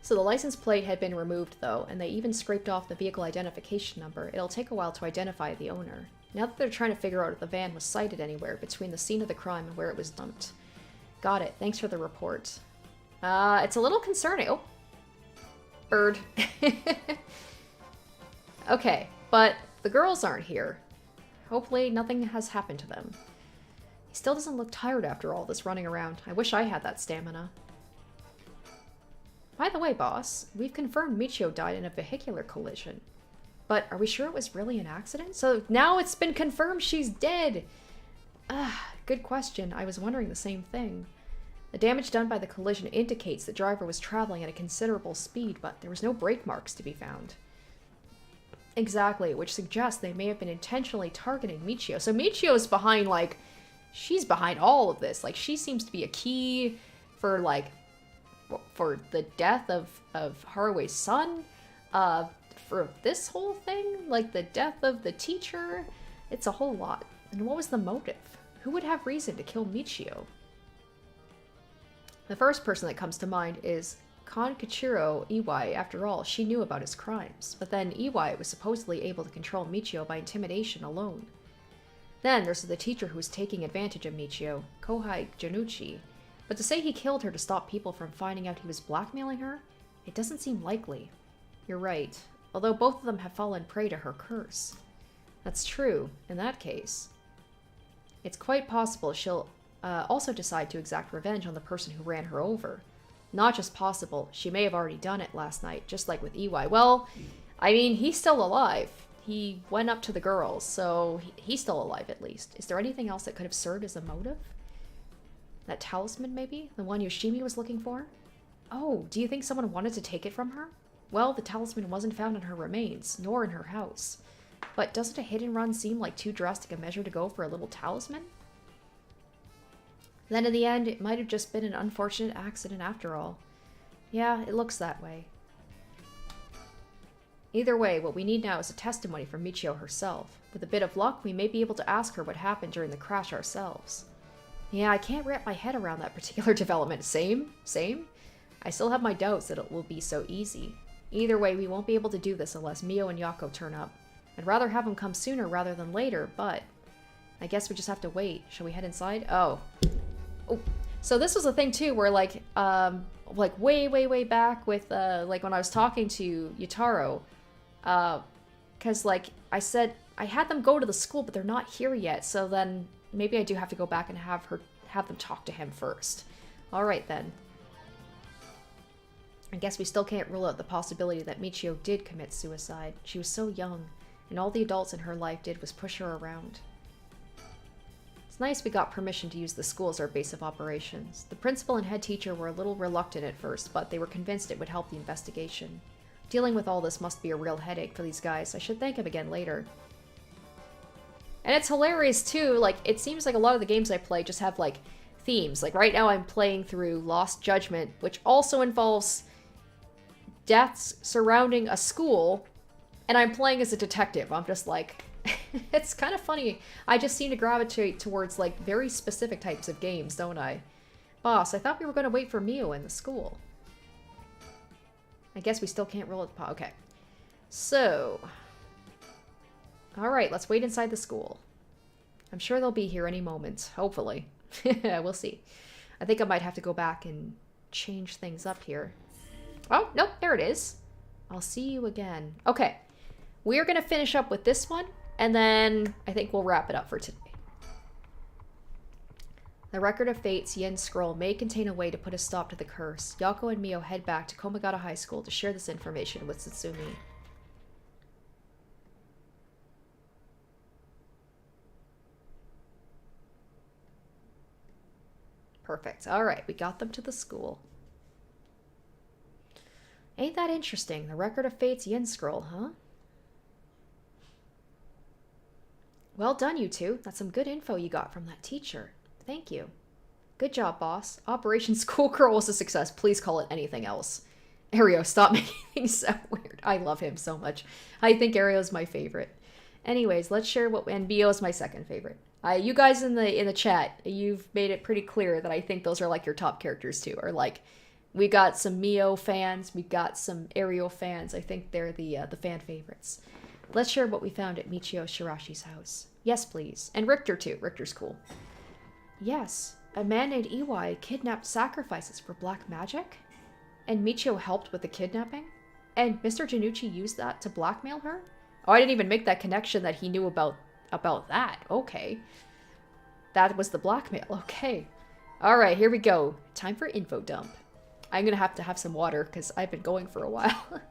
A: So the license plate had been removed, though, and they even scraped off the vehicle identification number. It'll take a while to identify the owner. Now that they're trying to figure out if the van was sighted anywhere between the scene of the crime and where it was dumped. Got it. Thanks for the report. It's a little concerning. Oh. Bird. Okay, but the girls aren't here. Hopefully nothing has happened to them. He still doesn't look tired after all this running around. I wish I had that stamina. By the way, boss, we've confirmed Michio died in a vehicular collision. But are we sure it was really an accident? So now it's been confirmed she's dead! Good question. I was wondering the same thing. The damage done by the collision indicates the driver was traveling at a considerable speed, but there was no brake marks to be found. Exactly, which suggests they may have been intentionally targeting Michio. So Michio's behind, like, she's behind all of this. Like, she seems to be a key for, like, for the death of Harue's son, for this whole thing, like the death of the teacher. It's a whole lot. And what was the motive? Who would have reason to kill Michio? The first person that comes to mind is Kankachiro Iwai. After all, she knew about his crimes. But then Iwai was supposedly able to control Michio by intimidation alone. Then there's the teacher who was taking advantage of Michio, Kohai Januchi. But to say he killed her to stop people from finding out he was blackmailing her? It doesn't seem likely. You're right. Although both of them have fallen prey to her curse. That's true. In that case, it's quite possible she'll also decide to exact revenge on the person who ran her over. Not just possible, she may have already done it last night, just like with Iwai. Well, I mean, he's still alive. he went up to the girls, so he's still alive at least. Is there anything else that could have served as a motive? That talisman, maybe? The one Yoshimi was looking for? Oh, do you think someone wanted to take it from her? Well, the talisman wasn't found in her remains, nor in her house. But doesn't a hit and run seem like too drastic a measure to go for a little talisman? Then in the end, it might have just been an unfortunate accident after all. Yeah, it looks that way. Either way, what we need now is a testimony from Michio herself. With a bit of luck, we may be able to ask her what happened during the crash ourselves. Yeah, I can't wrap my head around that particular development. Same. I still have my doubts that it will be so easy. Either way, we won't be able to do this unless Mio and Yako turn up. I'd rather have them come sooner rather than later, but I guess we just have to wait. Shall we head inside? Oh. So this was a thing too, where like way back with like when I was talking to Yutaro, because like I said, I had them go to the school, but they're not here yet. So then maybe I do have to go back and have them talk to him first. All right then. I guess we still can't rule out the possibility that Michio did commit suicide. She was so young, and all the adults in her life did was push her around. It's nice we got permission to use the school as our base of operations. The principal and head teacher were a little reluctant at first, but they were convinced it would help the investigation. Dealing with all this must be a real headache for these guys. I should thank him again later. And it's hilarious too, like, it seems like a lot of the games I play just have, like, themes. Like, right now I'm playing through Lost Judgment, which also involves deaths surrounding a school, and I'm playing as a detective. I'm just like, it's kind of funny. I just seem to gravitate towards, like, very specific types of games, don't I? Boss, I thought we were going to wait for Mio in the school. I guess we still can't roll it. Okay. So. Alright, let's wait inside the school. I'm sure they'll be here any moment. Hopefully. We'll see. I think I might have to go back and change things up here. Oh, nope, there it is. I'll see you again. Okay. We're going to finish up with this one, and then I think we'll wrap it up for today. The Record of Fate's Yen Scroll may contain a way to put a stop to the curse. Yako and Mio head back to Komagata High School to share this information with Tsutsumi. Perfect. Alright, we got them to the school. Ain't that interesting? The Record of Fate's Yen Scroll, huh? Well done, you two. That's some good info you got from that teacher. Thank you. Good job, boss. Operation Schoolgirl was a success. Please call it anything else. Ario, stop making things so weird. I love him so much. I think Ario's my favorite. Anyways, let's share what... And Bio's my second favorite. You guys in the chat, you've made it pretty clear that I think those are like your top characters too. Or like, we got some Mio fans, we got some Ario fans. I think they're the fan favorites. Let's share what we found at Michio Shirashi's house. Yes, please. And Richter too. Richter's cool. Yes, a man named Iwai kidnapped sacrifices for black magic? And Michio helped with the kidnapping? And Mr. Janucci used that to blackmail her? Oh, I didn't even make that connection that he knew about that. Okay. That was the blackmail. Okay. Alright, here we go. Time for info dump. I'm gonna have to have some water because I've been going for a while.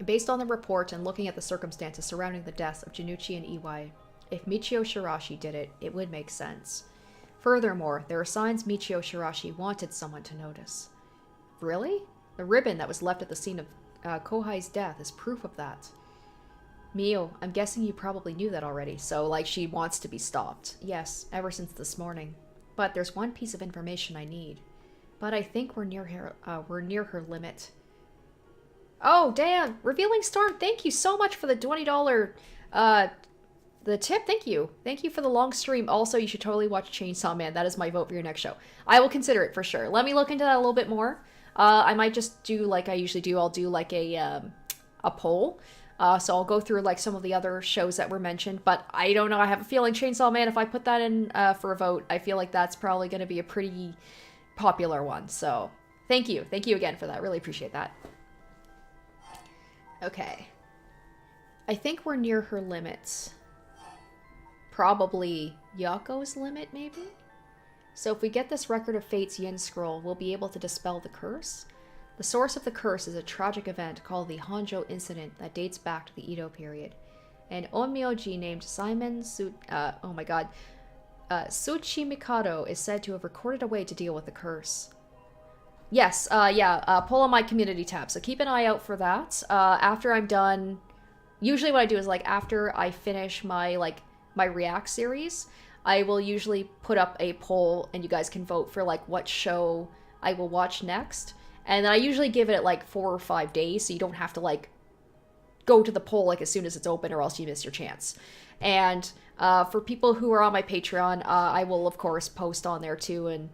A: Based on the report and looking at the circumstances surrounding the deaths of Janucci and Iwai, if Michio Shirashi did it, it would make sense. Furthermore, there are signs Michio Shirashi wanted someone to notice. Really? The ribbon that was left at the scene of Kohai's death is proof of that. Mio, I'm guessing you probably knew that already, so like she wants to be stopped. Yes, ever since this morning. But there's one piece of information I need. But I think we're near her limit. Oh, damn! Revealing Storm, thank you so much for the $20 the tip. Thank you. Thank you for the long stream. Also, you should totally watch Chainsaw Man. That is my vote for your next show. I will consider it for sure. Let me look into that a little bit more. I might just do like I usually do. I'll do like a poll. So I'll go through like some of the other shows that were mentioned. But I don't know. I have a feeling Chainsaw Man, if I put that in for a vote, I feel like that's probably going to be a pretty popular one. So thank you. Thank you again for that. Really appreciate that. Okay. I think we're near her limits. Probably Yako's limit, maybe? So if we get this Record of Fate's Yin Scroll, we'll be able to dispel the curse. The source of the curse is a tragic event called the Honjo incident that dates back to the Edo period. An onmyoji named Tsuchimikado is said to have recorded a way to deal with the curse. Yes, pull on my community tab, so keep an eye out for that. After I'm done, usually what I do is, like, after I finish my React series, I will usually put up a poll, and you guys can vote for, like, what show I will watch next. And then I usually give it, like, 4 or 5 days, so you don't have to, like, go to the poll, like, as soon as it's open, or else you miss your chance. And for people who are on my Patreon, I will, of course, post on there, too, and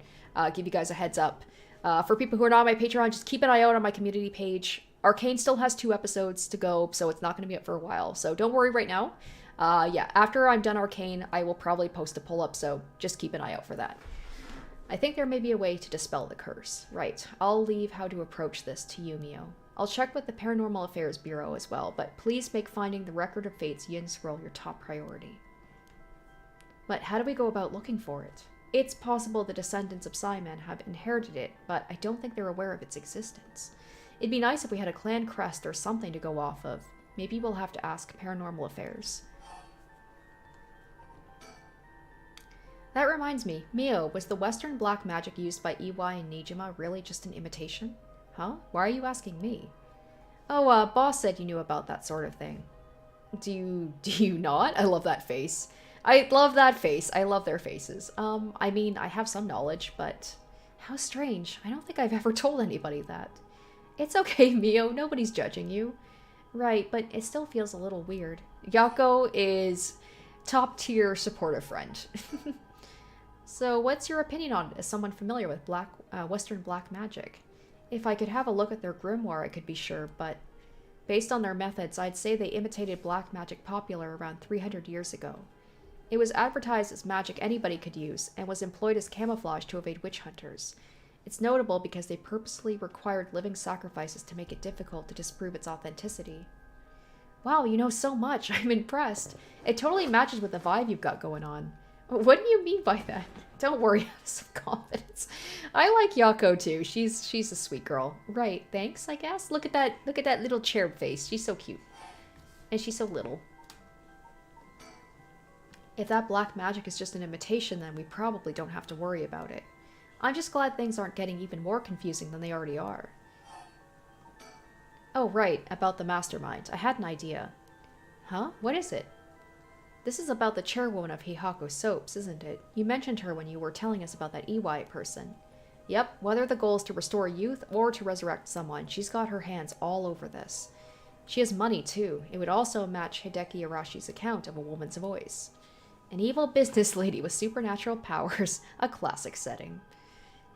A: give you guys a heads up. For people who are not on my Patreon, just keep an eye out on my community page. Arcane still has 2 episodes to go, so it's not going to be up for a while. So don't worry right now. After I'm done Arcane, I will probably post a pull up, so just keep an eye out for that. I think there may be a way to dispel the curse. Right, I'll leave how to approach this to you, Mio. I'll check with the Paranormal Affairs Bureau as well, but please make finding the Record of Fate's Yin Scroll your top priority. But how do we go about looking for it? It's possible the descendants of Simon have inherited it, but I don't think they're aware of its existence. It'd be nice if we had a clan crest or something to go off of. Maybe we'll have to ask Paranormal Affairs. That reminds me, Mio, was the Western black magic used by Iwai and Nijima really just an imitation? Huh? Why are you asking me? Oh, Boss said you knew about that sort of thing. Do you not? I love that face. I love that face. I love their faces. I mean, I have some knowledge, but how strange. I don't think I've ever told anybody that. It's okay, Mio. Nobody's judging you. Right, but it still feels a little weird. Yako is top-tier supportive friend. So what's your opinion on it as someone familiar with Western black magic? If I could have a look at their grimoire, I could be sure, but based on their methods, I'd say they imitated black magic popular around 300 years ago. It was advertised as magic anybody could use, and was employed as camouflage to evade witch hunters. It's notable because they purposely required living sacrifices to make it difficult to disprove its authenticity. Wow, you know so much. I'm impressed. It totally matches with the vibe you've got going on. What do you mean by that? Don't worry, have some confidence. I like Yako too. She's a sweet girl. Right, thanks, I guess. Look at that little cherub face. She's so cute. And she's so little. If that black magic is just an imitation, then we probably don't have to worry about it. I'm just glad things aren't getting even more confusing than they already are. Oh, right, about the mastermind. I had an idea. Huh? What is it? This is about the chairwoman of Hihako Soaps, isn't it? You mentioned her when you were telling us about that Iwai person. Yep, whether the goal is to restore youth or to resurrect someone, she's got her hands all over this. She has money, too. It would also match Hideki Arashi's account of a woman's voice. An evil business lady with supernatural powers, a classic setting.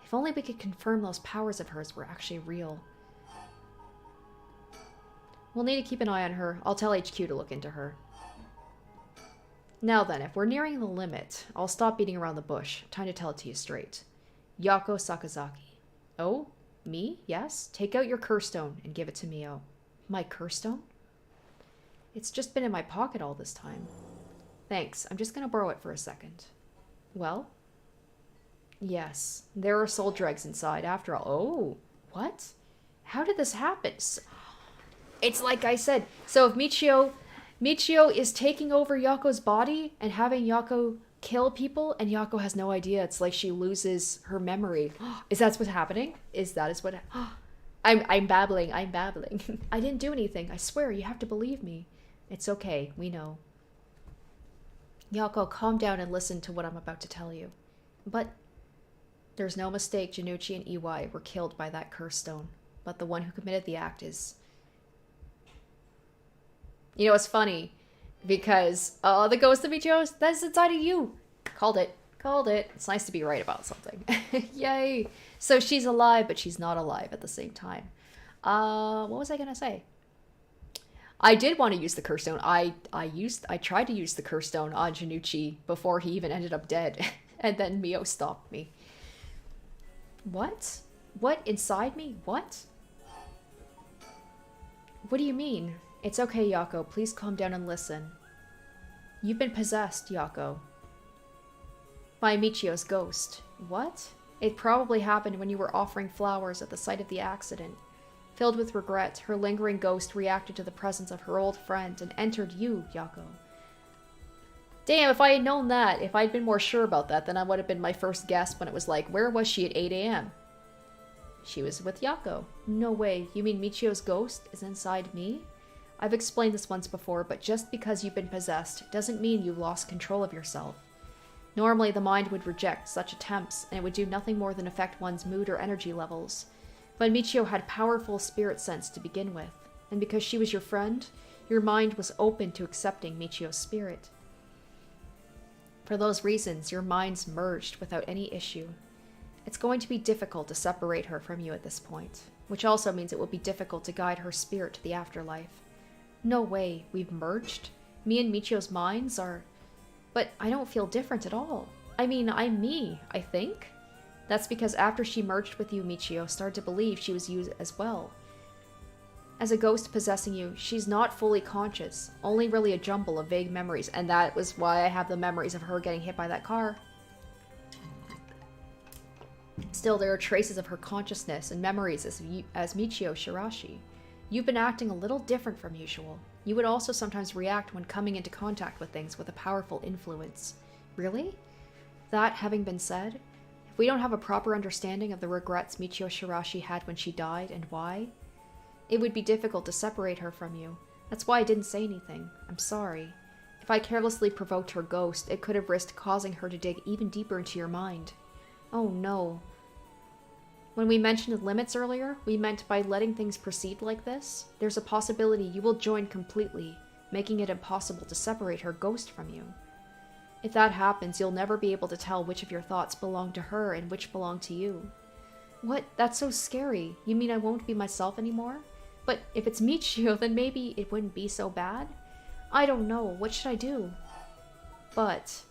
A: If only we could confirm those powers of hers were actually real. We'll need to keep an eye on her. I'll tell HQ to look into her. Now then, if we're nearing the limit, I'll stop beating around the bush. Time to tell it to you straight. Yako Sakazaki. Oh? Me? Yes? Take out your curse stone and give it to Mio. My curse stone? It's just been in my pocket all this time. Thanks. I'm just gonna borrow it for a second. Well? Yes. There are soul dregs inside after all. Oh. What? How did this happen? It's like I said. So if Michio is taking over Yako's body and having Yako kill people, and Yako has no idea. It's like she loses her memory. Is that what's happening? Is what... I'm babbling. I didn't do anything. I swear, you have to believe me. It's okay. We know. Yako, calm down and listen to what I'm about to tell you. But there's no mistake. Janucci and Iwai were killed by that curse stone. But the one who committed the act is... You know, it's funny, because, the ghost of Michio, that's inside of you. Called it. It's nice to be right about something. Yay. So she's alive, but she's not alive at the same time. What was I going to say? I did want to use the curse stone. I tried to use the curse stone on Janucci before he even ended up dead. And then Mio stopped me. What? What? Inside me? What? What do you mean? It's okay, Yako. Please calm down and listen. You've been possessed, Yako. By Michio's ghost. What? It probably happened when you were offering flowers at the site of the accident. Filled with regret, her lingering ghost reacted to the presence of her old friend and entered you, Yako. Damn, if I had known that, if I'd been more sure about that, then that would have been my first guess when it was like, where was she at 8 a.m.? She was with Yako. No way, you mean Michio's ghost is inside me? I've explained this once before, but just because you've been possessed doesn't mean you've lost control of yourself. Normally, the mind would reject such attempts, and it would do nothing more than affect one's mood or energy levels. But Michio had powerful spirit sense to begin with, and because she was your friend, your mind was open to accepting Michio's spirit. For those reasons, your minds merged without any issue. It's going to be difficult to separate her from you at this point, which also means it will be difficult to guide her spirit to the afterlife. No way, we've merged? Me and Michio's minds are... But I don't feel different at all. I mean, I'm me, I think. That's because after she merged with you, Michio started to believe she was you as well. As a ghost possessing you, she's not fully conscious, only really a jumble of vague memories, and that was why I have the memories of her getting hit by that car. Still, there are traces of her consciousness and memories as Michio Shirashi. You've been acting a little different from usual. You would also sometimes react when coming into contact with things with a powerful influence. Really? That having been said, if we don't have a proper understanding of the regrets Michio Shirashi had when she died and why, it would be difficult to separate her from you. That's why I didn't say anything. I'm sorry. If I carelessly provoked her ghost, it could have risked causing her to dig even deeper into your mind. Oh no. When we mentioned limits earlier, we meant by letting things proceed like this, there's a possibility you will join completely, making it impossible to separate her ghost from you. If that happens, you'll never be able to tell which of your thoughts belong to her and which belong to you. What? That's so scary. You mean I won't be myself anymore? But if it's Michio, then maybe it wouldn't be so bad? I don't know. What should I do? But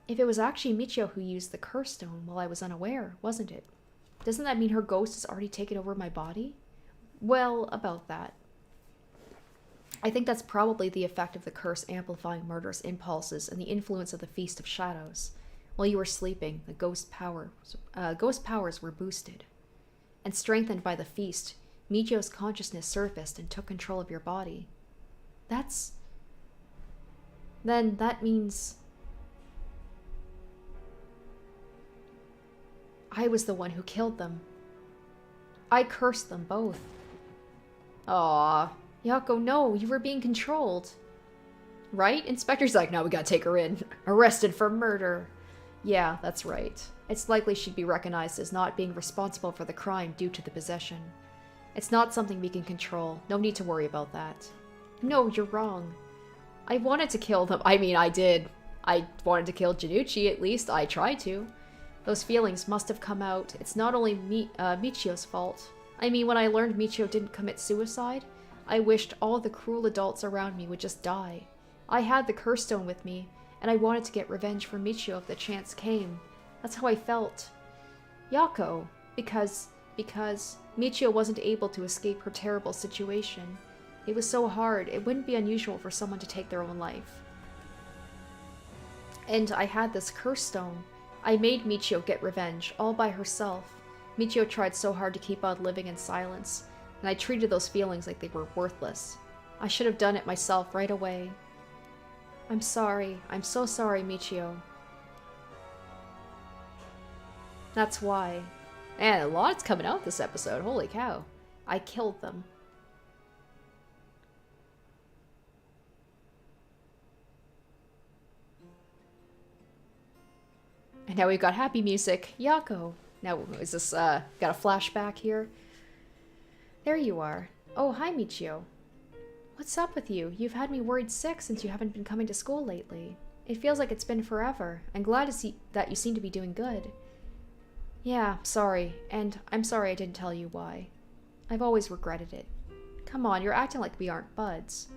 A: if it was actually Michio who used the curse stone while I was unaware, wasn't it? Doesn't that mean her ghost has already taken over my body? Well, about that. I think that's probably the effect of the curse amplifying murderous impulses and the influence of the Feast of Shadows. While you were sleeping, the ghost powers were boosted. And strengthened by the feast, Michio's consciousness surfaced and took control of your body. Then that means... I was the one who killed them. I cursed them both. Aww. Yako, no, you were being controlled. Right? Inspector's like, no, we gotta take her in. Arrested for murder. Yeah, that's right. It's likely she'd be recognized as not being responsible for the crime due to the possession. It's not something we can control. No need to worry about that. No, you're wrong. I wanted to kill them. I mean, I did. I wanted to kill Janucci, at least. I tried to. Those feelings must have come out. It's not only Michio's fault. I mean, when I learned Michio didn't commit suicide, I wished all the cruel adults around me would just die. I had the curse stone with me, and I wanted to get revenge for Michio if the chance came. That's how I felt. Yako, because Michio wasn't able to escape her terrible situation. It was so hard, it wouldn't be unusual for someone to take their own life. And I had this curse stone. I made Michio get revenge, all by herself. Michio tried so hard to keep on living in silence, and I treated those feelings like they were worthless. I should have done it myself right away. I'm sorry. I'm so sorry, Michio. That's why. Man, a lot's coming out this episode. Holy cow. I killed them. And now we've got happy music. Yako. Now, is this, got a flashback here? There you are. Oh, hi, Michio. What's up with you? You've had me worried sick since you haven't been coming to school lately. It feels like it's been forever. I'm glad to see that you seem to be doing good. Yeah, sorry. And I'm sorry I didn't tell you why. I've always regretted it. Come on, you're acting like we aren't buds.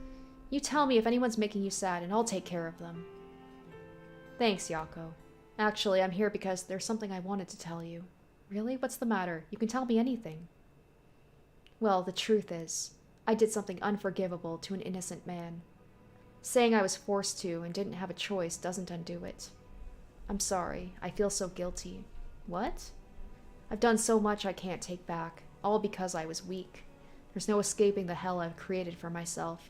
A: You tell me if anyone's making you sad and I'll take care of them. Thanks, Yako. Actually, I'm here because there's something I wanted to tell you. Really? What's the matter? You can tell me anything. Well, the truth is, I did something unforgivable to an innocent man. Saying I was forced to and didn't have a choice doesn't undo it. I'm sorry. I feel so guilty. What? I've done so much I can't take back. all because I was weak. There's no escaping the hell I've created for myself.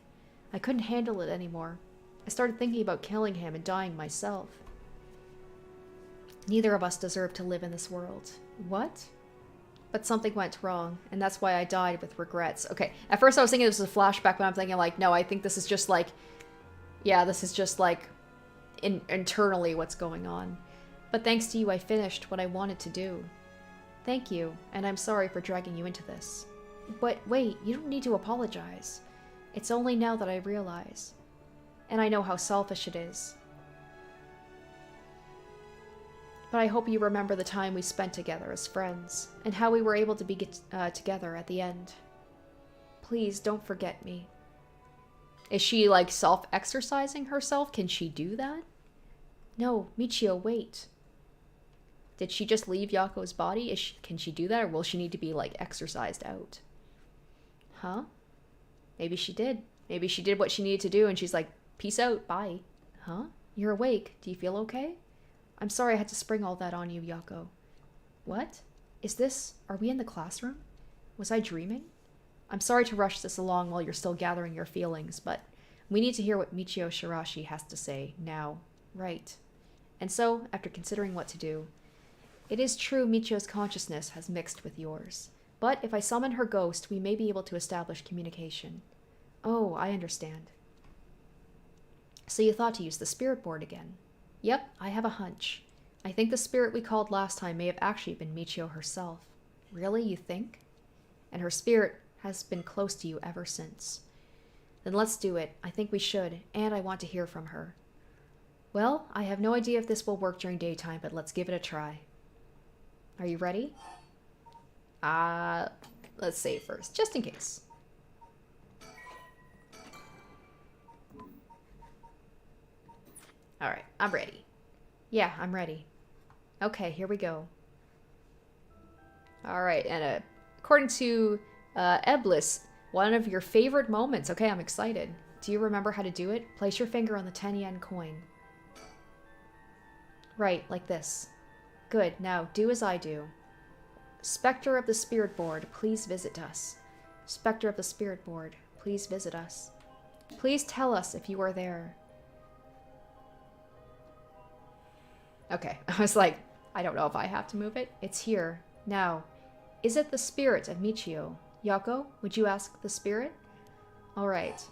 A: I couldn't handle it anymore. I started thinking about killing him and dying myself. Neither of us deserve to live in this world. What? But something went wrong, and that's why I died with regrets. Okay, at first I was thinking this was a flashback, but I'm thinking like, no, I think this is just like, yeah, this is just like internally what's going on. But thanks to you, I finished what I wanted to do. Thank you, and I'm sorry for dragging you into this. But wait, you don't need to apologize. It's only now that I realize. And I know how selfish it is. But I hope you remember the time we spent together as friends, and how we were able to be together at the end. Please don't forget me. Is she like self-exercising herself? Can she do that? No, Michio, wait. Did she just leave Yako's body? Can she do that, or will she need to be like exercised out? Huh? Maybe she did. Maybe she did what she needed to do and she's like, peace out, bye. Huh? You're awake. Do you feel okay? I'm sorry I had to spring all that on you, Yako. What? Are we in the classroom? Was I dreaming? I'm sorry to rush this along while you're still gathering your feelings, but we need to hear what Michio Shirashi has to say now. Right. And so, after considering what to do, it is true Michio's consciousness has mixed with yours. But if I summon her ghost, we may be able to establish communication. Oh, I understand. So you thought to use the spirit board again? Yep, I have a hunch. I think the spirit we called last time may have actually been Michio herself. Really, you think? And her spirit has been close to you ever since. Then let's do it. I think we should, and I want to hear from her. Well, I have no idea if this will work during daytime, but let's give it a try. Are you ready? Let's save first, just in case. Alright, I'm ready. Yeah, I'm ready. Okay, here we go. Alright, and according to Eblis, one of your favorite moments. Okay, I'm excited. Do you remember how to do it? Place your finger on the 10 yen coin. Right, like this. Good, now do as I do. Spectre of the Spirit Board, please visit us. Spectre of the Spirit Board, please visit us. Please tell us if you are there. Okay, I was like, I don't know if I have to move it. It's here. Now, is it the spirit of Michio? Yako, would you ask the spirit? Alright.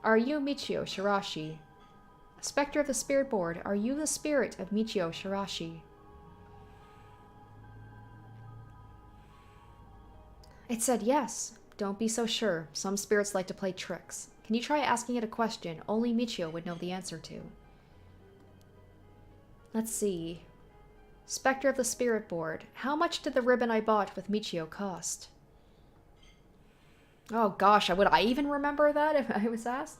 A: Are you Michio Shirashi? Spectre of the Spirit Board, are you the spirit of Michio Shirashi? It said yes. Don't be so sure. Some spirits like to play tricks. Can you try asking it a question only Michio would know the answer to? Let's see. Spectre of the Spirit Board. How much did the ribbon I bought with Michio cost? Oh gosh, would I even remember that if I was asked?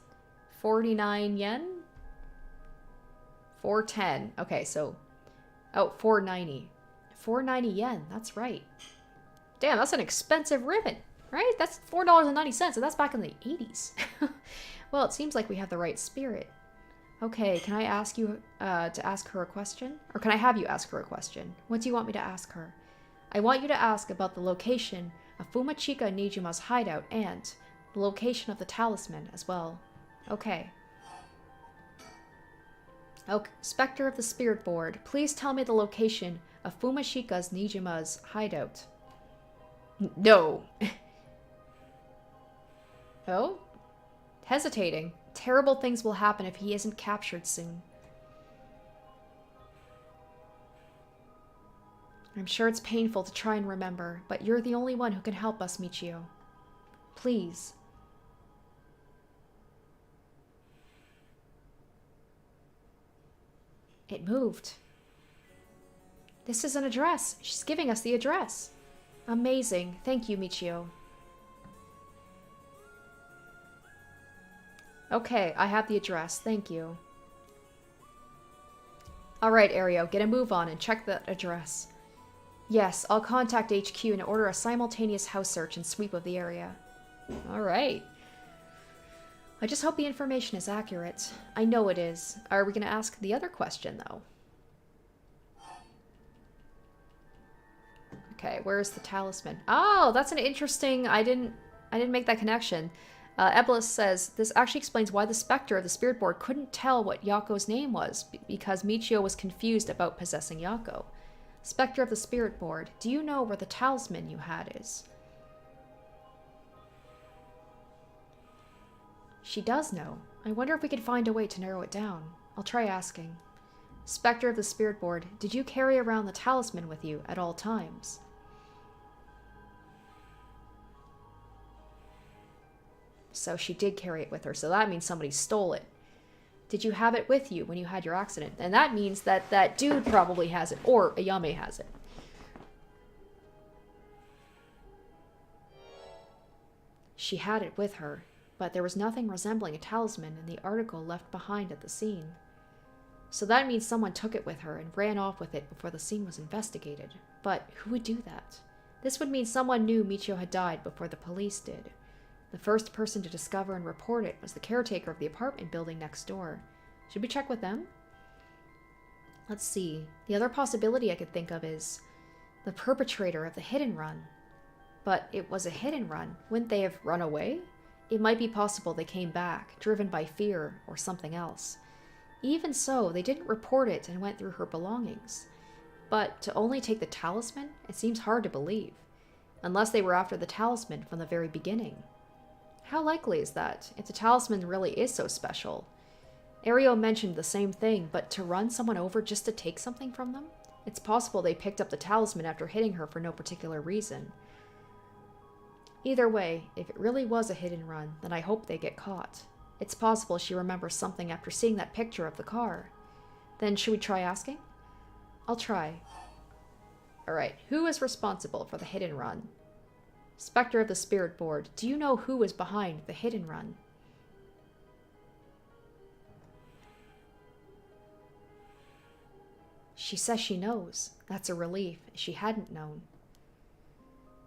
A: 49 yen? 410. Okay, so... Oh, 490. 490 yen, that's right. Damn, that's an expensive ribbon, right? That's $4.90, and that's back in the 80s. Well, it seems like we have the right spirit. Okay, can I ask you to ask her a question? Or can I have you ask her a question? What do you want me to ask her? I want you to ask about the location of Fumachika Nijima's hideout and the location of the talisman as well. Okay. Okay, Spectre of the Spirit Board, please tell me the location of Fumachika's Nijima's hideout. No. Oh? Hesitating. Terrible things will happen if he isn't captured soon. I'm sure it's painful to try and remember, but you're the only one who can help us, Michio. Please. It moved. This is an address. She's giving us the address. Amazing. Thank you, Michio. Okay, I have the address. Thank you. Alright, Ario, get a move on and check that address. Yes, I'll contact HQ and order a simultaneous house search and sweep of the area. Alright. I just hope the information is accurate. I know it is. Are we going to ask the other question, though? Okay, where's the talisman? Oh, that's an interesting... I didn't make that connection. Ebelis says, this actually explains why the specter of the spirit board couldn't tell what Yako's name was, because Michio was confused about possessing Yako. Specter of the spirit board, do you know where the talisman you had is? She does know. I wonder if we could find a way to narrow it down. I'll try asking. Specter of the spirit board, did you carry around the talisman with you at all times? So she did carry it with her, so that means somebody stole it. Did you have it with you when you had your accident? And that means that that dude probably has it, or Ayame has it. She had it with her, but there was nothing resembling a talisman in the article left behind at the scene. So that means someone took it with her and ran off with it before the scene was investigated. But who would do that? This would mean someone knew Michio had died before the police did. The first person to discover and report it was the caretaker of the apartment building next door. Should we check with them? Let's see. The other possibility I could think of is the perpetrator of the hit and run. But it was a hit and run. Wouldn't they have run away? It might be possible they came back, driven by fear or something else. Even so, they didn't report it and went through her belongings. But to only take the talisman, it seems hard to believe. Unless they were after the talisman from the very beginning. How likely is that, if the talisman really is so special? Ario mentioned the same thing, but to run someone over just to take something from them? It's possible they picked up the talisman after hitting her for no particular reason. Either way, if it really was a hit and run, then I hope they get caught. It's possible she remembers something after seeing that picture of the car. Then should we try asking? I'll try. Alright, who is responsible for the hit and run? Spectre of the Spirit Board, do you know who is behind the hit and run? She says she knows. That's a relief. She hadn't known.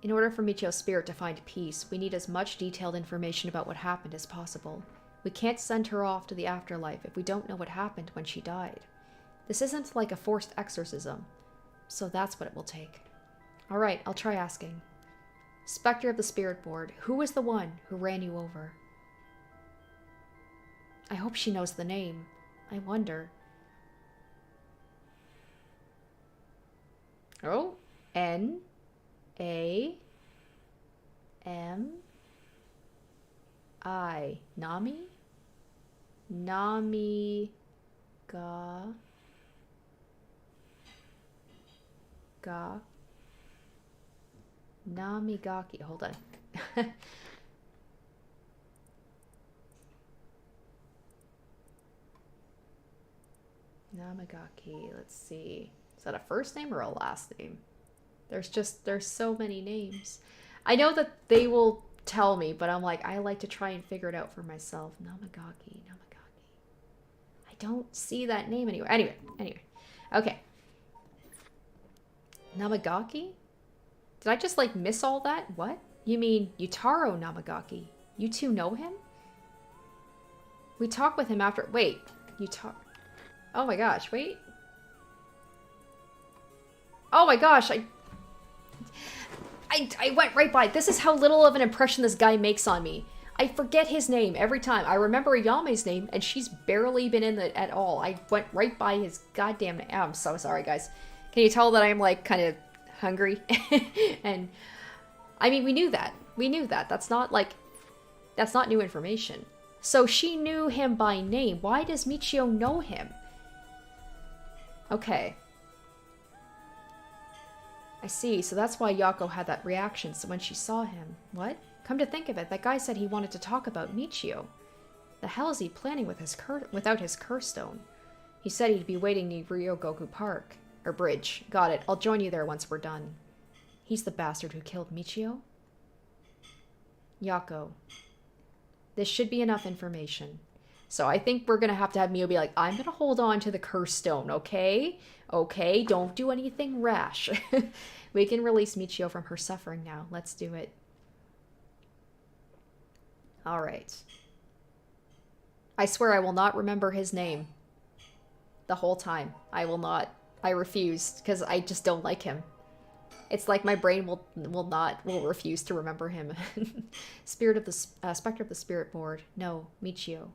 A: In order for Michio's spirit to find peace, we need as much detailed information about what happened as possible. We can't send her off to the afterlife if we don't know what happened when she died. This isn't like a forced exorcism, so that's what it will take. Alright, I'll try asking. Spectre of the Spirit Board, who was the one who ran you over? I hope she knows the name. I wonder. Oh, N-A-M-I. Nami? Namigaki. Hold on. Namigaki. Let's see. Is that a first name or a last name? There's so many names. I know that they will tell me, but I'm like, I like to try and figure it out for myself. Namigaki. I don't see that name anywhere. Anyway. Okay. Namigaki? Did I just, like, miss all that? What? You mean Yutaro Namigaki? You two know him? We talked with him after... Wait. Yutaro... Oh my gosh, wait. Oh my gosh, I went right by it. This is how little of an impression this guy makes on me. I forget his name every time. I remember Ayame's name, and she's barely been in it at all. I went right by his goddamn name. I'm so sorry, guys. Can you tell that I'm, like, kind of hungry? And, I mean, we knew that. That's not, like, that's not new information. So she knew him by name. Why does Michio know him? Okay. I see, so that's why Yako had that reaction when she saw him. What? Come to think of it, that guy said he wanted to talk about Michio. The hell is he planning with without his curse stone? He said he'd be waiting near Ryogoku Park. Or Bridge. Got it. I'll join you there once we're done. He's the bastard who killed Michio? Yako. This should be enough information. So I think we're going to have Mio be like, I'm going to hold on to the curse stone, okay? Okay, don't do anything rash. We can release Michio from her suffering now. Let's do it. Alright. I swear I will not remember his name. The whole time. I will not. I refuse, because I just don't like him. It's like my brain will refuse to remember him. Spirit of the Spectre of the Spirit Board. No, Michio.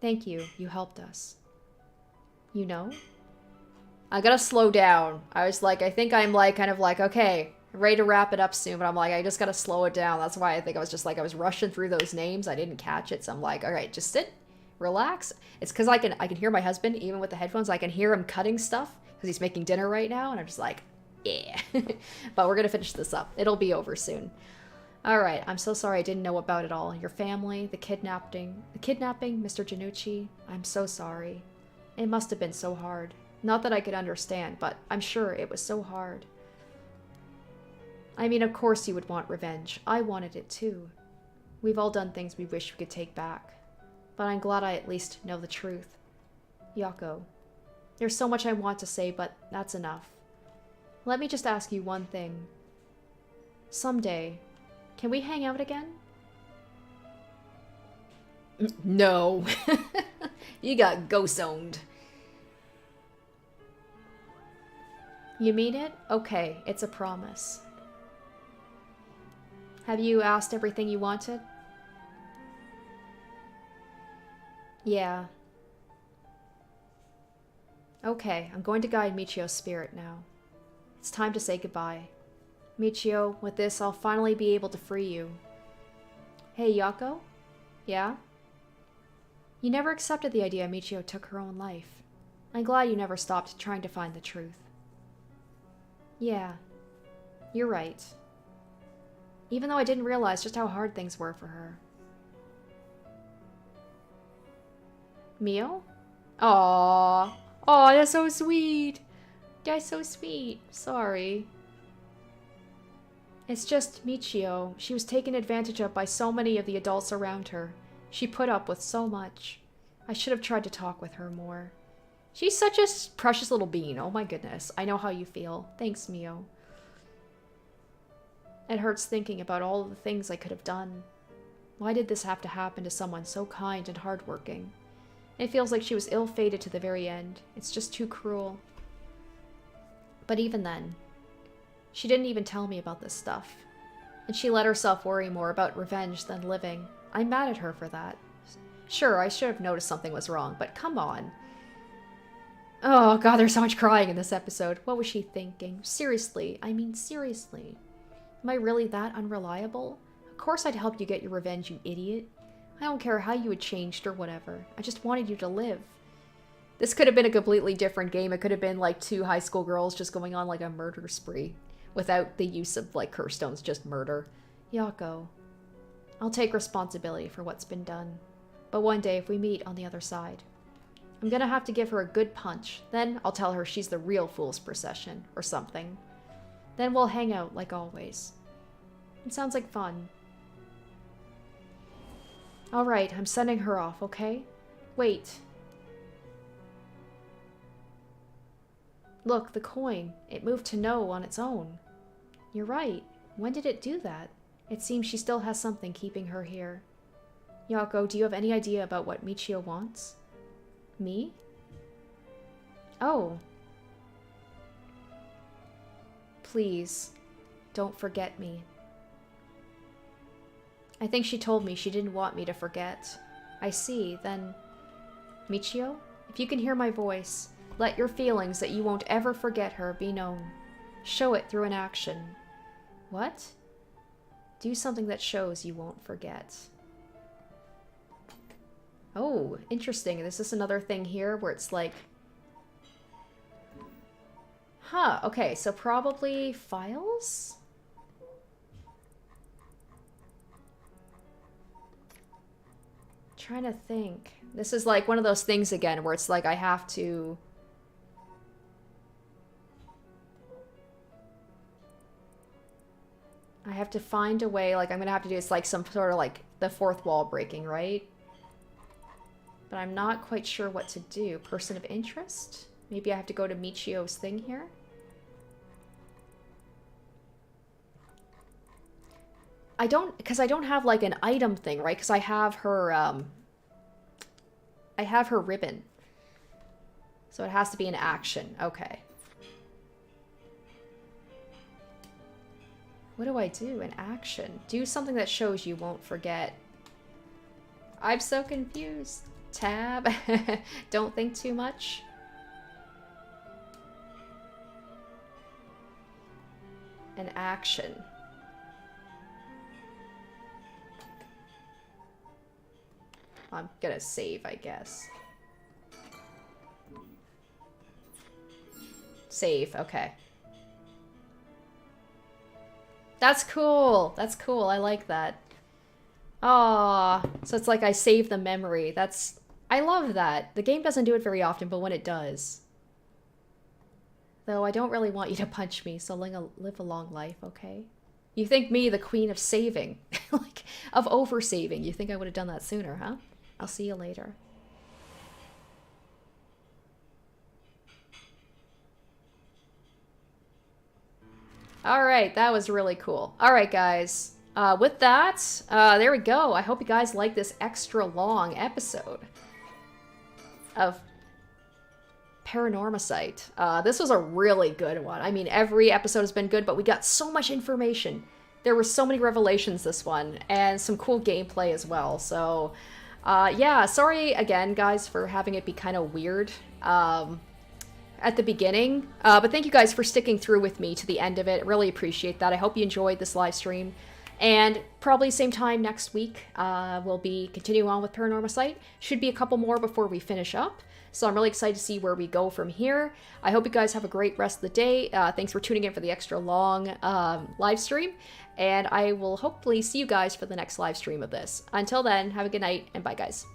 A: Thank you. You helped us. You know? I gotta slow down. I was like, I think I'm like, kind of like, okay, ready to wrap it up soon, but I'm like, I just gotta slow it down. That's why I think I was just like, I was rushing through those names. I didn't catch it, so I'm like, all right, just sit, relax. It's because I can hear my husband, even with the headphones. I can hear him cutting stuff because he's making dinner right now, and I'm just like, yeah. But we're gonna finish this up. It'll be over soon. All right, I'm so sorry I didn't know about it all. Your family, the kidnapping, Mr. Janucci. I'm so sorry. It must have been so hard. Not that I could understand, but I'm sure it was so hard. I mean, of course you would want revenge. I wanted it too. We've all done things we wish we could take back. But I'm glad I at least know the truth. Yako, there's so much I want to say, but that's enough. Let me just ask you one thing. Someday, can we hang out again? No. You got ghost-owned. You mean it? Okay, it's a promise. Have you asked everything you wanted? Yeah. Okay, I'm going to guide Michio's spirit now. It's time to say goodbye. Michio, with this, I'll finally be able to free you. Hey, Yako? Yeah? You never accepted the idea Michio took her own life. I'm glad you never stopped trying to find the truth. Yeah, you're right. Even though I didn't realize just how hard things were for her. Mio? Aww. Aw, that's so sweet. That's so sweet. Sorry. It's just Michio. She was taken advantage of by so many of the adults around her. She put up with so much. I should have tried to talk with her more. She's such a precious little bean. Oh my goodness. I know how you feel. Thanks, Mio. It hurts thinking about all of the things I could have done. Why did this have to happen to someone so kind and hardworking? It feels like she was ill-fated to the very end. It's just too cruel. But even then, she didn't even tell me about this stuff. And she let herself worry more about revenge than living. I'm mad at her for that. Sure, I should have noticed something was wrong, but come on. Oh god, there's so much crying in this episode. What was she thinking? Seriously, I mean seriously. Am I really that unreliable? Of course I'd help you get your revenge, you idiot. I don't care how you had changed or whatever. I just wanted you to live. This could have been a completely different game. It could have been like two high school girls just going on like a murder spree. Without the use of like curse stones, just murder. Yako, I'll take responsibility for what's been done. But one day if we meet on the other side, I'm gonna have to give her a good punch. Then I'll tell her she's the real fool's procession or something. Then we'll hang out like always. It sounds like fun. Alright, I'm sending her off, okay? Wait. Look, the coin. It moved to no on its own. You're right. When did it do that? It seems she still has something keeping her here. Yako, do you have any idea about what Michio wants? Me? Oh. Please, don't forget me. I think she told me she didn't want me to forget. I see, then... Michio, if you can hear my voice, let your feelings that you won't ever forget her be known. Show it through an action. What? Do something that shows you won't forget. Oh, interesting. This is another thing here where it's like... Huh, okay, so probably files? Trying to think. This is like one of those things again where it's like I have to... find a way, like I'm gonna have to do, it's like some sort of like the fourth wall breaking, right? But I'm not quite sure what to do. Person of interest? Maybe I have to go to Michio's thing here? I don't, because I don't have like an item thing, right? Because I have her ribbon. So it has to be an action. Okay. What do I do? An action. Do something that shows you won't forget. I'm so confused. Tab. Don't think too much. An action. I'm gonna save, I guess. Save, okay. That's cool. That's cool. I like that. Ah, so it's like I save the memory. That's... I love that. The game doesn't do it very often, but when it does. Though I don't really want you to punch me, so live a long life, okay? You think me, the queen of saving, like, of over-saving. You think I would have done that sooner, huh? I'll see you later. Alright, that was really cool. Alright, guys. With that, there we go. I hope you guys like this extra long episode of Paranormasight. This was a really good one. I mean, every episode has been good, but we got so much information. There were so many revelations this one, and some cool gameplay as well. So, yeah, sorry again, guys, for having it be kind of weird at the beginning. But thank you guys for sticking through with me to the end of it. Really appreciate that. I hope you enjoyed this live stream. And probably same time next week, we'll be continuing on with Paranormasight. Should be a couple more before we finish up. So I'm really excited to see where we go from here. I hope you guys have a great rest of the day. Thanks for tuning in for the extra long live stream. And I will hopefully see you guys for the next live stream of this. Until then, have a good night and bye, guys.